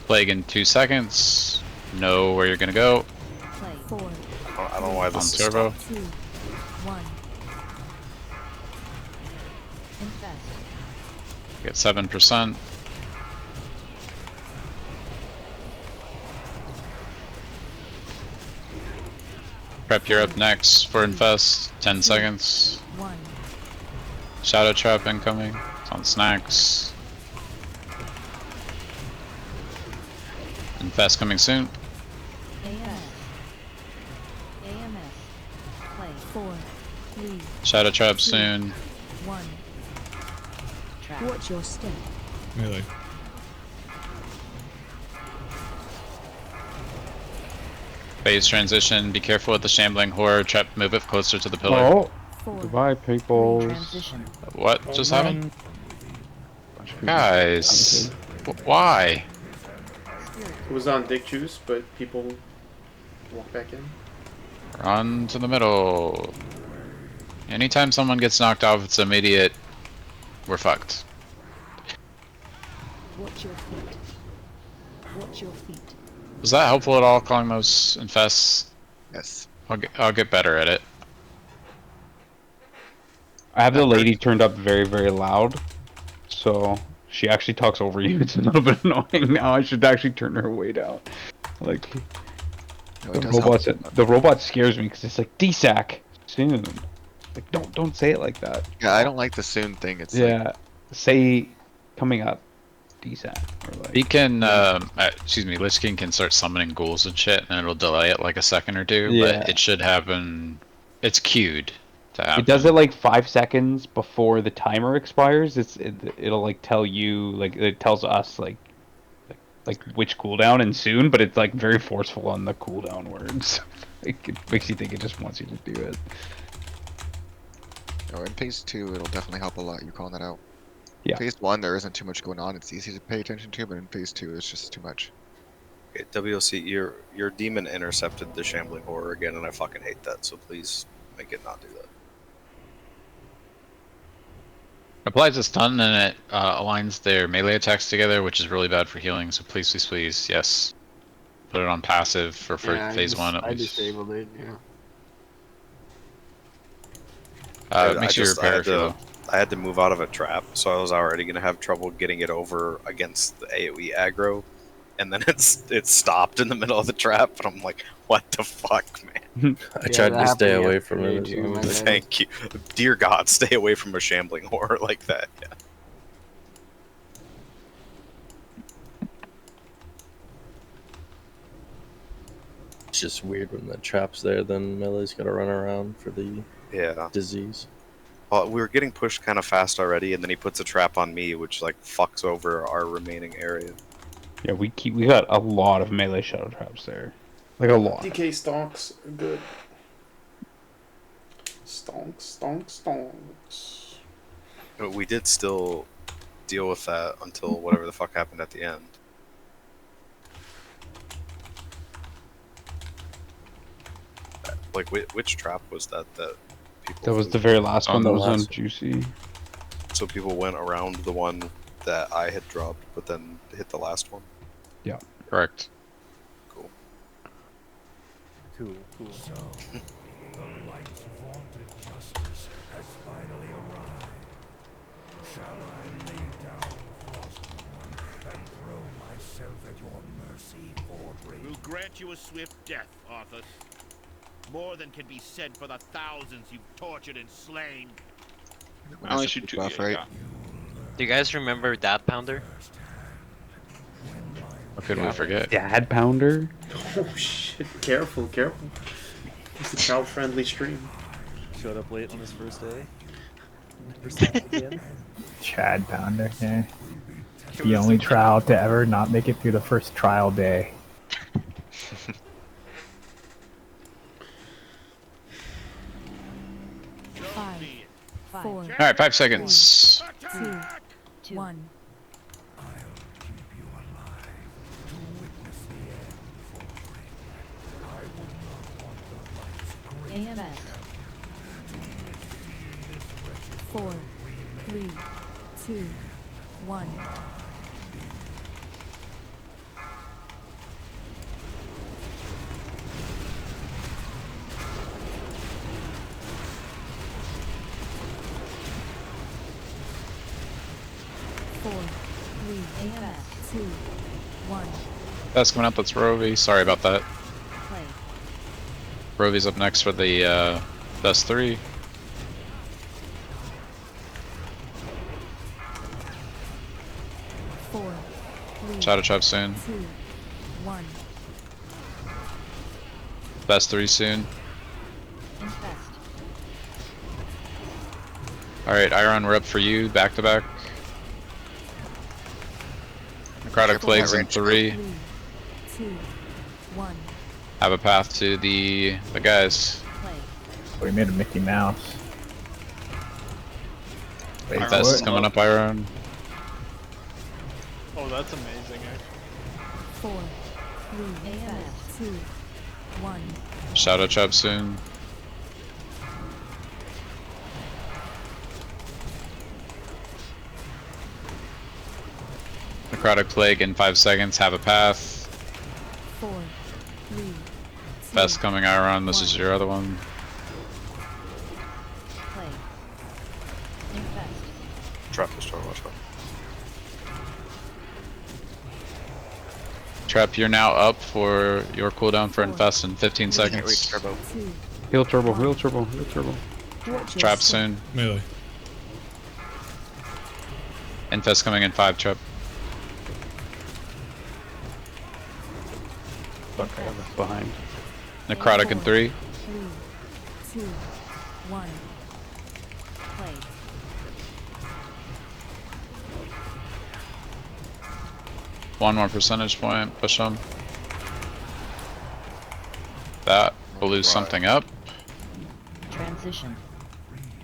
Plague in 2 seconds. Know where you're gonna go. Play. 4, I don't know why On this is turbo. stopped. 2, 1. Infest. Get 7%. Prep, you're up next for Infest. 10 seconds. 1. Shadow Trap incoming. It's on snacks. Infest coming soon. AMS. AMS. Play. 4, 3, Shadow Trap 2, soon. 1. Trap. Watch your step. Melee. Phase transition. Be careful with the shambling horror. Trap, move it closer to the pillar. Oh! 4, Goodbye, people. transition. What just happened? Bunch of people. Guys, why? It was on Dick Juice, but people walk back in. Run to the middle. Anytime someone gets knocked off, it's immediate. We're fucked. Watch your feet. Watch your feet. Was that helpful at all, calling those infests? Yes. I'll get better at it. I have the lady turned up very, very loud, so she actually talks over you. It's a little bit annoying now. I should actually turn her way down. Like, No, the it does help. robot scares me because it's like DSAC soon. Like, don't say it like that. Yeah, I don't like the soon thing. It's Yeah, say coming up DSAC. Or like, He can, excuse me, Lich King can start summoning ghouls and shit, and it'll delay it like a second or two, Yeah. but it should happen. It's queued to happen. it does it like 5 seconds before the timer expires. It'll like tell you, like it tells us like which cooldown and soon, but it's like very forceful on the cooldown words. Like, it makes you think it just wants you to do it. Oh, in phase 2, it'll definitely help a lot. You calling that out? Yeah. Phase 1, there isn't too much going on. It's easy to pay attention to, but in phase 2, it's just too much. Okay, WLC, your demon intercepted the shambling horror again, and I fucking hate that. So please make it not do that. Applies a stun and it aligns their melee attacks together, which is really bad for healing. So please, please, please, yes, put it on passive for phase 1 at I least. disabled it, yeah. Makes you repair if you will. I had to move out of a trap, so I was already gonna have trouble getting it over against the AoE aggro, and then it stopped in the middle of the trap, and I'm like, what the fuck, man? I tried to stay away from it. as long as I could. Thank you, dear God, stay away from a shambling horror like that. Yeah. It's just weird when the trap's there, then Melee's gotta run around for the disease. Well, we were getting pushed kind of fast already, and then he puts a trap on me, which like fucks over our remaining area. Yeah, we got a lot of melee shadow traps there, like a lot. DK stonks are good. Stonks, stonks, stonks. But we did still deal with that until whatever the fuck happened at the end. Like, which trap was that people... That was the very last one that was on Juicy. So people went around the one that I had dropped, but then hit the last one. Yeah. Correct. Cool. Cool. So, the light's vaunted justice has finally arrived. Shall I lay down Frostborn and throw myself at your mercy for brave? We'll grant you a swift death, Arthas. More than can be said for the thousands you've tortured and slain. Do you guys remember Dad Pounder? What could we forget? Dad Pounder? Oh shit, careful. It's a child-friendly stream. Showed up late on his first day. Never saw it again. Chad Pounder, yeah. The only trial to ever not make it through the first trial day. All right, 5 seconds. 2, 1. AMS. 4, 3, 2, 1. AMS. 2, 1. That's coming up. That's Rovi. Sorry about that. Play. Rovi's up next for the best 3. 4, 3, Shadow Trap soon. 2, 1. Best 3 soon. Infest. Alright, Iron, we're up for you. Back to back. Necrotic Plagues in 3. 3, 2, 1. Have a path to the guys. Play. We made a Mickey Mouse. Wait, Infest is coming up, Iron. Oh, that's amazing. 4, 3, AMS. 2, 1. Shadow Trap soon. Necrotic Plague in 5 seconds. Have a path. 4, 3, 2, Best coming, Iron. This is your other one. play. Infest. Trap this turn, watch out. Trap, you're now up for your cooldown for Infest in 15 seconds. Heal turbo, heal turbo, heal turbo. Trap soon. Melee. Infest coming in 5, Trap. Fuck, I got left behind. Necrotic in 3. 3, 2, 1. Play. One more percentage point. Push them. That will lose something up. Transition.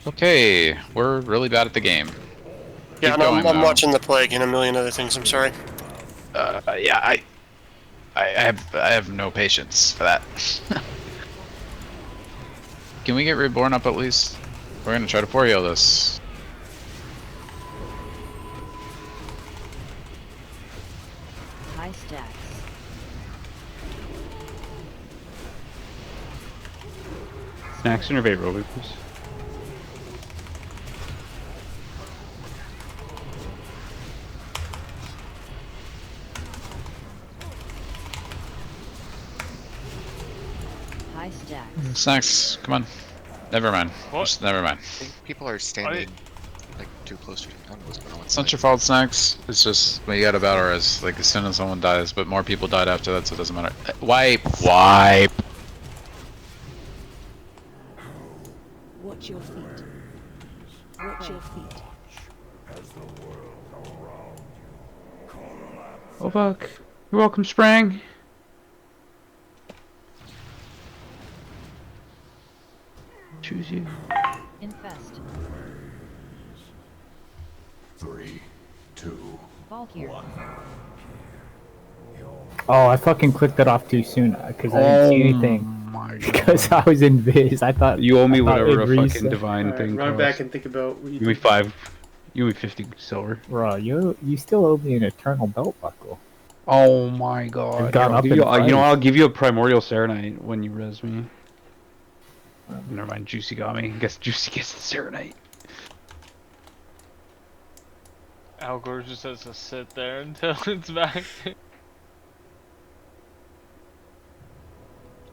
Okay, we're really bad at the game. Yeah, Keep no, going, I'm though. watching the plague and a million other things. I'm sorry. Yeah, I have no patience for that. Can we get Reborn up at least? We're gonna try to 4-heal this. High stacks. Snacks innervate Roby, please. High stacks. Snacks, come on. Never mind. What? Just never mind. I think people are standing like too close to each other. What's going on? It's not your fault, Snacks. It's just we got a battle res. Like as soon as someone dies, but more people died after that, so it doesn't matter. Wipe. Watch your feet. Watch your feet. Oh fuck. You're welcome, Sprang. Choose you. Infest. 3, 2, Valkyrie. 1. Oh, I fucking clicked it off too soon because I didn't see anything. Because I was in Viz. I thought You owe me I thought whatever it a fucking reset. divine Alright, thing run costs. back and think about what you Give me 5. You owe me 50 silver. Bro, you still owe me an eternal belt buckle. Oh my god. It's gone Here, up in you know what? price. I'll give you a primordial serenite when you res me. Never mind, Juicy got me. Guess Juicy gets the serenite. Algor just has to sit there until it's back.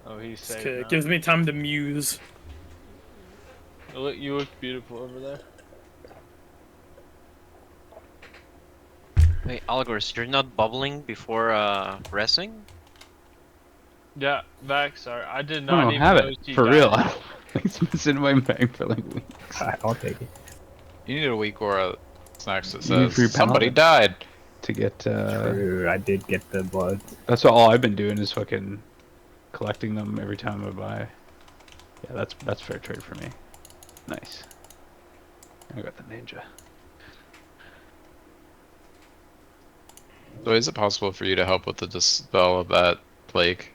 Oh, he's safe Okay, now. it gives me time to muse. You look beautiful over there. Wait, Algor, you're not bubbling before resting? Yeah, Vax, sorry. I did I not don't even have know it. she For died. real. It's been sitting in my bag for like weeks. I'll take it. You need a week or a snacks that You need says free somebody paladin. died. To get True, I did get the blood. That's all I've been doing is fucking collecting them every time I buy. Yeah, that's fair trade for me. Nice. I got the ninja. So is it possible for you to help with the dispel of that plague?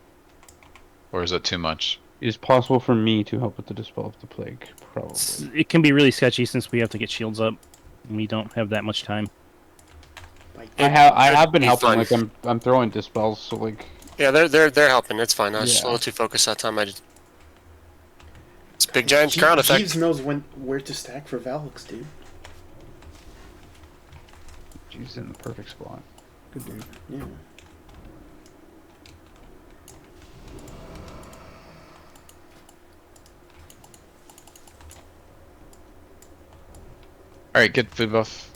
Or is it too much? It is possible for me to help with the dispel of the plague, probably. It can be really sketchy since we have to get shields up. And we don't have that much time. I have been be helping. fun. Like I'm throwing dispels, so like. Yeah, they're helping. It's fine. I was just a Yeah. little too focused that time. It's big giant ground effect. Jeeves knows where to stack for Valix, dude. She's in the perfect spot. Good dude. Yeah. Alright, get food buff.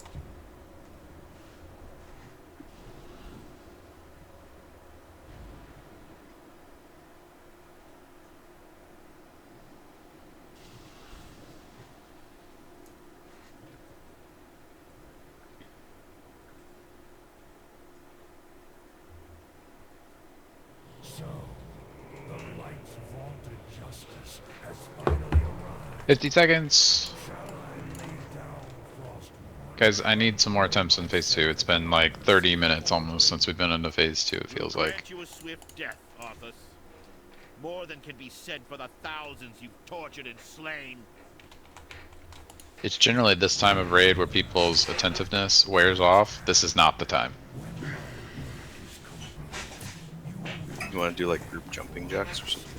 So, the light's vaunted justice has finally arrived. 50 seconds. Shall I lay down Frostmourne? Guys, I need some more attempts in phase 2. It's been like 30 minutes almost since we've been into phase 2, it feels like. Grant you a swift death, Arthas. More than can be said for the thousands you've tortured and slain. It's generally this time of raid where people's attentiveness wears off. This is not the time. You want to do like group jumping jacks or something?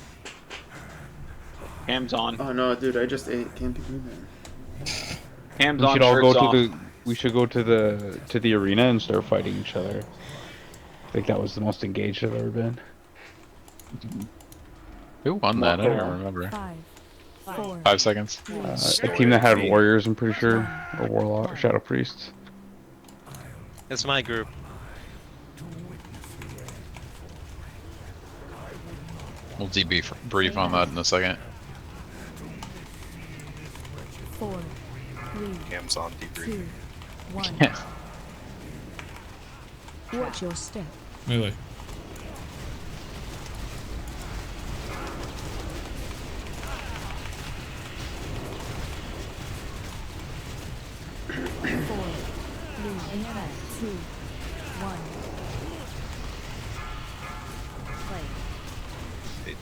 Ham's on. Oh no, dude, I just ate. Can't be doing that. Ham's We on. should all go shirts off. to the. We should go to the arena and start fighting each other. I think that was the most engaged I've ever been. Who won that? I don't remember. 5 seconds. A team that had warriors, I'm pretty sure, or warlock, or shadow priests. It's my group. We'll debrief on that in a second. 4, 3, Cam's on debrief. 2, 1. Yeah. Watch your step. Melee. Four, 3, 2, 1. Play.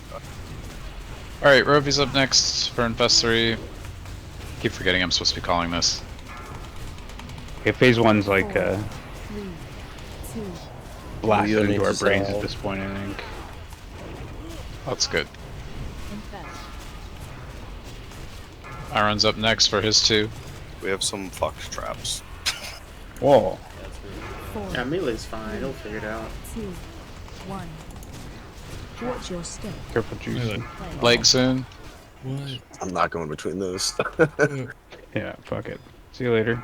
Alright, Rovy's up next for Infest 3. Keep forgetting I'm supposed to be calling this. Okay, phase 1's like 3, 2, blasted You don't into need our to brains solve. at this point, I think. That's good. Infest. Iron's up next for his 2. We have some fox traps. Whoa. 4, Yeah, melee's fine. He'll figure it out. 2, 1. Watch your step. Careful, juice. Melee. Blake soon. What? I'm not going between those. Yeah, fuck it. See you later.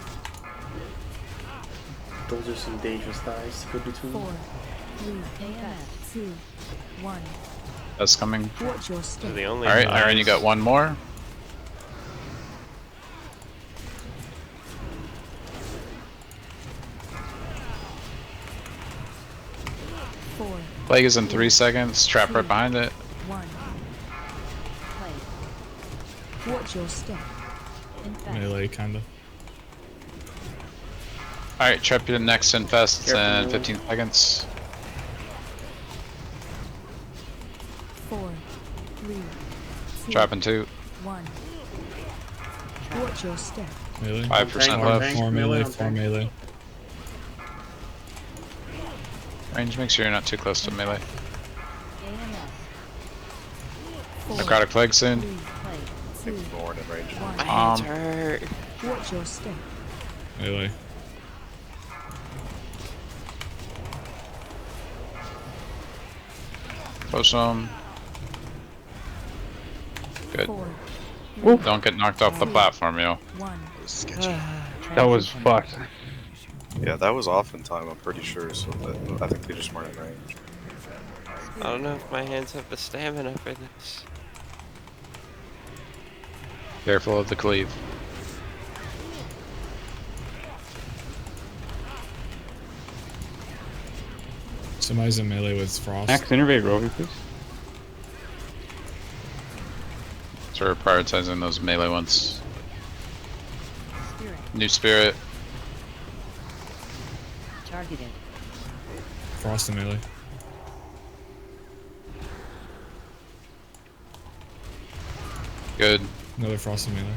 Those are some dangerous thighs to go between. 4, 3, 2, 1. That's coming. Watch your step. The only Alright, times- Iron, you got one more. Four, Plague is in 3 seconds. Trap right behind it. 1. Play. Watch your step. Infest. Melee, kinda. Alright, Trap you next Infest in Careful. 15 seconds. 4, 3, 2, Trap in 2. 1. Watch your step. Melee. 5% left. 4 melee, 4 melee. Range, make sure you're not too close to melee. Necrotic Plague soon. Ignored in range. My hands hurt. Watch your step. Melee. Push them. Good. Don't get knocked off the platform, yo. That was fucked. Yeah, that was off in time, I'm pretty sure, so that, I think they just weren't in range. I don't know if my hands have the stamina for this. Careful of the cleave. Somebody's in melee with Frost. Max, innervate Rovi, please. So we're prioritizing those melee ones. New spirit. Targeted. Frost in melee. Good. Another Frost in melee.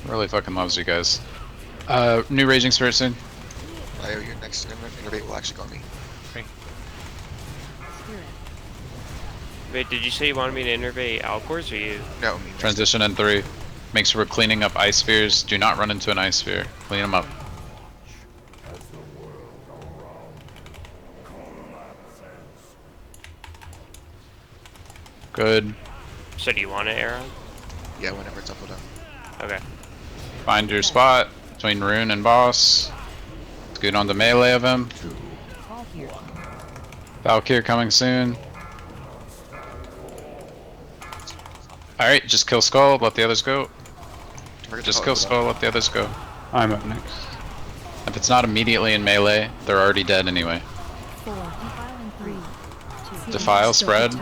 Really fucking loves you guys. New Raging Spirit soon. Lio, your next innervate will actually go on me. Wait, did you say you wanted me to innervate Alcors or you? No, me. Transition in 3. Make sure we're cleaning up ice spheres. Do not run into an ice sphere. Clean them up. Good. So do you want it, Aaron? Yeah, whenever it's up or down. Okay. Find your spot between Rune and Boss. Scoot onto melee of him. Valkyr coming soon. Alright, just kill Skull, let the others go. Just kill Skull, let the others go. I'm up next. If it's not immediately in melee, they're already dead anyway. Defile, spread.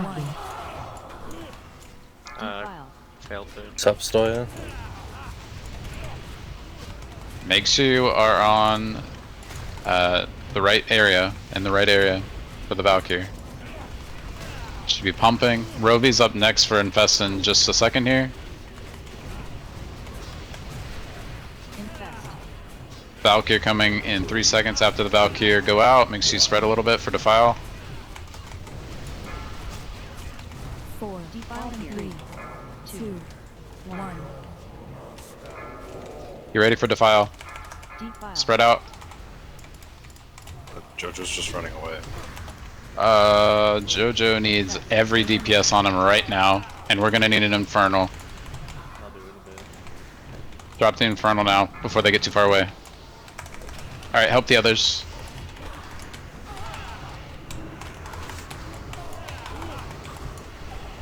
Failed to. Sup, Stoya? Make sure you are on the right area, in the right area for the Valkyr. Should be pumping. Rovi's up next for Infest in just a second here. Valkyr coming in 3 seconds after the Valkyr go out. Make sure you spread a little bit for Defile. 4, defile in 3, 2, 1. You ready for Defile? Spread out. Jojo's just running away. Jojo needs every DPS on him right now, and we're gonna need an Infernal. Drop the Infernal now, before they get too far away. Alright, help the others.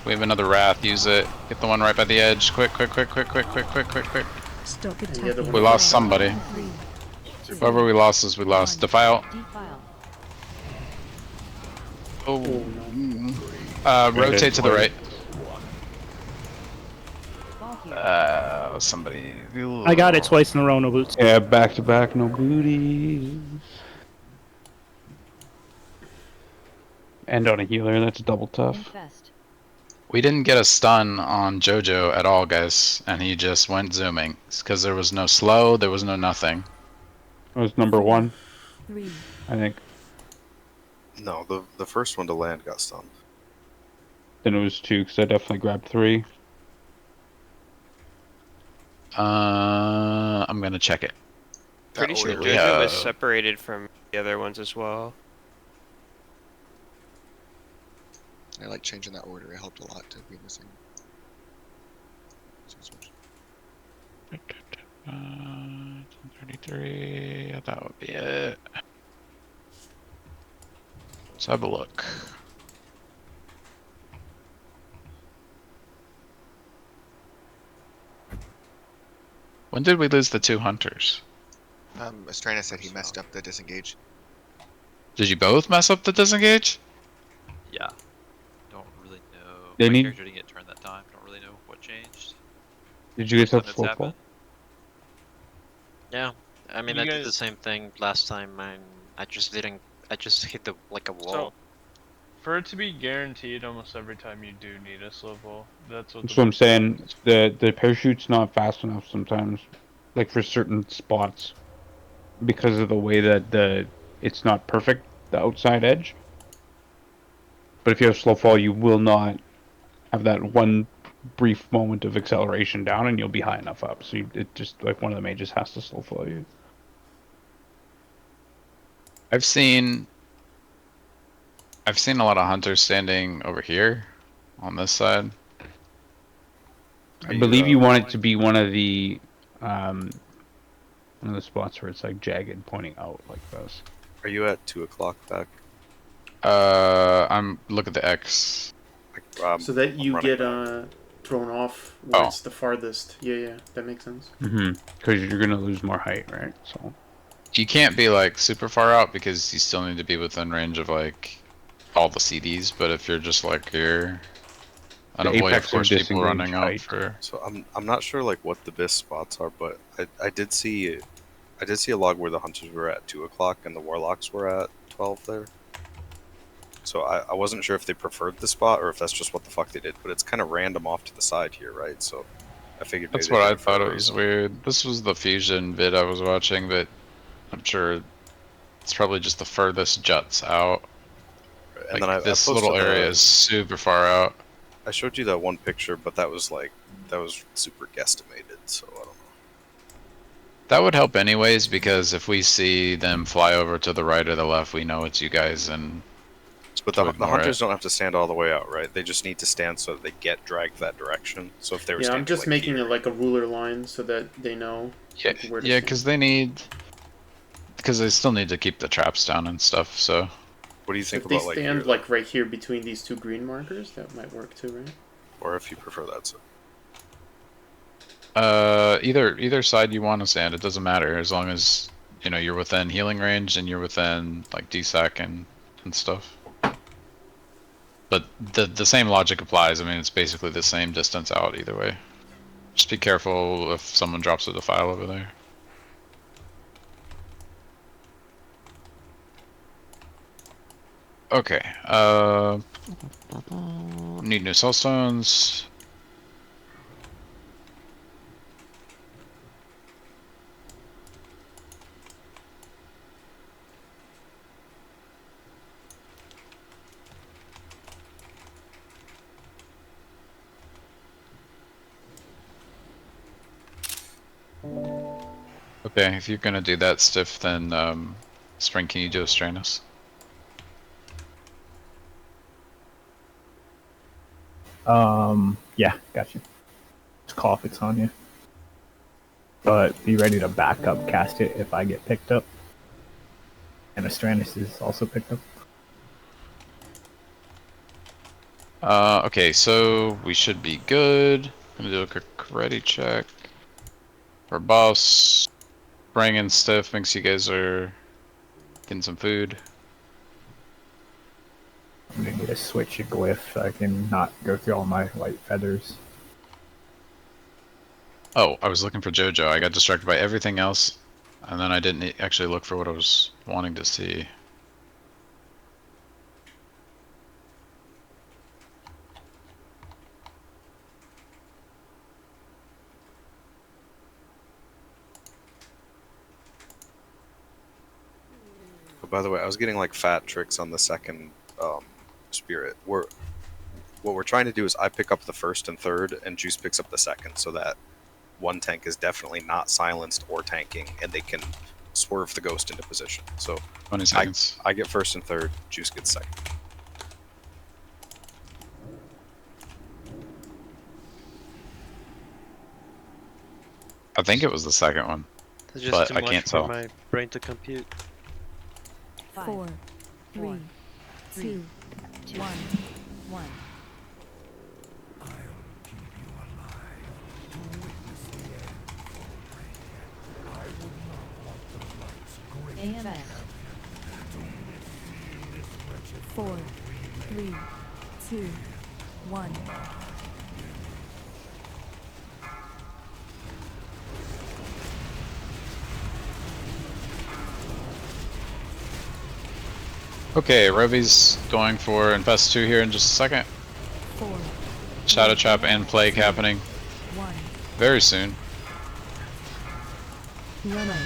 We have another Wrath, use it. Get the one right by the edge. Quick, quick, quick, quick, quick, quick, quick, quick, quick. Stop attacking. We lost somebody. Whoever we lost is we lost. Defile. Oh. Rotate to the right. Somebody. I got it twice in a row, no boots. Yeah, back to back, no booties. End on a healer, that's double tough. We didn't get a stun on Jojo at all, guys, and he just went zooming. It's because there was no slow, there was no nothing. It was number 1, 3. I think. No, the first one to land got stunned. Then it was 2, because I definitely grabbed 3. I'm gonna check it. Pretty sure order. Jojo was separated from the other ones as well. I like changing that order. It helped a lot to be in the same. 33. That would be it. Let's have a look. When did we lose the 2 hunters? Estrana said he messed up the disengage. Did you both mess up the disengage? Yeah. Don't really know. They My need- character didn't get turned that time. Don't really know what changed. Did you guys have Something's full happened. Yeah, I mean, You I did the guys- same thing last time, and I just didn't. I just hit the like a wall. So, For it to be guaranteed almost every time you do need a slow fall. That's what. That's what I'm saying. The parachute's not fast enough sometimes, like for certain spots, because of the way that it's not perfect, the outside edge. But if you have slow fall, you will not have that one brief moment of acceleration down, and you'll be high enough up. So it just like one of the mages has to slow fall you. I've seen a lot of hunters standing over here on this side. I believe you want it to be one of the spots where it's like jagged pointing out like this. Are you at 2 o'clock back? I'm look at the X. So that you get thrown off where it's the farthest. Yeah, that makes sense. Because you're gonna lose more height, right? So you can't be like super far out because you still need to be within range of like all the CDs. But if you're just like here, unavoid of course people running out for. So I'm not sure like what the best spots are, but I did see a log where the hunters were at 2 o'clock and the warlocks were at 12 there. So I wasn't sure if they preferred the spot or if that's just what the fuck they did, but it's kind of random off to the side here, right? So I figured maybe that's what I thought. It was weird. This was the fusion vid I was watching, but I'm sure it's probably just the furthest juts out. And like then this I little area is super far out. I showed you that one picture, but that was super guesstimated, so I don't know. That would help anyways, because if we see them fly over to the right or the left, we know it's you guys, and but the hunters don't have to stand all the way out, right? They just need to stand so that they get dragged that direction. So if they were I'm just like making here, it like a ruler line so that they know. Yeah, where to yeah, because they still need to keep the traps down and stuff. So, what do you think if they about like stand here, like right here between these two green markers, that might work too, right? Or if you prefer that, so. Either side you want to stand, it doesn't matter as long as you know you're within healing range and you're within like DSAC and stuff. But the same logic applies. I mean, it's basically the same distance out either way. Just be careful if someone drops a defile over there. Okay. Need new soulstones. Okay, if you're gonna do that stiff, then Spring, can you do a Stranus? Yeah, got you. Just call if it's on you. But be ready to back up cast it if I get picked up. And Astranus is also picked up. Okay, so we should be good. I'm gonna do a quick ready check. For boss, Spring and stiff thinks you guys are getting some food. I'm gonna need to switch a glyph so I can not go through all my white feathers. Oh, I was looking for JoJo. I got distracted by everything else, and then I didn't actually look for what I was wanting to see. But by the way, I was getting like fat tricks on the second spirit. What we're trying to do is I pick up the first and third, and Juice picks up the second, so that one tank is definitely not silenced or tanking, and they can swerve the ghost into position. So 20 seconds. I get first and third, Juice gets second. I think it was the second one, It's just but too I much can't for tell. my brain to compute. 4, 3, 2, 1. AMS. 4, 3, 2, 1. Okay, Rovy's going for Infest 2 here in just a second. 4, Shadow Trap and Plague happening 1. very soon. Run out.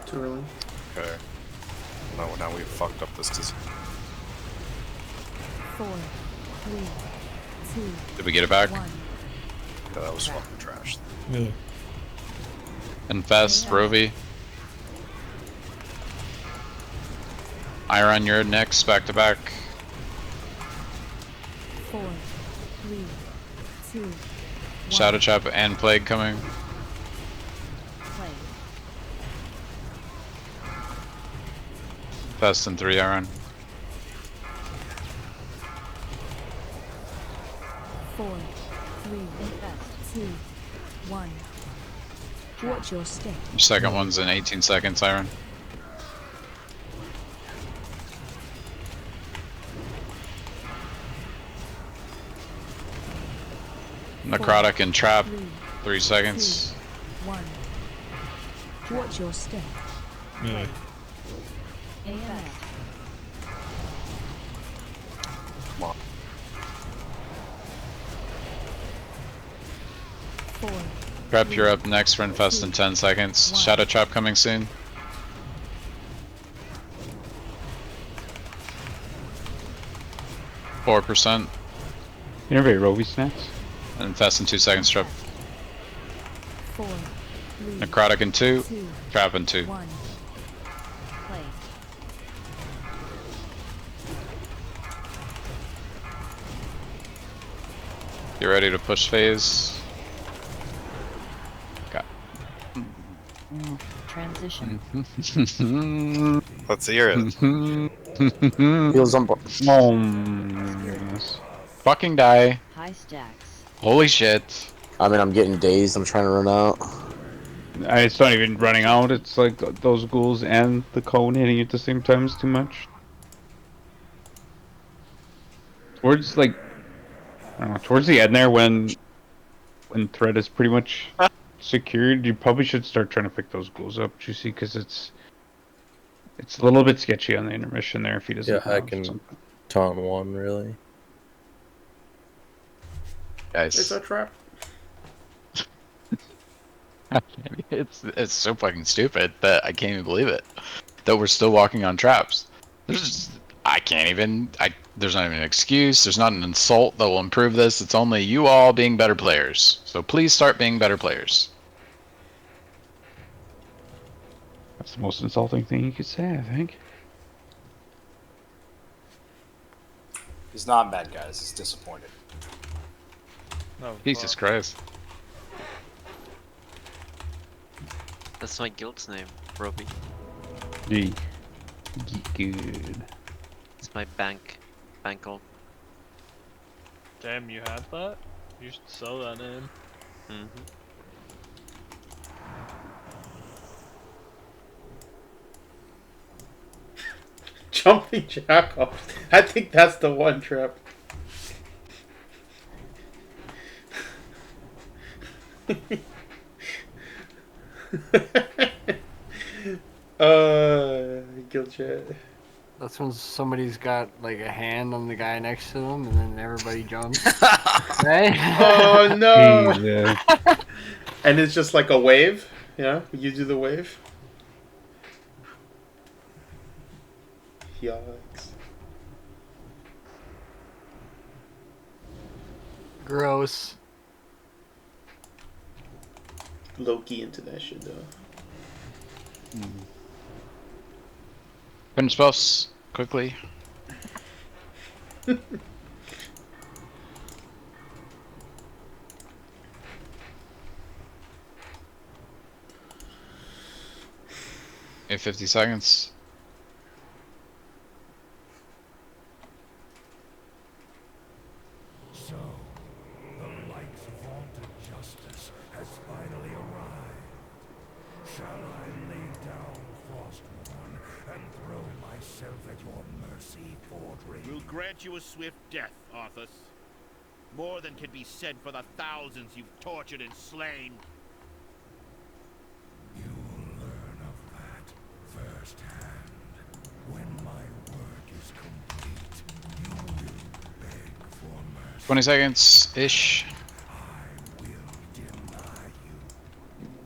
Too early. Okay. No, now we've fucked up this disease. 4, 3, 2. Did we get it back? 1. Yeah, that was fucking trash. Yeah. Infest, Rovy. Iron, you're next, back to back. 4, 3, 2. Shadow Trap and Plague coming. Play. Infest and 3 Iron. 4, 3, 2, 1. Watch your step. Your second one's in 18 seconds, Iron. Necrotic and Trap, 3 seconds. 1. Watch your step. Melee. AMS. Come on. 4. Trap, you're up next for Infest in 10 seconds. Shadow Trap coming soon. %. Innervate Rovy's next. Infest in 2 seconds, Trap. 4, 3, Necrotic in 2. 2, Trap in 2. 1. Play. You ready to push phase? Got. Transition. Let's hear it. Heals on Fucking die. High stacks. Holy shit. I mean, I'm getting dazed. I'm trying to run out. It's not even running out. It's like those ghouls and the cone hitting at the same time is too much. Towards like, I don't know, towards the end there when threat is pretty much secured, you probably should start trying to pick those ghouls up, Juicy, because it's a little bit sketchy on the intermission there if he doesn't. Yeah, I can taunt one really. Guys. It's a trap. It's so fucking stupid that I can't even believe it. That we're still walking on traps. There's not even an excuse. There's not an insult that will improve this. It's only you all being better players. So please start being better players. That's the most insulting thing you could say, I think. He's not mad, guys. He's disappointed. Oh, Jesus Christ. That's my guild's name, Roby. Gee. Good. It's my bank gold. Damn, you have that? You should sell that name. Jumping jack off. I think that's the one trap. Guild chat. That's when somebody's got like a hand on the guy next to them, and then everybody jumps. Right? Oh no! Jesus. And it's just like a wave. Yeah, you do the wave. Yikes! Gross. Low-key into that shit though. Finish buffs quickly. In 50 seconds. So, the light's vaunted justice has finally arrived. Shall I lay down Frostmourne and throw myself at your mercy, Fordring? We'll grant you a swift death, Arthas. More than can be said for the thousands you've tortured and slain. You'll learn of that firsthand. When my work is complete, you will beg for mercy. 20 seconds ish. I will deny you.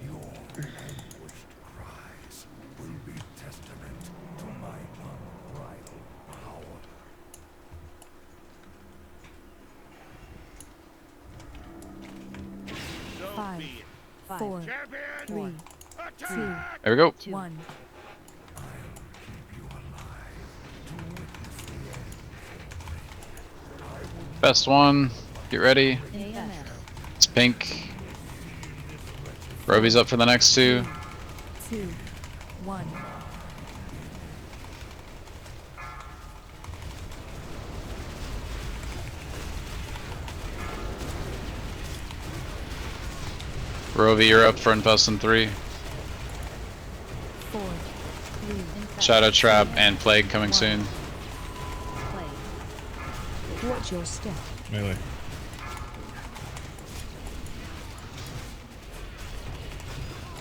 Your anguished cries will be testament to my unbridled power. Five, four, three, two, There we go. 1. Best one. Get ready. AMS. It's pink. Roby's up for the next 2. 2, 1. Roby, you're up for Infest in 3. 4, 3. Shadow Trap and Plague coming soon. Watch your step. Melee.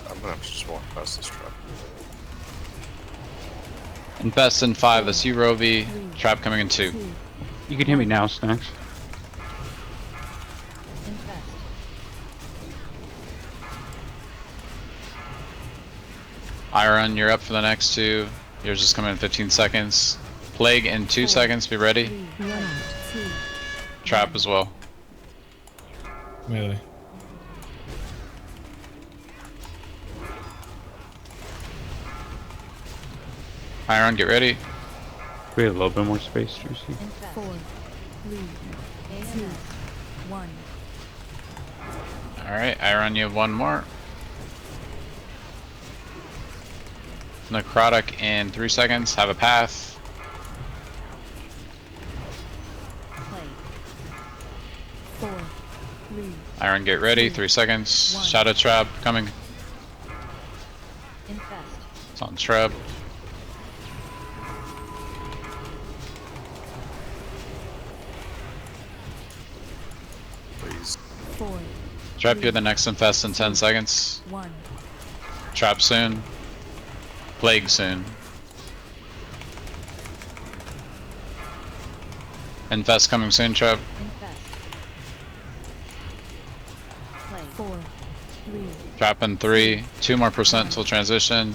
I'm gonna have to just walk past this trap. Infest in 5. That's you, Roby. Trap coming in 2. You can hit me now, Snacks. Iron, you're up for the next 2. Yours is coming in 15 seconds. Plague in 2 seconds. Be ready. Trap as well. Melee. Iron, get ready. We have a little bit more space, Juicy. 4, 3, 2, 1. Alright, Iron, you have 1 more. Necrotic in 3 seconds. Have a path. Iron, get ready. 3 seconds. Shadow Trap coming. It's on Trap. Please. 4, Trap, you're the next Infest in 10 seconds. 1. Trap soon. Plague soon. Infest coming soon, Trap. 4, 3. Trap in 3. 2 more % till transition.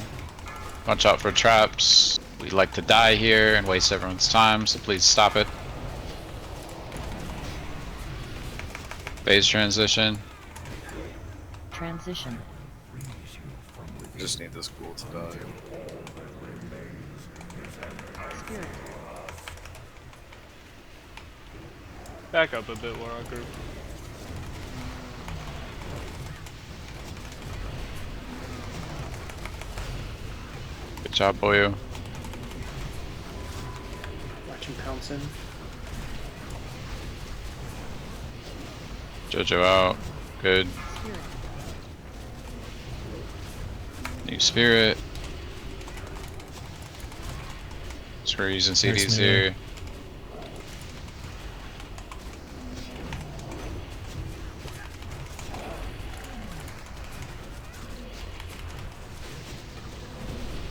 Watch out for traps. We like to die here and waste everyone's time, so please stop it. Phase transition. Transition. Just need this ghoul to die. Spirit. Back up a bit, Warlock Group. Good job, Boyo. Watch him pounce in. Jojo out. Good. New Spirit. So we're using CDs Nice, here.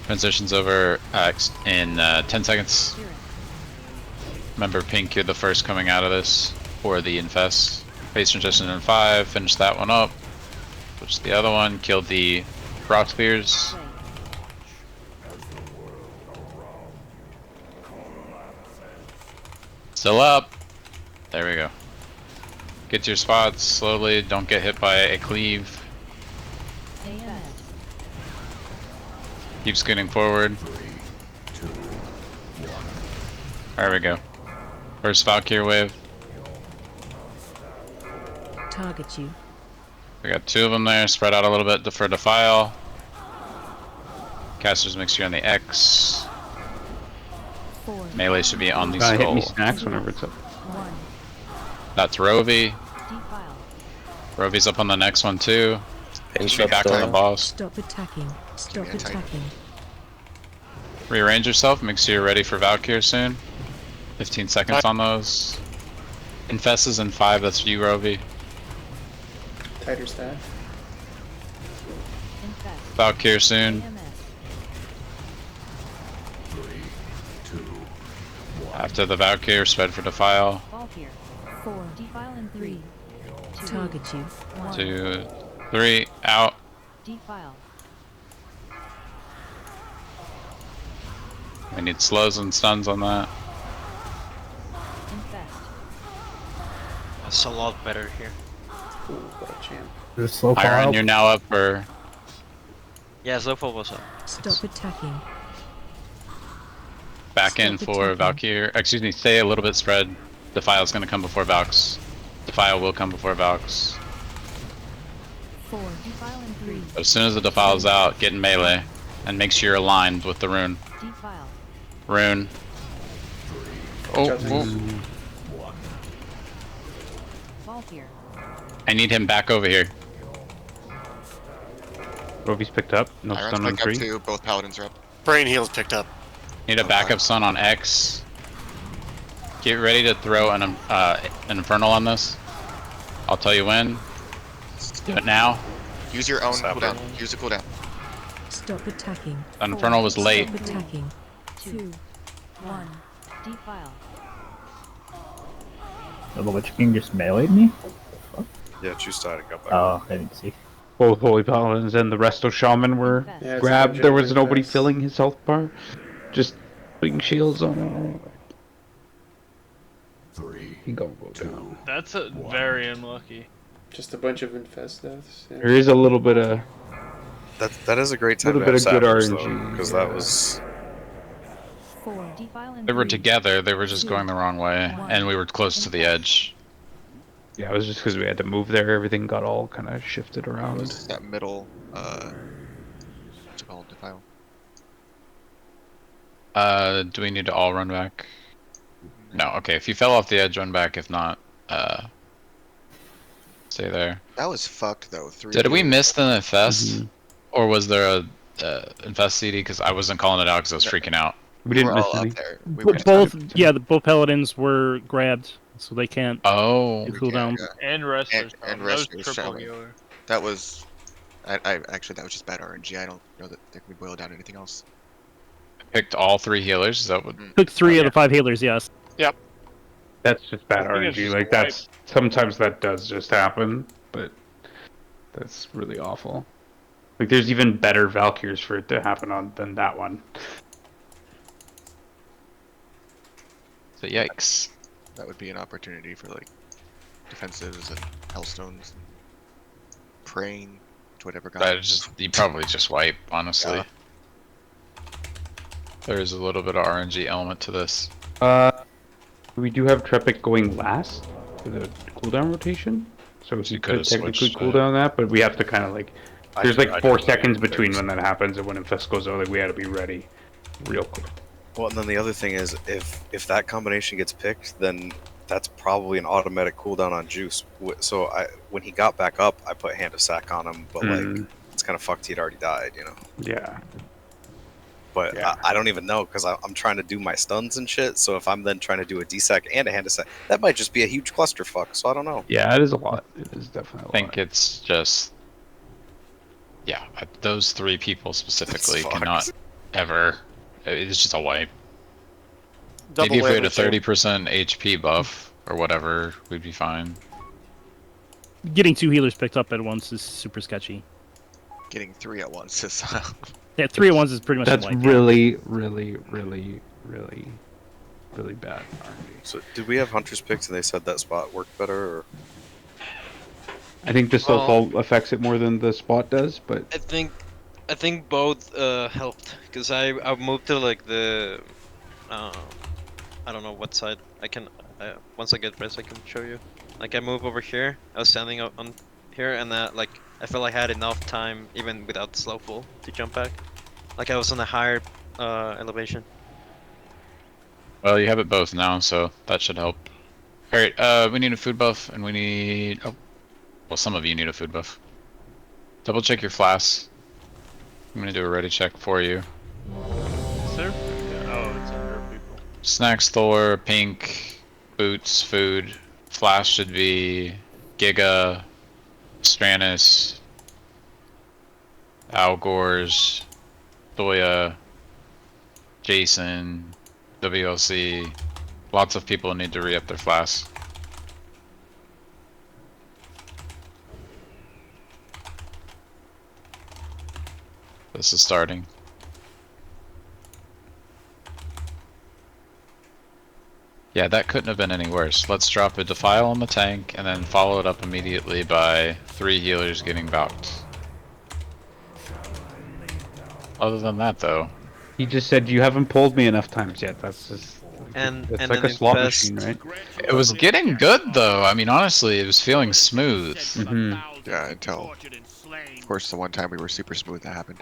Transition's over in 10 seconds. Remember, Pink, you're the first coming out of this for the Infest. Phase transition in 5, finish that one up. Push the other one, killed the rock spears. Still up. There we go. Get to your spots slowly, don't get hit by a cleave. Keep scooting forward. There we go. First Valkyrie wave. Target you. We got 2 of them there, spread out a little bit for Defile. Casters mixture on the X. 4. Melee should be on the Hit me skull. Snacks whenever it's up. 1. That's Rovy. Defile. Rovy's up on the next one too. Pink Should be back on the boss. Stop attacking. Stop attacking. Rearrange yourself, make sure you're ready for Valkyrie soon. 15 seconds on those. Infest is in 5, that's you, Rovy. Tighter staff. Valkyrie soon. To the Valkyrie, spread for Defile. Fall here. 4. Defile in 3. Target you. 1. 2, 3, out. Defile. We need slows and stuns on that. Infest. That's a lot better here. Ooh, what a champ. There's a slow fall Iron, out. you're now up for. Yeah, Zofo was up. Stop attacking. Back in Stop for attacking. Valkyrie. Excuse me, stay a little bit spread. Defile's gonna come before Valks. Defile will come before Valks. 4. Defile in 3. As soon as the Defile's out, get in melee. And make sure you're aligned with the rune. Defile. Rune. Oh, oh. Fall here. I need him back over here. Rovy's picked up. No Iron's stun on picked up 3. too. Both paladins are up. Brain heal's picked up. Need a backup stun on X. Get ready to throw an Infernal on this. I'll tell you when. Do it now. Use your own cooldown. Use the cooldown. Stop attacking. An Infernal was late. Stop attacking. 2. 1. Defile. Oh, the Lich King just meleeed me? Yeah, Juice died and got back. Oh, I didn't see. Both Holy Paladins and the Resto Shaman were Yeah, it's grabbed. a There was good nobody fast. filling his health bar. Just putting shields on it. 3. He gonna go down. That's a very unlucky. Just a bunch of infest deaths. Yeah. There is a little bit of That is a great time to little have bit of good Savage, RNG. because that was 4. Defile in They were 3. together, they were just going the wrong way. And we were close to the edge. Yeah, it was just because we had to move there. Everything got all kind of shifted It around. was that middle, what's it called? Defile. Do we need to all run back? No, okay, if you fell off the edge, run back. If not, stay there. That was fucked though. 3 Did we kills. miss the infest? Mhm. Or was there a infest CD? Because I wasn't calling it out because I was freaking out. We didn't We're miss all any. up there. We were just Both, yeah, both paladins were grabbed, so they can't Oh. do cooldown. And wrestlers. and no wrestlers triple showing. healer. That was, I actually that was just bad RNG. I don't know that can be boiled down to anything else. Picked all 3 healers. Is that what? Took 3 of the 5 healers, yes. That's just bad I think it's RNG. just Like that's sometimes that does just happen, but that's really awful. Like there's even better Valkyries for it to happen on than that one. So yikes. That would be an opportunity for like defensives and hellstones, and praying to whatever god. That just you probably just wipe, honestly. Yeah. There is a little bit of RNG element to this. We do have Trepic going last for the cooldown rotation, so You we could've could technically switched, cooldown that, but we have to kind of like. There's like I 4 didn't seconds really between fix. when that happens and when Infest goes out. Like we had to be ready, real quick. Well, and then the other thing is, if that combination gets picked, then that's probably an automatic cooldown on Juice. So when he got back up, I put Hand of Sack on him, but like it's kind of fucked. He'd already died, you know. Yeah. But Yeah. I don't even know because I'm trying to do my stuns and shit. So if I'm then trying to do a D-Sack and a Hand of Sack, that might just be a huge clusterfuck. So I don't know. Yeah, it is a lot. It is definitely a I lot. think it's just, yeah, those 3 people specifically It's cannot fucked. ever. It's just a wipe. Double Maybe if we had a whammy, too. 30% HP buff or whatever, we'd be fine. Getting 2 healers picked up at once is super sketchy. Getting 3 at once is. Yeah, 3 at once is pretty much That's a wipe. really, really, really, really, really bad RNG. So did we have hunters picked and they said that spot worked better? Or? I think the snowfall affects it more than the spot does, but I think both helped because I moved to like the I don't know what side I can once I get rest I can show you. Like I move over here. I was standing up on here and that like I felt like I had enough time even without the slow pull to jump back. Like I was on a higher elevation. Well, you have it both now, so that should help. Alright, we need a food buff, and we need... Oh, well, some of you need a food buff. Double check your flasks. I'm gonna do a ready check for you. Is there? Oh, it's under people. Snacks, Thor, pink, boots, food. Flash should be Giga, Stranis, Algors, Thoya, Jason, WLC, Lots of people need to re-up their flasks. This is starting. Yeah, that couldn't have been any worse. Let's drop a Defile on the tank, and then follow it up immediately by 3 healers getting Valked. Other than that, though... He just said, you haven't pulled me enough times yet. That's just... It's And like an a slot infest. machine, right? It was getting good, though. I mean, honestly, it was feeling smooth. Yeah, until, of course, the one time we were super smooth that happened.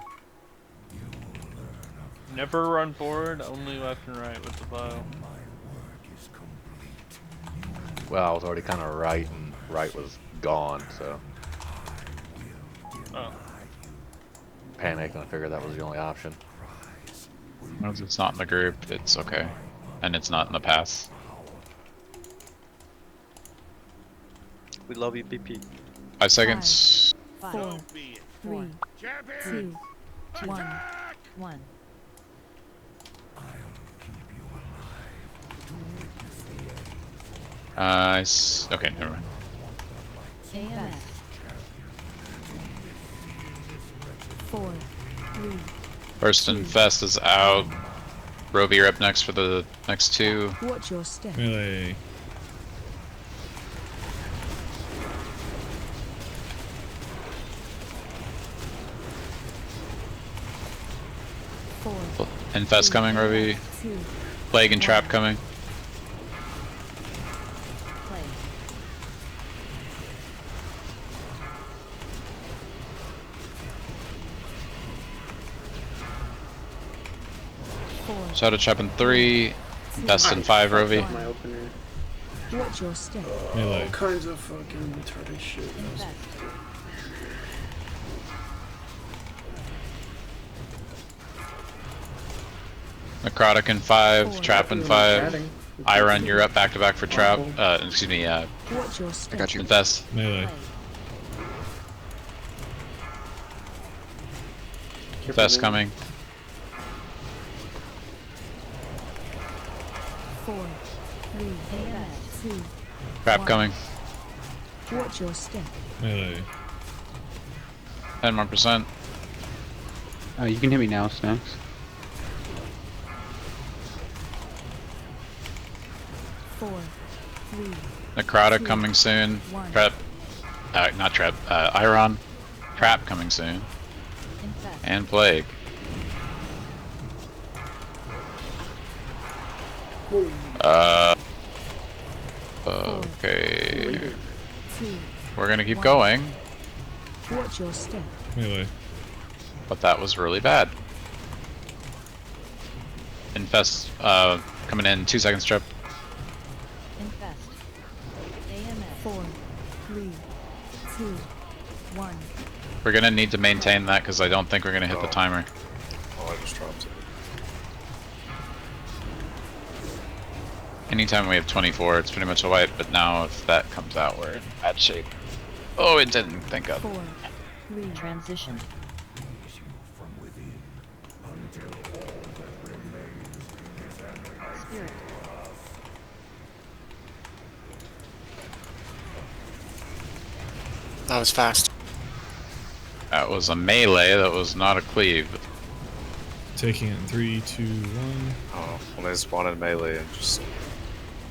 Never run forward, only left and right with the bow. Well, I was already kind of right, and right was gone, so. Oh. Panicked, and I figured that was the only option. Once it's not in the group, it's okay. And it's not in the pass. We love you, PP. 5 seconds. 4, 3, 2, 1. Okay, never mind. AMS. 4, 3. First Infest is out. Rovi, you're up next for the next 2. Watch your step. Melee. Infest coming, Rovi. Plague and Trap coming. Shadow Trap in 3. Infest in 5, Rovi. My opener. Watch your step. Melee. All kinds of fucking retarded shit. Necrotic in 5, Trap in 5. Iron, you're up back to back for Trap. Excuse me, Watch your step. I got you. Infest. Melee. Infest coming. 4, 3, 2. Trap coming. Watch your step. Melee. 10 more %. You can hit me now, Snacks. 4, 3. Necrotic coming soon. Trap. Not Trap. Iron. Trap coming soon. And Plague. Okay. We're gonna keep going. Watch your step. Melee. But that was really bad. Infest coming in 2 seconds, Trip. Infest. AMS. 4, 3, 2, 1. We're gonna need to maintain that because I don't think we're gonna hit the timer. Oh, I just dropped it. Anytime we have 24, it's pretty much a wipe, but now if that comes out, we're in bad shape. Oh, it didn't, thank God. 4, 3. Transition. Spirit. That was fast. That was a melee, that was not a cleave. Taking it in 3, 2, 1. Oh, well, they spawn in melee and just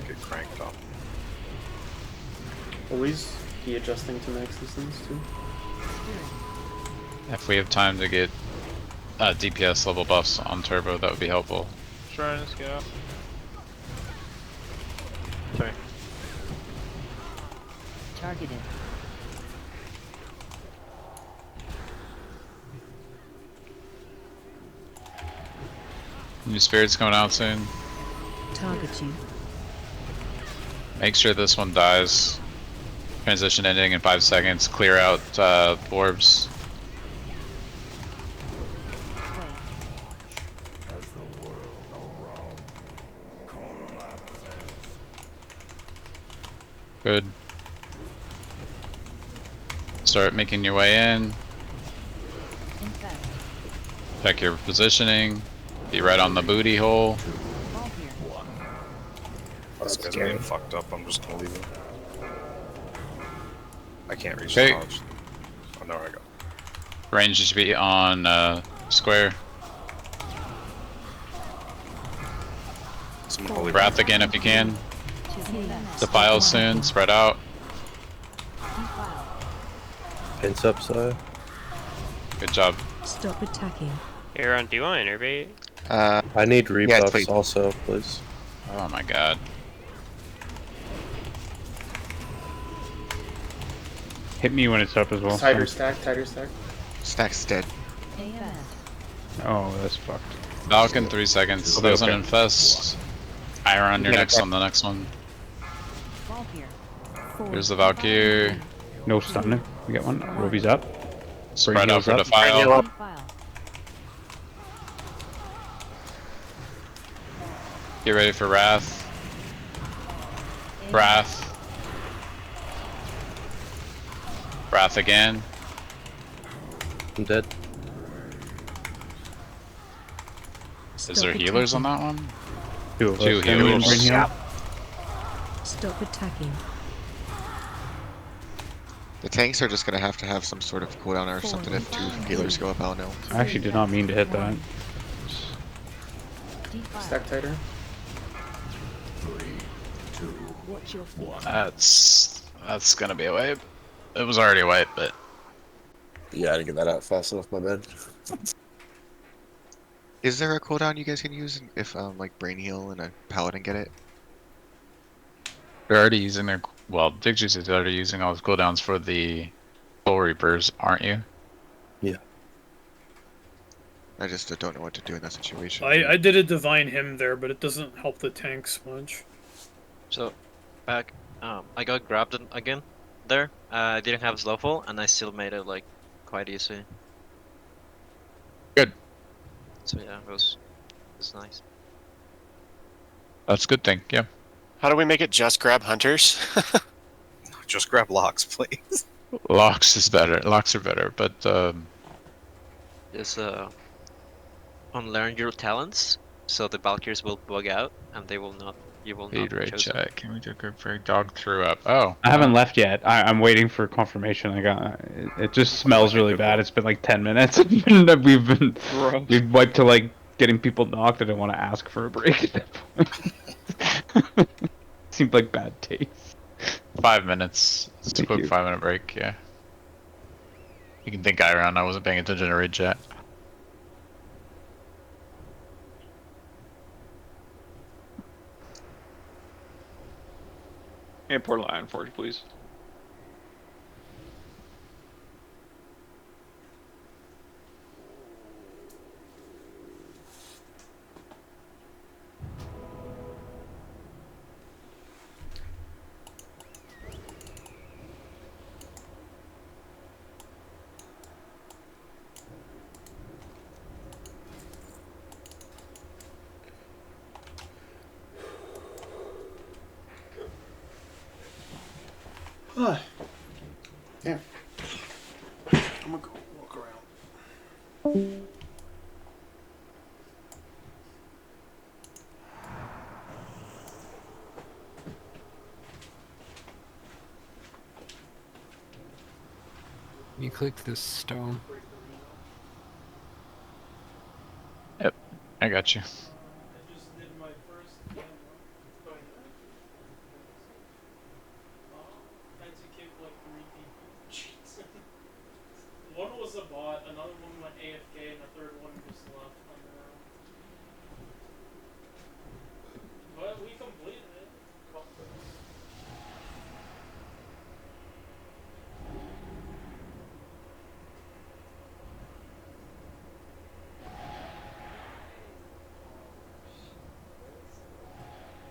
get cranked up. Always be adjusting to max distance too. If we have time to get DPS level buffs on Turbo, that would be helpful. Trying to scout. Sorry. Targeted. New spirits coming out soon. Target you. Make sure this one dies. Transition ending in 5 seconds. Clear out orbs. Good. Start making your way in. Check your positioning. Be right on the booty hole. This guy's scary. being fucked up. I'm just gonna leave him. I can't reach Okay. the knowledge. Oh, no, I go. Range should be on square. Someone holy Wrath again if you can. Defile soon. Spread out. Pinch up, side. Good job. Stop attacking. Aaron, do you want to innervate? I need rebuffs please. also, please. Oh my god. Hit me when it's up as well. Tighter stack, tighter stack. Stack's dead. Oh, that's fucked. Falcon, 3 seconds. Okay, There's an okay. infest. Iron, you're Yeah, next okay. on the next one. Four, Here's the Valkyrie. No stunner. We got one. Ruby's up. Spread out heals for up. Defile. Get ready for Wrath. Wrath. Wrath again. I'm dead. Is there healers on that one? Two of us. Two Anyone healers. bring heal? Stop attacking. The tanks are just gonna have to have some sort of cooldown or something if two healers go up, I don't know. I actually did not mean to hit that. Stack tighter. Watch your feet. That's gonna be a wipe. It was already a wipe, but Yeah, I didn't get that out fast enough, my bad. Is there a cooldown you guys can use if like Brain Heal and a Paladin get it? they're already using their. Well, Digis is already using all his cooldowns for the Soul Reapers, aren't you? Yeah. I just don't know what to do in that situation. I did a divine hymn there, but it doesn't help the tanks much. So, back, I got grabbed again there. I didn't have Slowful, and I still made it like quite easy. Good. So yeah, it was nice. That's a good thing. Yeah. How do we make it just grab hunters? Just grab locks, please. Locks is better. Locks are better, but Just unlearn your talents, so the Valkyries will bug out, and they will not. You will Feed not rate chosen. check. Can we do a group break? Dog threw up. Oh. I haven't left yet. I'm waiting for confirmation. It just smells really bad. It's been like 10 minutes. We've wiped to like getting people knocked. I didn't want to ask for a break at that point. Seemed like bad taste. 5 minutes. It's a Thank quick you. 5-minute break. Yeah. You can think Iron. I wasn't paying attention to raid chat. And Portal Iron Forge, please. Yeah. I'm gonna go walk around. You click this stone. Yep. I got you. One was a bot, another one went AFK, and the third one just left on their own. But we completed it.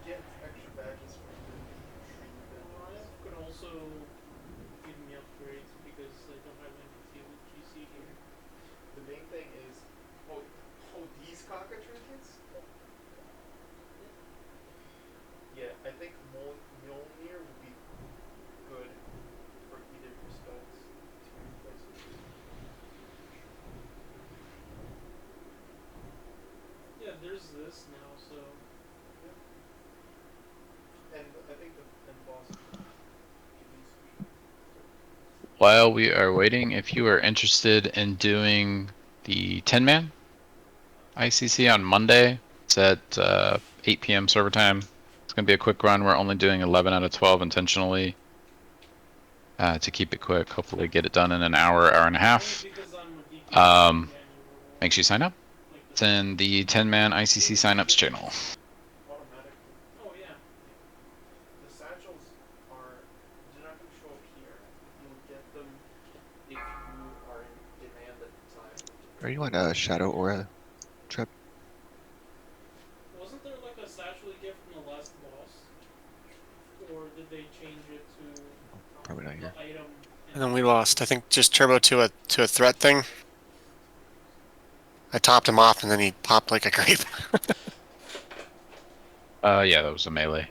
Get extra badges for I could also give me upgrades because I don't have any GC here. The main thing is, these Kaka trinkets? Yeah, I think Mjolnir would be good for either respects to replace it. Yeah, there's this now, so. While we are waiting, if you are interested in doing the 10-man ICC on Monday, it's at 8 p.m. server time. It's going to be a quick run. We're only doing 11 out of 12 intentionally to keep it quick. Hopefully get it done in an hour, hour and a half. Make sure you sign up. It's in the 10-man ICC signups channel. Oh yeah. The satchels are they're not going to show up here. You'll get them if you are in demand at the time. Are you on a Shadow Aura trip? Wasn't there like a satchel you get from the last boss? Or did they change it to Probably not here. the item? And then we lost. I think just Turbo to a threat thing. I topped him off and then he popped like a grape. Yeah, that was a melee.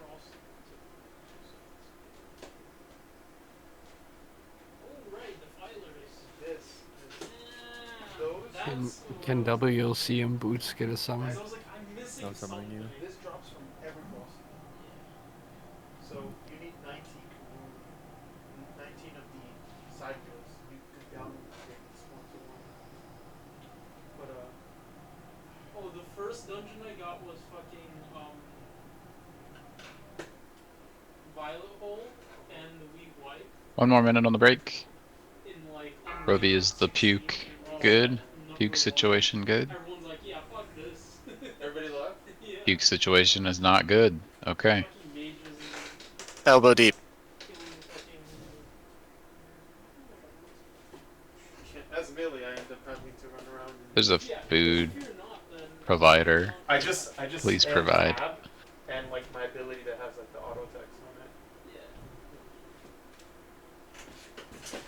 Can WLC and Boots get a summon? No summoning you. This drops from every boss. So you need 19 to move 19 of the side deals. You could download this 1-to-1. But oh, the first dungeon I got was fucking Violet Hole and the Weak Wipe. 1 more minute on the break. In like Roby, is the puke good? Puke situation good? Everyone's like, yeah, fuck this. everybody left? Yeah. Puke situation is not good. Okay. Elbow deep. As melee, I end up having to run around. There's a food provider. I just Please add provide. tab and like my ability that has like the auto text on it.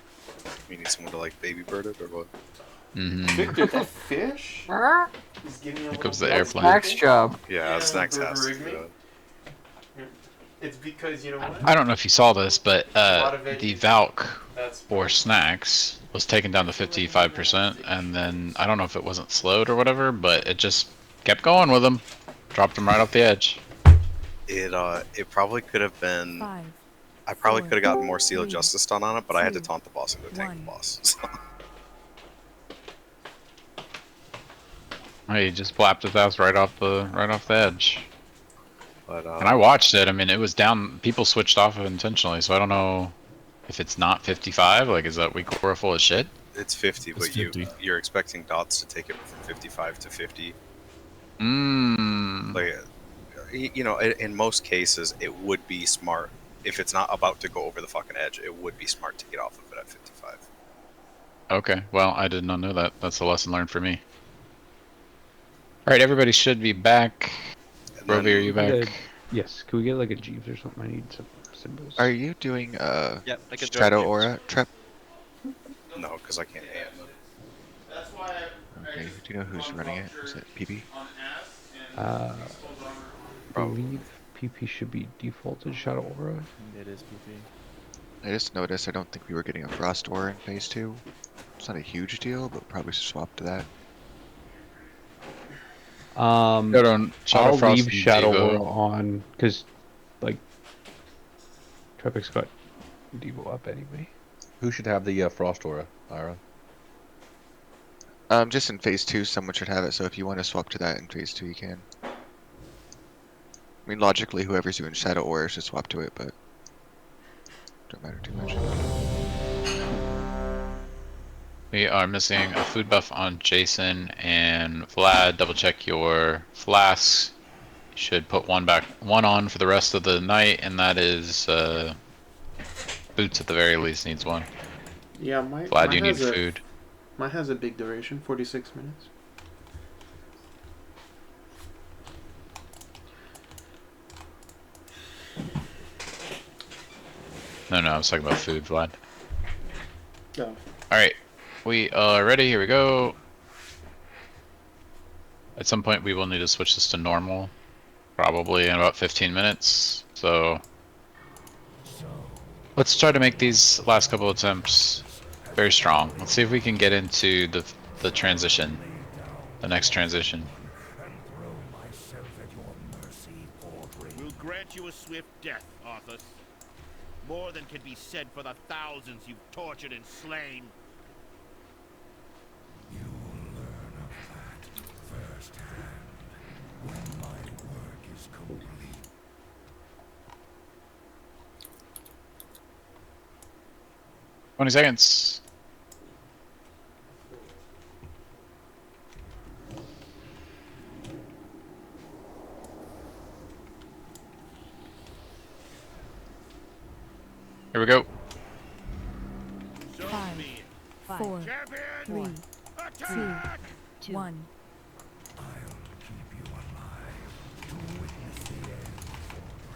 You need someone to like baby bird it or what? Victor, that fish is giving me a Here comes little the airplane. Snack's job. Yeah, Snacks has to Rig do me. that. It's because you know what? I don't know if you saw this, but lot of the veggies. Valk That's for Snacks was taken down to 55%, and then I don't know if it wasn't slowed or whatever, but it just kept going with him. Dropped him right off the edge. It probably could have been. 5, I probably 4, could have gotten more Seal of 3, Justice done on it, but I had to 2, taunt the boss and go tank the 1. boss. So. He just flapped his ass right off the edge. But And I watched it. I mean, it was down. People switched off of it intentionally, so I don't know if it's not 55. Like, is that weak aura full of shit? It's 50, but It's 50. you're expecting dots to take it from 55 to 50. Mmm. Like, you know, in most cases, it would be smart. If it's not about to go over the fucking edge, it would be smart to get off of it at 55. Okay, well, I did not know that. That's a lesson learned for me. Alright, everybody should be back. Roby, are you back? Yes. Can we get like a Jeeves or something? I need some symbols. Are you doing I can drop Shadow you. Aura trip? No, because I can't AM them. Okay. Do you know who's running it? Is it PP? I believe PP should be defaulted Shadow Aura. It is PP. I just noticed I don't think we were getting a Frost Aura in phase 2. It's not a huge deal, but probably should swap to that. I'll leave Shadow Aura on because, like, Trepic's got Devo up anyway. Who should have the Frost Aura, Ira? Just in phase 2, someone should have it. So if you want to swap to that in phase 2, you can. I mean, logically, whoever's doing Shadow Aura should swap to it, but don't matter too much. We are missing a food buff on Jason and Vlad. Double check your flasks. You should put one on for the rest of the night, and that is Boots at the very least needs one. Yeah, Vlad, you need food. Mine has a big duration, 46 minutes. No, I was talking about food, Vlad. Oh. Alright, we are ready. Here we go. At some point, we will need to switch this to normal. Probably in about 15 minutes. So let's try to make these last couple attempts very strong. Let's see if we can get into the transition. The next transition. We'll grant grant you a swift death, Arthas. More than can be said for the thousands you've tortured and slain. You will learn of that firsthand when my work is complete. 20 seconds. Here we go. 5, 4, 3, 2, 1. I'll keep you alive to witness the end for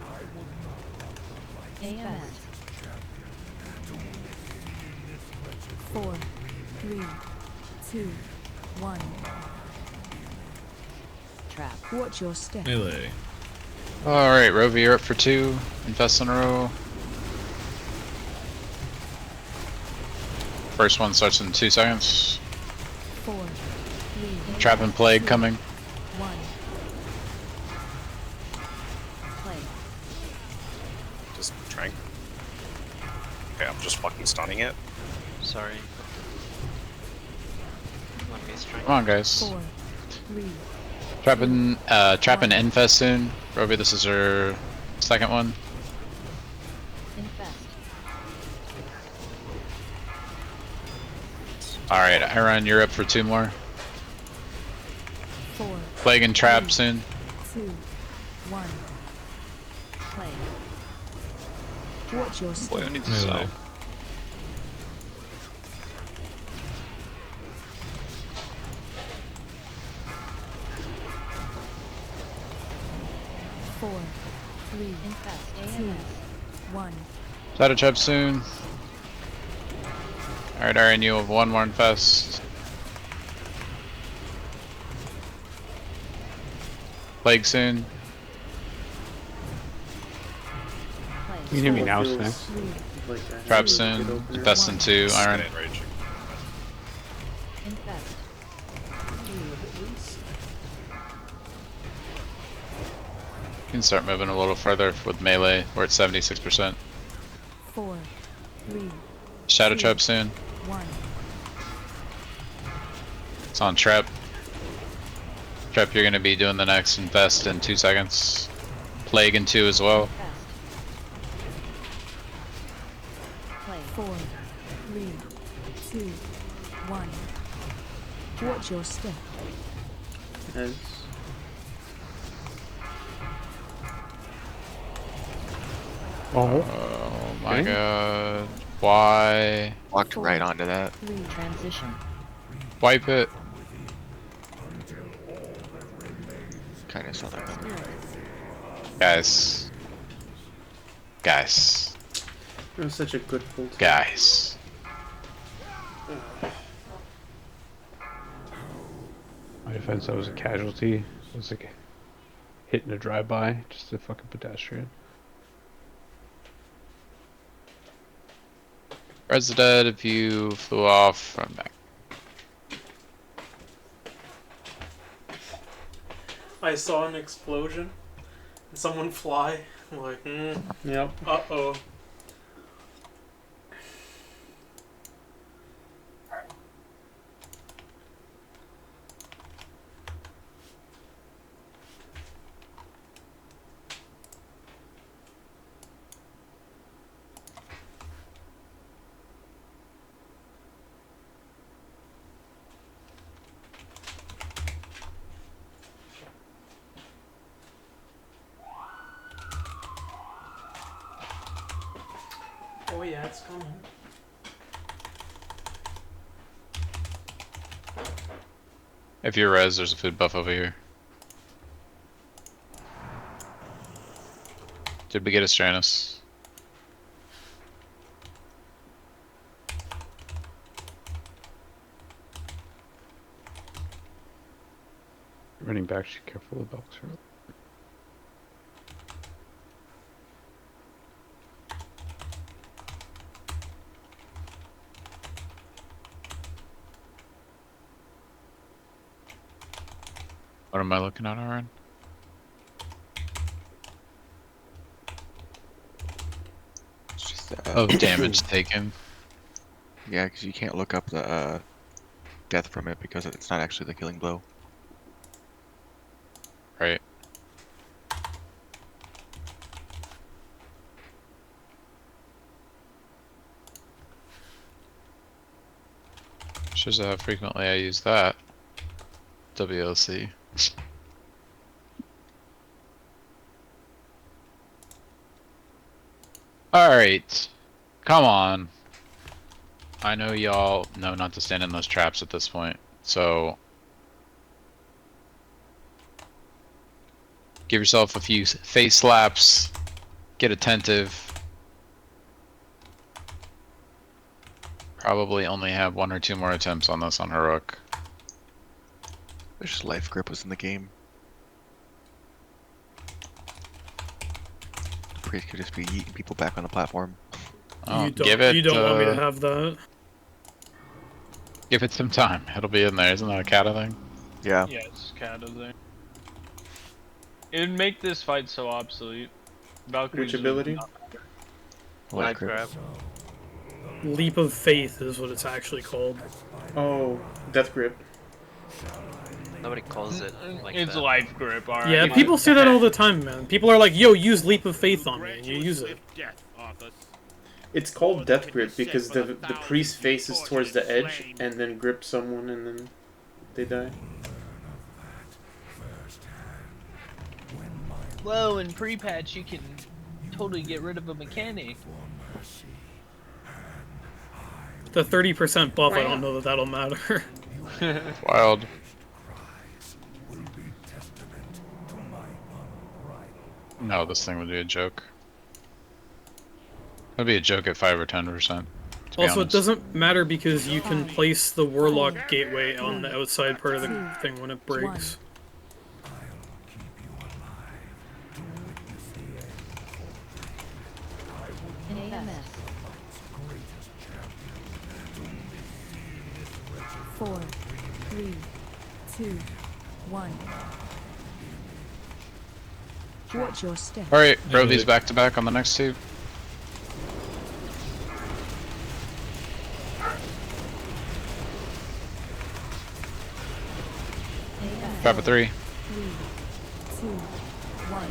I will not let the light AMS. champion to defeat this wretched 4, 3, 2, 1. Trap. Watch your step. Melee. Alright, Rovi, you're up for 2. Infest in a row. First one starts in 2 seconds. 4, 3, Trap and Plague 2, coming. 1. Play. Just trying. Okay, I'm just fucking stunning it. Sorry. Let me strike. Come on, guys. 4, 3, Trap and Infest soon. Rovi, this is her second one. Infest. Alright, Iron, you're up for 2 more. 4, Plague and Trap soon. 2, 1. Play. Watch your step. Boy, I need to Melee. sell. Four, 3, Infest. 2, 1. Shadow Trap soon. Alright, Iron, you have 1 more Infest. Plague soon. You can hear me now, Feels Snacks. like I Trap have to soon. get over Infest in 2. Iron. Infest. You can start moving a little further with melee. We're at 76%. 4, 3, Shadow 2, Trap soon. 1. It's on Trap. Trap, you're gonna be doing the next Infest in 2 seconds. Plague in 2 as well. Play. 4, 3, 2, 1. Watch your step. As Oh my Okay. god. Why? Walked right onto that. 3. Transition. Wipe it. Kind of saw that coming. Guys. Guys. it was such a good full team. Guys. My defense, I was a casualty. I was like hitting a drive-by, just a fucking pedestrian. Red's dead if you flew off, run back. I saw an explosion and someone fly. I'm like, Yep. uh-oh. Oh yeah, it's coming. If you're res, there's a food buff over here. Did we get a Stranus? Running back, just careful of Belks. What am I looking at, Aaron? Of damage taken. Yeah, because you can't look up the death from it because it's not actually the killing blow. Right. Shows how frequently I use that. WLC. Alright. Come on. I know y'all know not to stand in those traps at this point, so give yourself a few face slaps, get attentive. Probably only have 1 or 2 more attempts on this on Heroic. Wish life grip was in the game. The priest could just be yeeting people back on the platform. Oh, You don't, give it, you don't want me to have that. Give it some time. It'll be in there. Isn't that a Kata thing? Yeah. Yeah, it's kind of there. It'd make this fight so obsolete. Valkyries Which ability? Life grip. Leap of Faith is what it's actually called. Oh, Death Grip. Nobody calls it like It's that. life grip, alright. Yeah, people say that all the time, man. People are like, yo, use Leap of Faith on me, and you use it. It's called Death Grip because the priest faces towards the edge and then grips someone and then they die. Whoa, in pre-patch you can totally get rid of a mechanic. The 30% buff, I don't know that that'll matter. Wild. No, this thing would be a joke. It'd be a joke at 5 or 10%. Also, it doesn't matter because you can place the Warlock Gateway on the outside part of the thing when it breaks. AMS. 4, 3, 2, 1. Watch your step. Alright, Rovy's back to back on the next 2. Trap a 3. 3, 2, 1.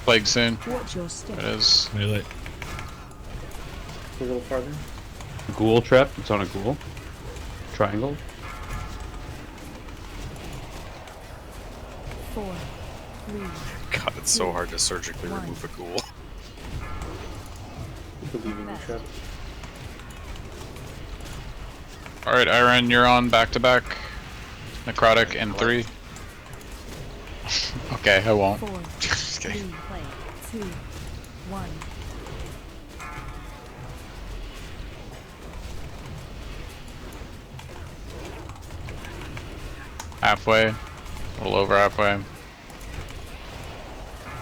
Plague soon. Watch your step. It is. Melee. A little farther. Ghoul trap. It's on a ghoul. Triangle. 4, 3. God, it's so hard to surgically remove a ghoul. Believing in trap. Alright, Iron, you're on back to back. Necrotic in 3. Okay, I won't. 4, 3, 2, 1. Halfway. A little over halfway.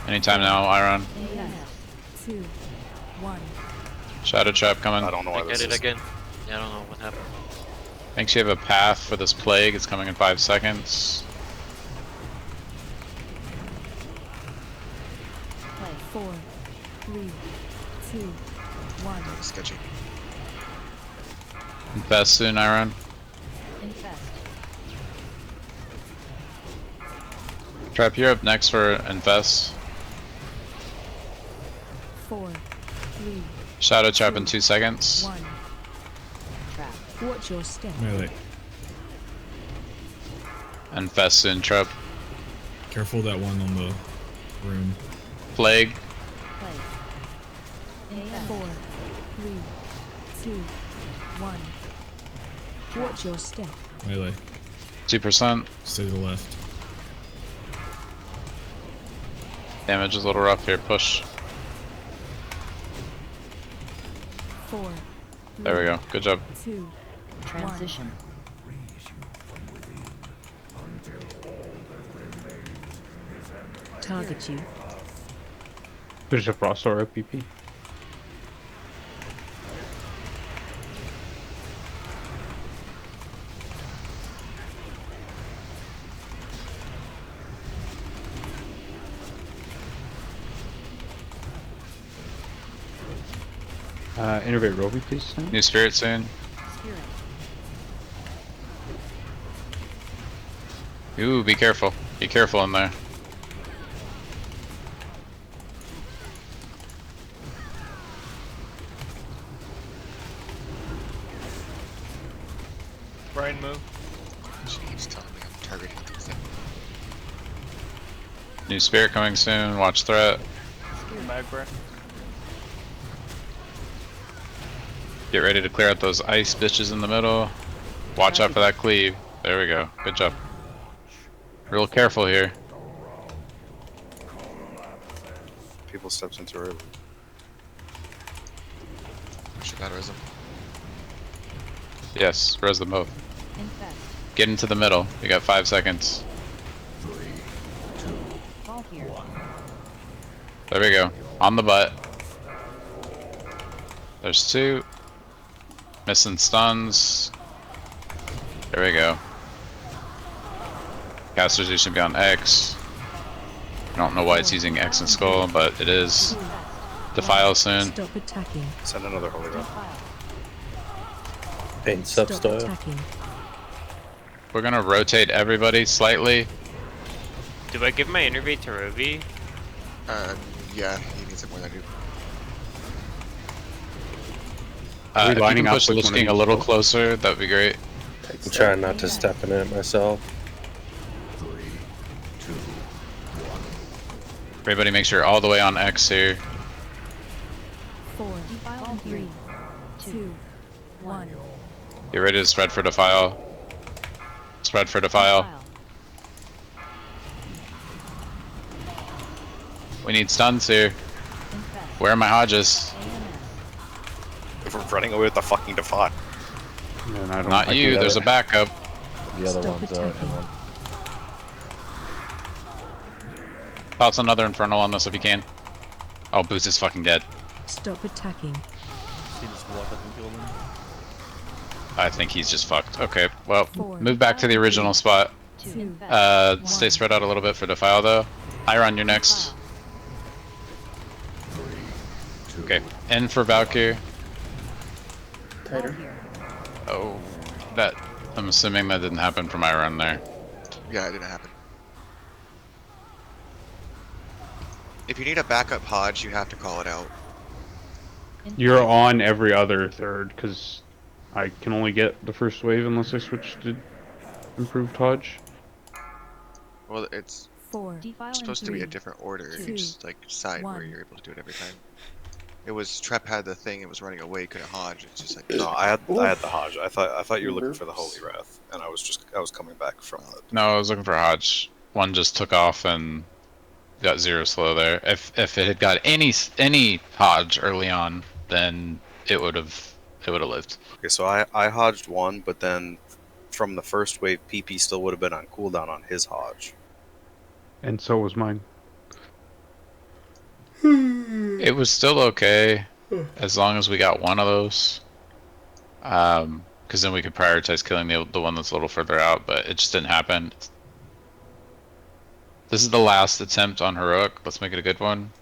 Anytime now, Iron. 2, 1. Shadow trap coming. I don't know why I this get it is. again. Yeah, I don't know what happened. Thinks you have a path for this plague. It's coming in 5 seconds. 4, 3, 2, 1. Sketchy. Infest soon, Iron. Infest. Trap, you're up next for Infest. 4, 3, Shadow trap in 2 seconds. 1. Trap. Watch your step. Melee. Infest soon, Trap. Careful that one on the room. Plague. 4, 3, 2, 1. Watch your step. Melee. 2%. Stay to the left. Damage is a little rough here. Push. 4. There we go. Good job. 2. Transition. Target you. There's a Frost Aura PP. Innervate Rovi, please. Sam. New spirit soon. Spirit. Ooh, be careful. Be careful in there. Brian, move. She keeps telling me I'm targeting things. New spirit coming soon. Watch threat. Mag breath. Get ready to clear out those ice bitches in the middle. Watch out for that cleave. There we go. Good job. Real careful here. People steps into early. Should that res him? Yes, res them both. Infest. Get into the middle. You got 5 seconds. Fall here. There we go. On the butt. There's 2. Missing stuns. There we go. Casters should be on X. I don't know why it's using X and Skull, but it is. Defile soon. Stop attacking. Send another holy rod. Paint Stop substyle. attacking. We're gonna rotate everybody slightly. Do I give my Innervate to Rovi? Yeah, he needs it more than I do. If you lining can up push with Lich one of King a these little folks? closer, that'd be great. I'm trying not to step in it myself. Everybody make sure you're all the way on X here. 4, 3, 2, 1. Get ready to spread for Defile. Spread for Defile. We need stuns here. Where are my Hodges? If we're running away with the fucking Defy. And I don't Not you, there's a backup. The other Stop one's attacking. Toss another Infernal on this if you can. Oh, Boots is fucking dead. Stop attacking. I think he's just fucked. Okay, well, 4, move back to the original spot. 2, Stay spread out a little bit for Defile though. Iron, you're next. Okay, in for Valkyr. Tighter. Oh, that. I'm assuming that didn't happen for my run there. Yeah, it didn't happen. If you need a backup Hodge, you have to call it out. You're on every other third, because I can only get the first wave unless I switch to improved Hodge. Well, it's 4, supposed to be a different order. You just like decide where 1. you're able to do it every time. It was Trep had the thing. It was running away. Couldn't Hodge. It's just like No, I had the Hodge. I thought you were looking for the Holy Wrath, and I was coming back from it. No, I was looking for Hodge. One just took off and got 0 slow there. If it had got any Hodge early on, then it would have lived. Okay, so I Hodged one, but then from the first wave, PP still would have been on cooldown on his Hodge. And so was mine. It was still okay as long as we got one of those. Because then we could prioritize killing the one that's a little further out, but it just didn't happen. This is the last attempt on Heroic. Let's make it a good one.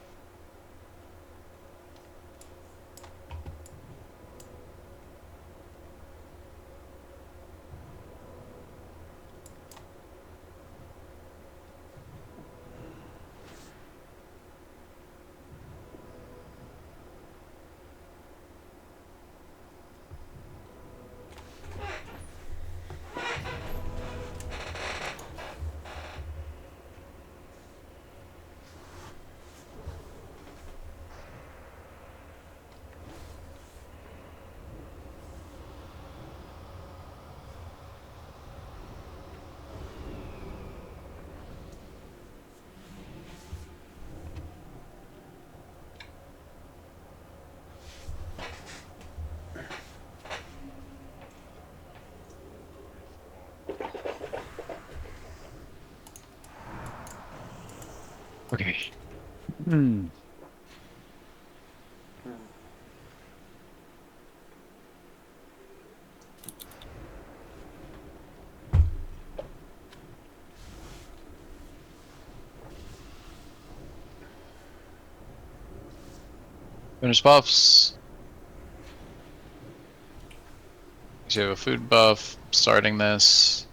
Okay. Finish buffs. you have a food buff. Starting this.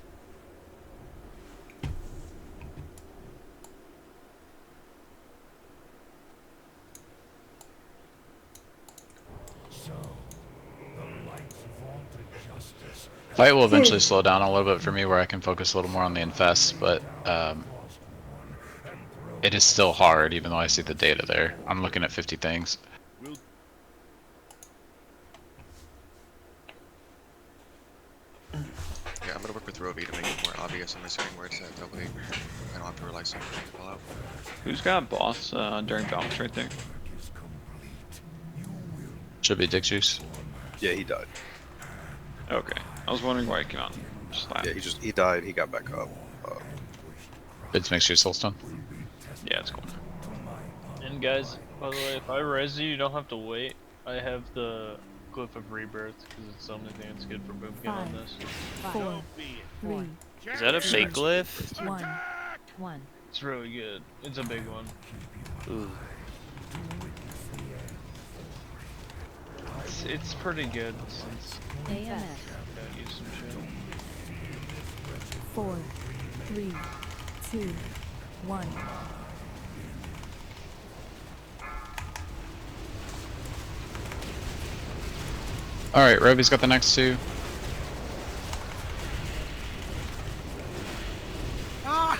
Fight will eventually slow down a little bit for me where I can focus a little more on the infest, but it is still hard even though I see the data there. I'm looking at 50 things. Yeah, I'm gonna work with Rovi to make it more obvious. I'm assuming where it's at. That way I don't have to rely so much on the call out. Who's got boss during Valks right there? Should be Dick Juice. Yeah, he died. Okay. I was wondering why he came out. Yeah, he died. He got back up. Bids make sure soulstone. Yeah, it's cool. And guys, by the way, if I res you, you don't have to wait. I have the Glyph of Rebirth because it's the only thing that's good for boomkin on this. 4, 3, Is that a fake glyph? 1. It's really good. It's a big one. Ooh. It's pretty good since AMS. gotta use some shit. 4, 3, 2, 1. Alright, Roby's got the next two. Ah!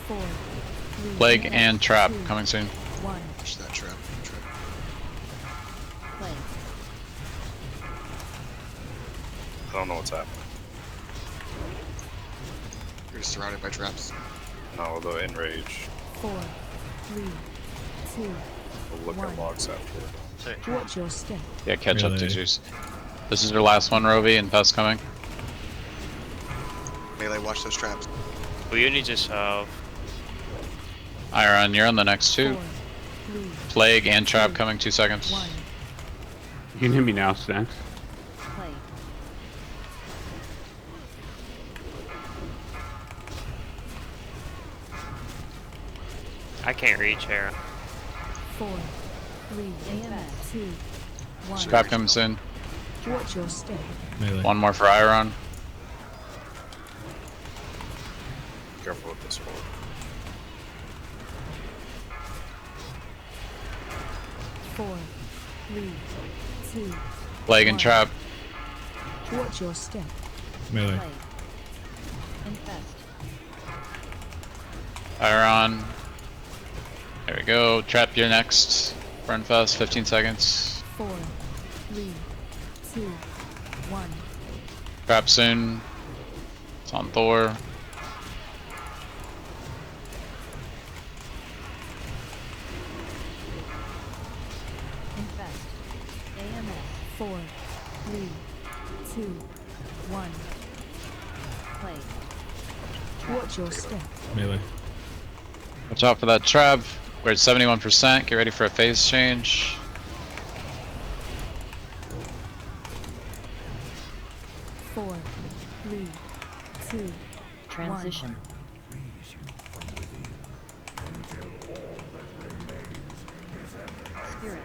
4, 3, Plague and Trap coming soon. 1. Push that trap. Play. I don't know what's happening. You're just surrounded by traps. No, the enrage. 4, 3, 2, We'll look at logs after. Watch your step. Yeah, catch up to Juice. This is your last one, Roby, and Pest coming. Melee, watch those traps. Well, you need to shove. Iron, you're on the next two. 4, 3, Plague and Trap coming 2 seconds. 1. You can hit me now, Snacks. Play. I can't reach here. 4, 3, AMS. 2, 1. Trap coming soon. Watch your step. Melee. One more for Iron. Careful with this one. 4, 3, 2. Plague and Trap. Watch your step. Melee. Play. Infest. Iron. There we go. Trap, you're next. Burn Fest, 15 seconds. 4, 3, 2, 1. Trap soon. It's on Thor. Infest. AMS. 4, 3, 2, 1. Play. Watch your step. Melee. Watch out for that trap. We're at 71%. Get ready for a phase change. Four, 3, 2, Transition. 1. Spirit.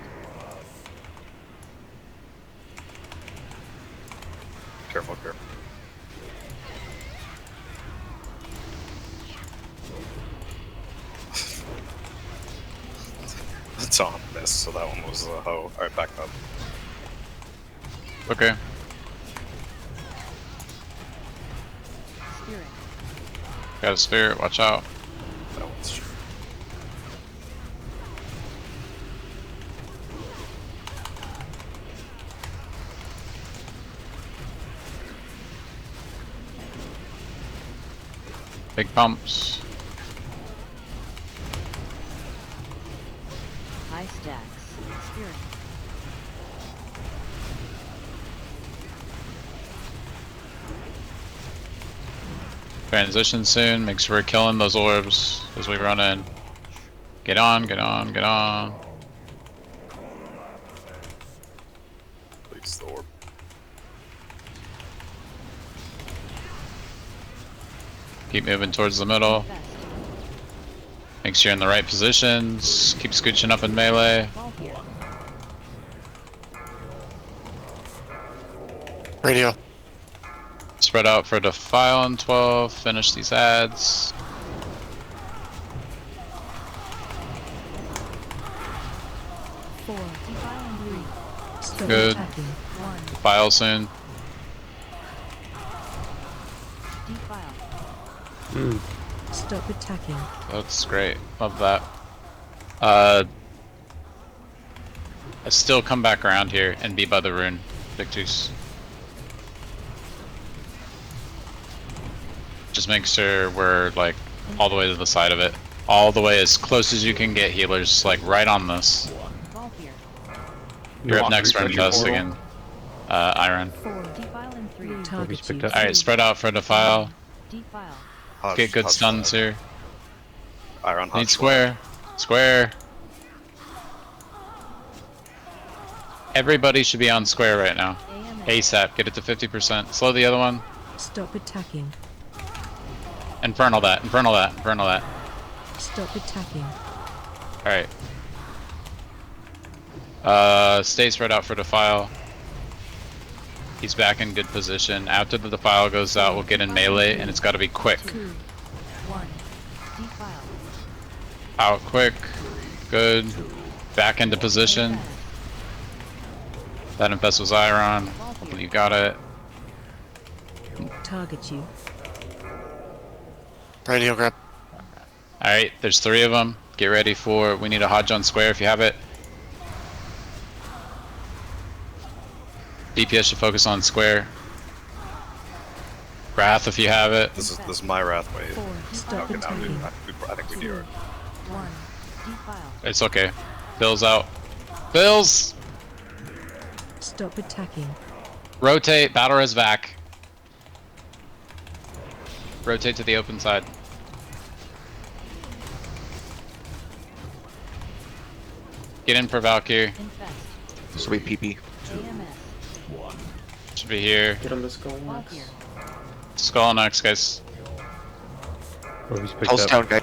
Careful, careful. That's on miss, so that one was a hoe. Alright, back up. Okay. Spirit. Got a spirit, watch out. That one's true. Big pumps. High stacks. Spirit. Transition soon. Make sure we're killing those orbs as we run in. Get on, get on, get on. Please, the orb. Keep moving towards the middle. Make sure you're in the right positions. Keep scooching up in melee. Ball here. Radio. Spread out for Defile in 12. Finish these ads. Good. Defile soon. Stop attacking. That's great. Love that. I still come back around here and be by the rune. Victus. Just make sure we're like all the way to the side of it. All the way as close as you can get, healers, like right on this. You're up next for Infest again. Iron. Alright, spread out for Defile. Get good stuns here. Iron Need square. Square. Everybody should be on square right now. ASAP, get it to 50%. Slow the other one. Stop attacking. Infernal that, infernal that, infernal that. Stop attacking. Alright. Stay spread out for Defile. He's back in good position. After the Defile goes out, we'll get in melee, and it's gotta be quick. 2, 1. Defile. Out quick. Good. Back into position. That Infest was Iron. You got it. Target you. Radio grab. Alright, there's 3 of them. Get ready for, we need a Hodge on square if you have it. DPS should focus on square. Wrath if you have it. This is my Wrath wave. Stop attacking. I think we do it. 1. Defile. It's okay. Bill's out. Bills! Stop attacking. Rotate, battle res back. Rotate to the open side. Get in for Valkyrie. This will be PP. Should be here. Get on the skull next. Skull next, guys. Pulse down, guy.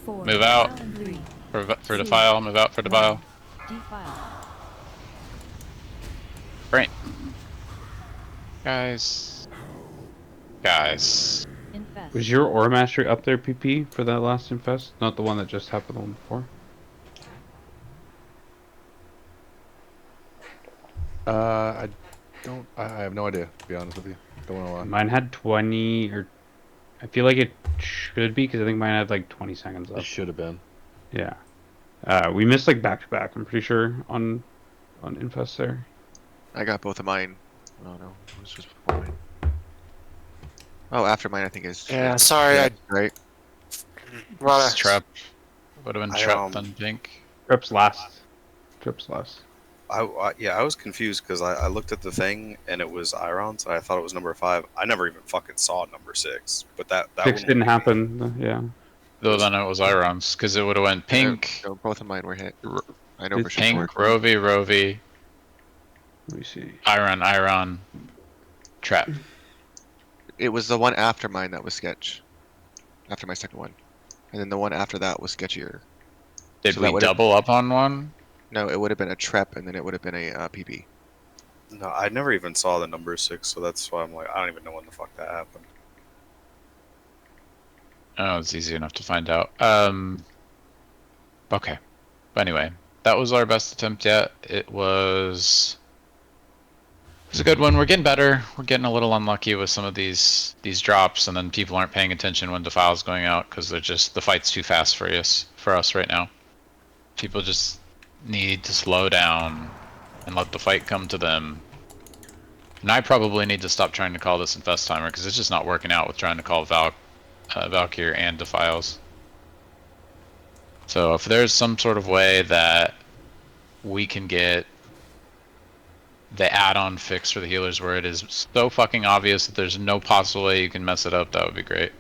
Move out. For Defile, move out for Defile. Right. Guys. Was your Aura Mastery up there, PP, for that last Infest? Not the one that just happened the one before? I have no idea, to be honest with you. Don't wanna lie. Mine had 20, or I feel like it should be, because I think mine had like 20 seconds left. It should have been. Yeah. We missed like back to back, I'm pretty sure, on Infest there. I got both of mine. Oh no, it was just before mine. Oh, after mine I think is. Yeah, sorry, yeah, right. It's Trap. Would have been Trap then Pink. Trap's last. Trap's last. Yeah, I was confused because I looked at the thing and it was Irons and I thought it was number 5. I never even fucking saw number 6, but that 6 didn't happen. Yeah. Though then it was Irons because it would have went Pink. No, both of mine were hit. I know for sure. Pink, Rovy. Let me see. Iron, Trap. It was the one after mine that was sketch. After my second one, and then the one after that was sketchier. Did we double up on one? No, it would have been a Trep, and then it would have been a PP. No, I never even saw the number 6, so that's why I'm like, I don't even know when the fuck that happened. Oh, it's easy enough to find out. Okay. But anyway, that was our best attempt yet. It was a good one. We're getting better. We're getting a little unlucky with some of these drops, and then people aren't paying attention when Defile's going out because they're just the fight's too fast for us right now. People just need to slow down and let the fight come to them. And I probably need to stop trying to call this Infest timer because it's just not working out with trying to call Valkyrie and Defiles. So if there's some sort of way that we can get the add-on fix for the healers where it is so fucking obvious that there's no possible way you can mess it up, that would be great.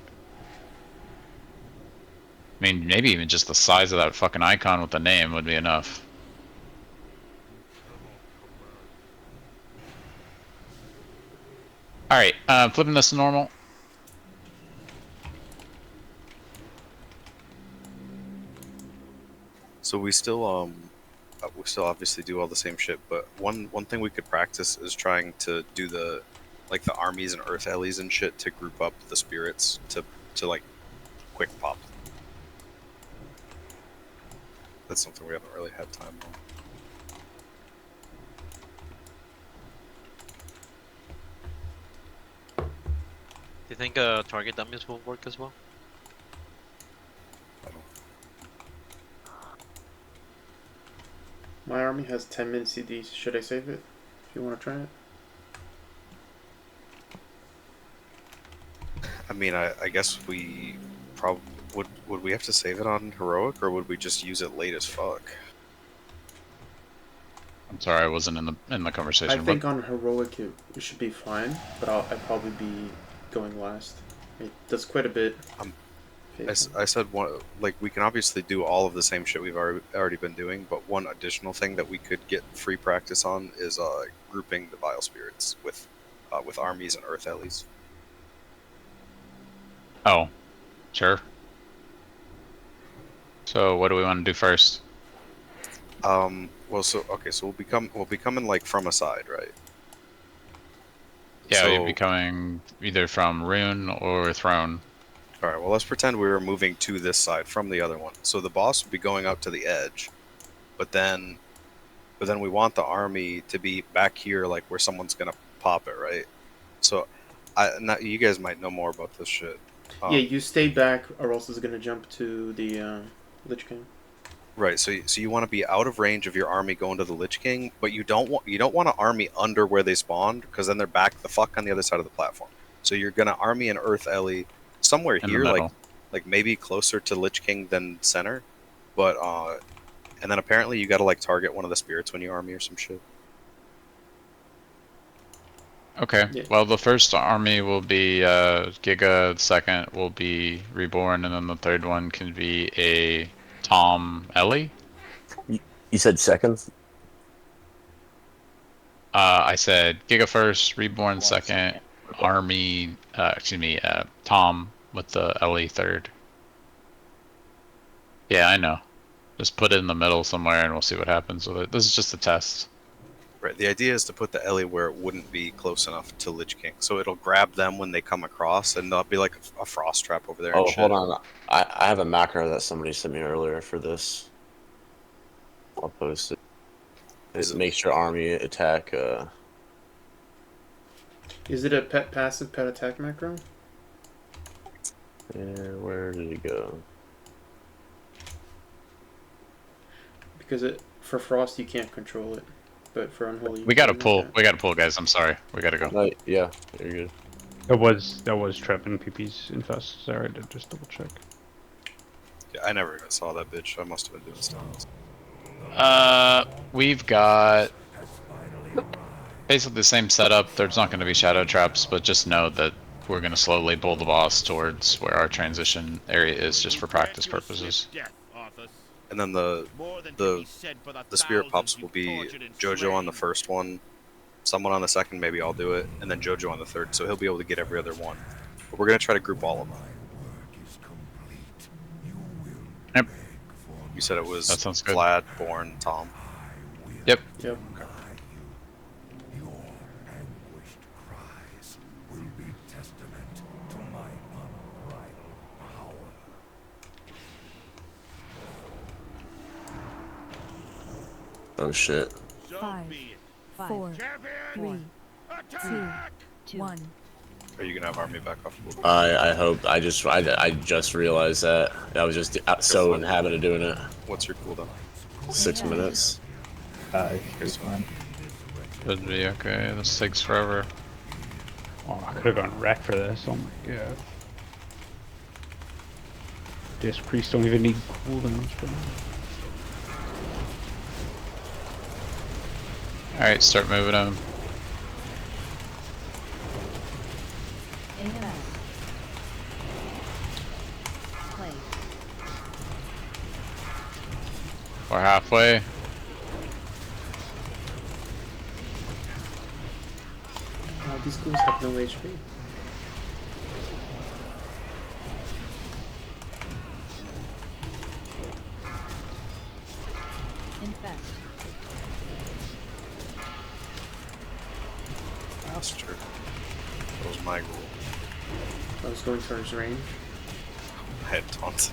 I mean, maybe even just the size of that fucking icon with the name would be enough. Alright, flipping this to normal. So we still we still obviously do all the same shit. But one thing we could practice is trying to do the armies and earth alleys and shit to group up the spirits to like quick pop. That's something we haven't really had time on. Do you think target dummies will work as well? My army has 10 min CDs. Should I save it? If you want to try it. I mean, I guess we probably would we have to save it on heroic, or would we just use it late as fuck? I'm sorry, I wasn't in the conversation. I think on heroic it should be fine, but I'd probably be going last. It does quite a bit. I said like we can obviously do all of the same shit we've already been doing, but one additional thing that we could get free practice on is grouping the vile spirits with armies and earth alleys. Oh, sure. So what do we want to do first? Well, so we'll be coming like from a side, right? Yeah, So, you'd be coming either from Rune or Throne. all right. Well, let's pretend we were moving to this side from the other one. So the boss would be going out to the edge, but then we want the army to be back here, like where someone's gonna pop it, right? So, you guys might know more about this shit. Yeah, you stay back, or else it's gonna jump to the Lich King. Right. So you want to be out of range of your army going to the Lich King, but you don't want an army under where they spawned, because then they're back the fuck on the other side of the platform. So you're gonna army an Earth Ellie somewhere In the here, middle. like maybe closer to Lich King than center, but and then apparently you got to like target one of the spirits when you army or some shit. Okay. Yeah. Well, the first army will be Giga. The second will be Reborn, and then the third one can be a Tom Ellie. You said seconds? I said Giga first, Reborn second, Army. Tom with the Ellie third. Yeah, I know. Just put it in the middle somewhere, and we'll see what happens with it. This is just a test. Right. The idea is to put the Ellie where it wouldn't be close enough to Lich King, so it'll grab them when they come across, and there'll be like a frost trap over there. Oh, and shit. hold on. I have a macro that somebody sent me earlier for this. I'll post it. It makes your army attack. Is it a passive pet attack macro? Where did it go? Because for Frost you can't control it, but for Unholy We gotta pull. We gotta pull, guys. I'm sorry. We gotta go. No, yeah, you're good. That was Trep and PP's infest. Sorry, I did just double check. Yeah, I never even saw that bitch. I must have been doing stuff. We've got basically the same setup. There's not going to be shadow traps, but just know that we're going to slowly pull the boss towards where our transition area is, just for practice purposes. And then the spirit pops will be Jojo on the first one, someone on the second, maybe I'll do it, and then Jojo on the third, so he'll be able to get every other one. But we're going to try to group all of them. Yep. You said it was That sounds good. Vlad, Born, Tom. Yep. Yep. Oh shit. 5, 4, 3, 2, 1. Are you gonna have army back off? I hope. I just realized that. I was just so in the habit of doing it. What's your cooldown? 6 minutes. Here's one. Should be okay. This takes forever. Oh, I could have gone wreck for this. Oh my god. Disc priests don't even need cooldowns for them. Alright, start moving them. Invest. Place. We're halfway. These ghouls have no HP. Infest. my rule. I was going towards range. I had taunt.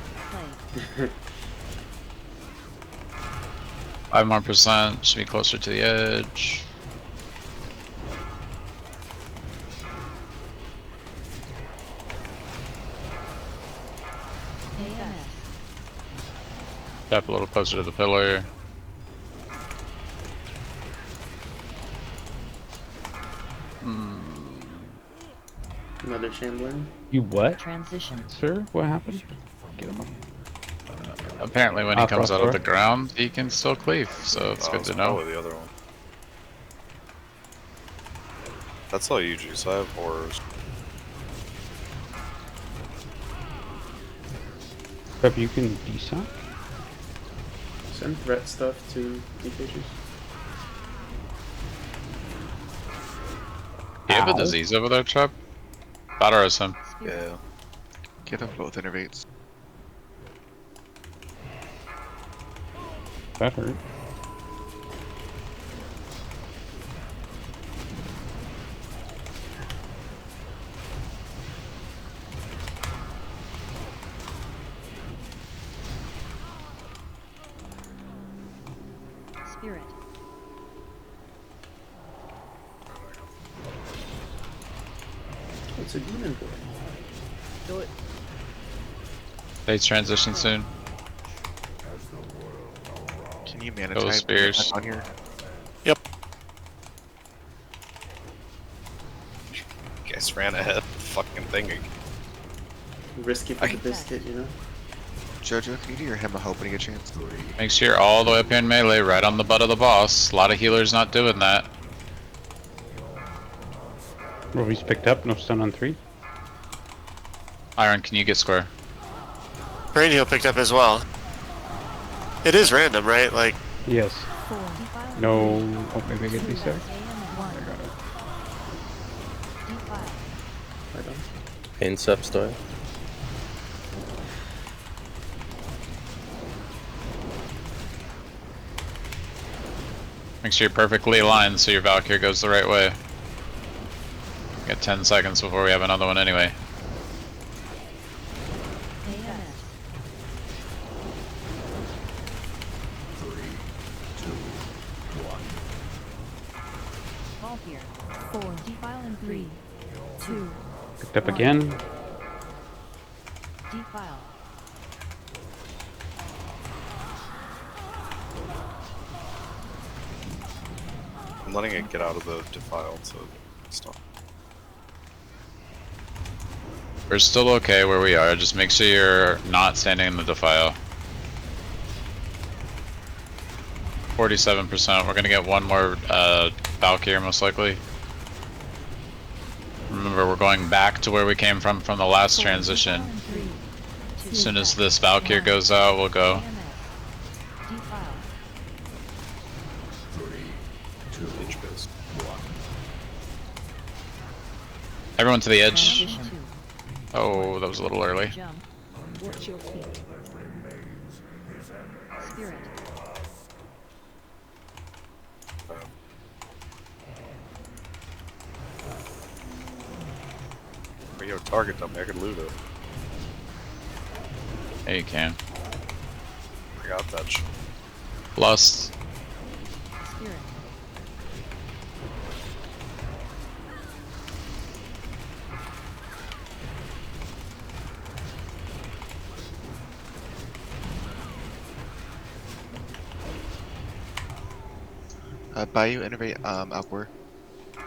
5 more percent. Should be closer to the edge. Step a little closer to the pillar. Another shambler. You what? Transition. Sir, what happened? Get him up. Apparently when he comes Frost out of Door. the ground, he can still cleave, so it's good It's to know. probably the other one. That's all you do, so I have horrors. Prep, you can desock? Send threat stuff to DPHs. You have a Ow. disease over there, Trap? Badaros him. Yeah. Give them both innervates. That hurt. Spirit. It's a demon boy. Do it. Phase transition soon. Can you mana Those type spears. on here? Yep. Guess ran ahead of the fucking thing again. Risky for the biscuit, you know? Jojo, can you do your Hem of Hope when you get a chance? Make sure you're all the way up here in melee, right on the butt of the boss. A lot of healers not doing that. Rovi's picked up, no stun on 3. Iron, can you get square? Brain heal picked up as well. It is random, right? Like, Yes. No. Oh, maybe I get these there. Right on. Pain sub story. Make sure you're perfectly aligned so your Valkyrie goes the right way. Got 10 seconds before we have another one anyway. Fall here. 4. Defile in 3, 2. Picked up again. Defile. I'm letting it get out of the defile to stop. We're still okay where we are, just make sure you're not standing in the defile. 47%, we're gonna get one more Valkyrie most likely. Remember, we're going back to where we came from the last transition. As soon as this Valkyrie goes out, we'll go. Everyone to the edge. Oh, that was a little early. Jump. Watch your feet. Spirit. But yo, target them, I could loot it. Yeah, you can. I got that shit. Lust. Spirit. Bayou innervate Alcor.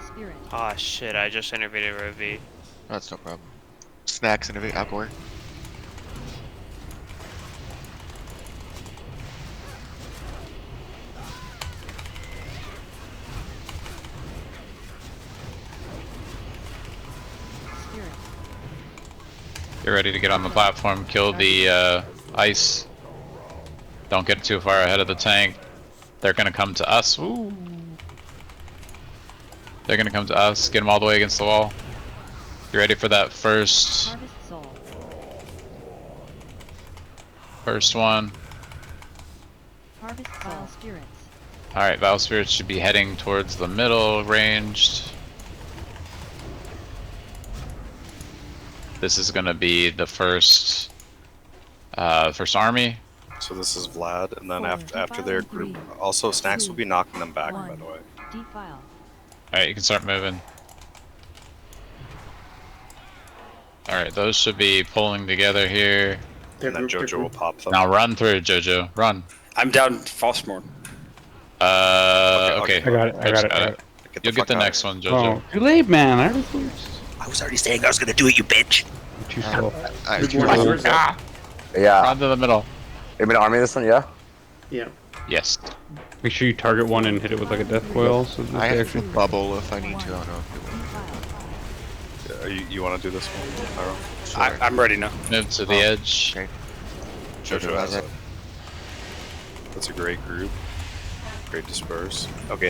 Spirit. ah, shit, I just innervated Rovi. That's no problem. Snacks innervate Alcor. Spirit. Get ready to get on the platform, kill the ice. Don't get too far ahead of the tank. They're gonna come to us. Ooh. They're gonna come to us, get them all the way against the wall. You ready for that first one? Harvest Soul Spirits. Alright, Val Spirits should be heading towards the middle, ranged. This is gonna be the first army. So this is Vlad, and then 4, after their group, also Snacks will be knocking them back, by the way. defile. Alright, you can start moving. Alright, those should be pulling together here. And then Jojo will pop them. Now run through, Jojo. Run. I'm down Frostmourne. Okay. I got it. I got it. You'll get the next one, Jojo. Oh, too late, man. I already first. I was already saying I was gonna do it, you bitch. Too slow. Yeah. Run to the middle. You mean army this one? Yeah. Yeah. Yes. Make sure you target one and hit it with like a death coil. So I actually bubble if I need to. I don't know if You want to do this one, Pyro? I'm ready now. Move to the edge. Okay. Jojo has it. That's a great group. Great disperse. Okay,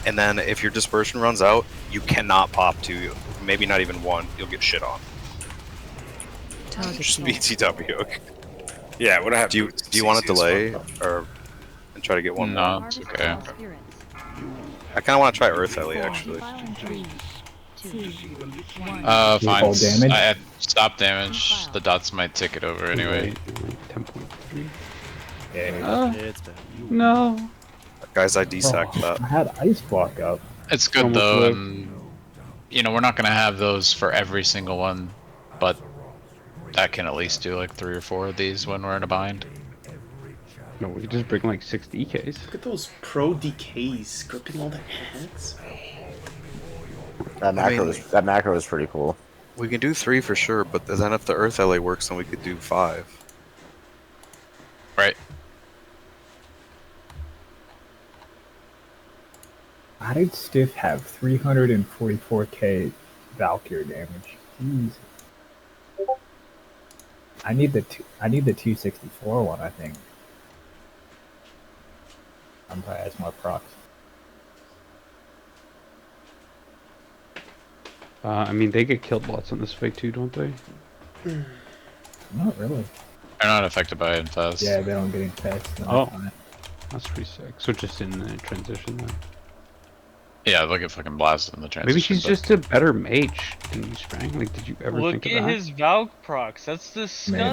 and then if your dispersion runs out, you cannot pop two. Maybe not even one. You'll get shit on. Just BTW. Yeah, what I have. Do you want to delay or and try to get one No, more? it's okay. I kind of want to try Earth Ellie actually. Fine. damage? I have stop damage. The dots might tick it over anyway. 10.3. Yeah. No. Guys, I desacked I that. had ice block up. It's good Almost though, lived. and you know we're not gonna have those for every single one, but that can at least do like 3 or 4 of these when we're in a bind. No, we could just bring like 6 DKs. Look at those pro DKs gripping all the heads. That macro is pretty cool. We can do 3 for sure, but then if the Earth Ellie works, then we could do 5. Right. How did Stiff have 344k Valkyrie damage? Jeez. I need the 264 one, I think. I'm probably has more procs. I mean, they get killed lots on this fight too, don't they? Not really. They're not affected by infest. Yeah, they don't get infest. Oh, that's pretty sick. So just in the transition then. Yeah, look at fucking blasted in the transition. Maybe she's just a better mage than you, Sprang. Like, did you ever Look think at of that? his Valk procs. That's Man,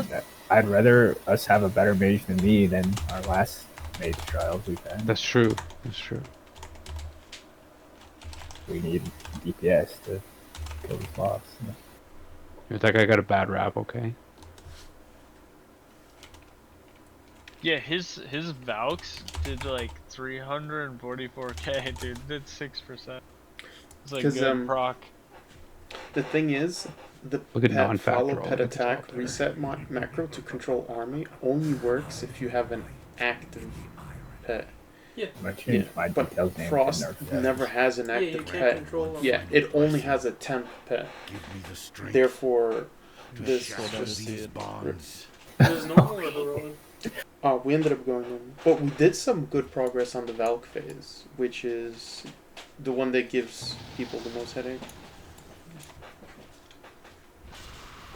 disgusting. I'd rather us have a better mage than me than our last mage trials we've had. That's true. That's true. We need DPS to kill this boss. If that guy got a bad rap, okay? Yeah, his Valks did like 344k, dude. Did 6%. It's like good proc. The thing is, the Look at pet non-factor follow all pet at the top attack there. reset macro to control army only works if you have an active pet. Yeah. I changed my But details name. Frost to nerf never has an Yeah, you active can't pet. control them. Yeah, it only has a temp pet. Therefore, this shatter just these bonds. There's normal or heroic? we ended up going in, but we did some good progress on the Valk phase, which is the one that gives people the most headache.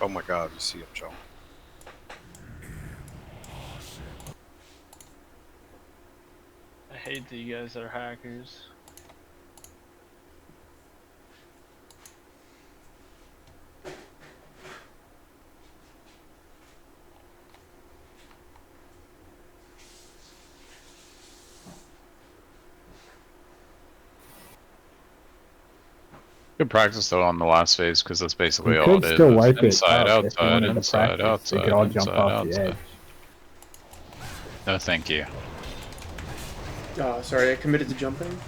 Oh my god, you see him jump. I hate that you guys are hackers. Good practice though on the last phase because that's basically We all could it is. still It's wipe it inside, up if we outside, wanted to inside, practice. We outside, could all jump inside, off the outside. edge. No, thank you. Sorry, I committed to jumping.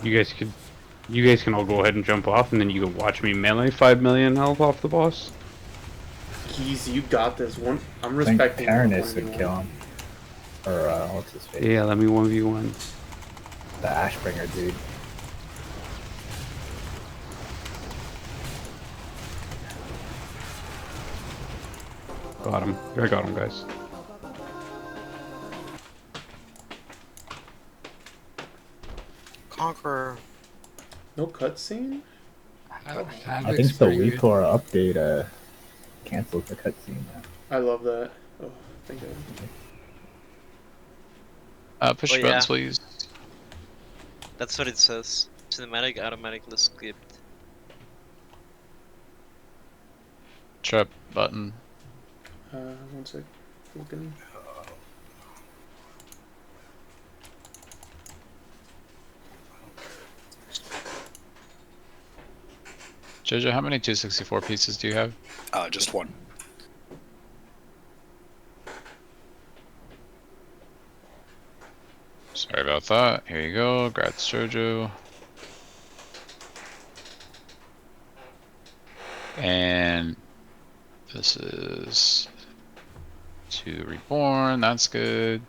You guys can all go ahead and jump off, and then you can watch me melee 5 million health off the boss. Keys, you got this one. I'm I think respecting. Tyrannus the would 1v1. kill him. Or, what's his face? Yeah, let me 1v1. The Ashbringer dude. Got him. I got him, guys. Conqueror. No cutscene? I think the Weecore update canceled the cutscene now. I love that. Oh, thank God. Push Oh, your buttons, yeah. please. That's what it says. Cinematic automatically skipped. trap button. One sec. Looking. Jojo, how many 264 pieces do you have? Just one. Sorry about that. Here you go. Grats, Jojo. And this is 2 reborn. That's good.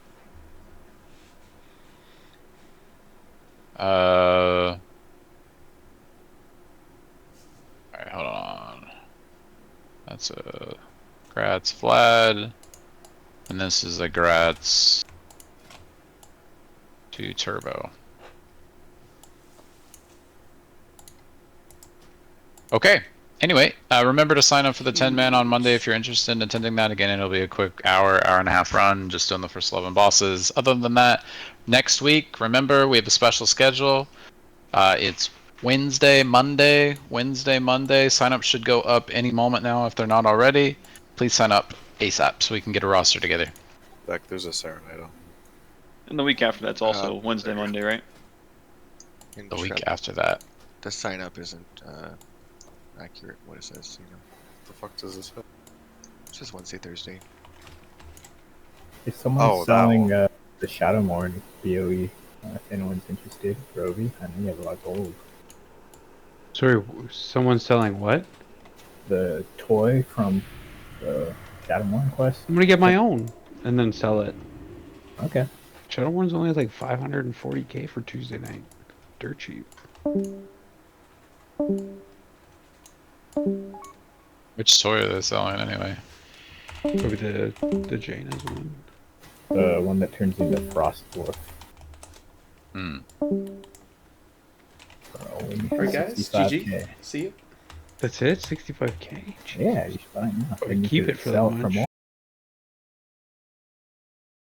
Alright, hold on. That's a Grats Vlad. And this is a Grats 2 Turbo. Okay. Anyway, remember to sign up for the 10-man on Monday if you're interested in attending that. Again, it'll be a quick hour and a half run, just doing the first 11 bosses. Other than that, next week, remember, we have a special schedule. It's Wednesday, Monday. Sign up should go up any moment now if they're not already. Please sign up ASAP so we can get a roster together. Like, there's a Serenado. And the week after that's also Wednesday, Monday, right? In The week Trap, after that. the sign up isn't accurate. What it says, you know. The fuck does this say? It's just Wednesday, Thursday. If someone's selling the Shadowmourne BOE, if anyone's interested, Rovi, I know you have a lot of gold. Sorry, someone's selling what? The toy from the Shadowmourne quest. I'm gonna get my own and then sell it. Okay. Shadowmourn's only like 540k for Tuesday night. Dirt cheap. Which toy are they selling anyway? Probably the Jaina's one. The one that turns into Frost Dwarf. Hmm. Alright guys, GG. See you. That's it? 65k? Yeah, you should buy it now. Keep it for that much.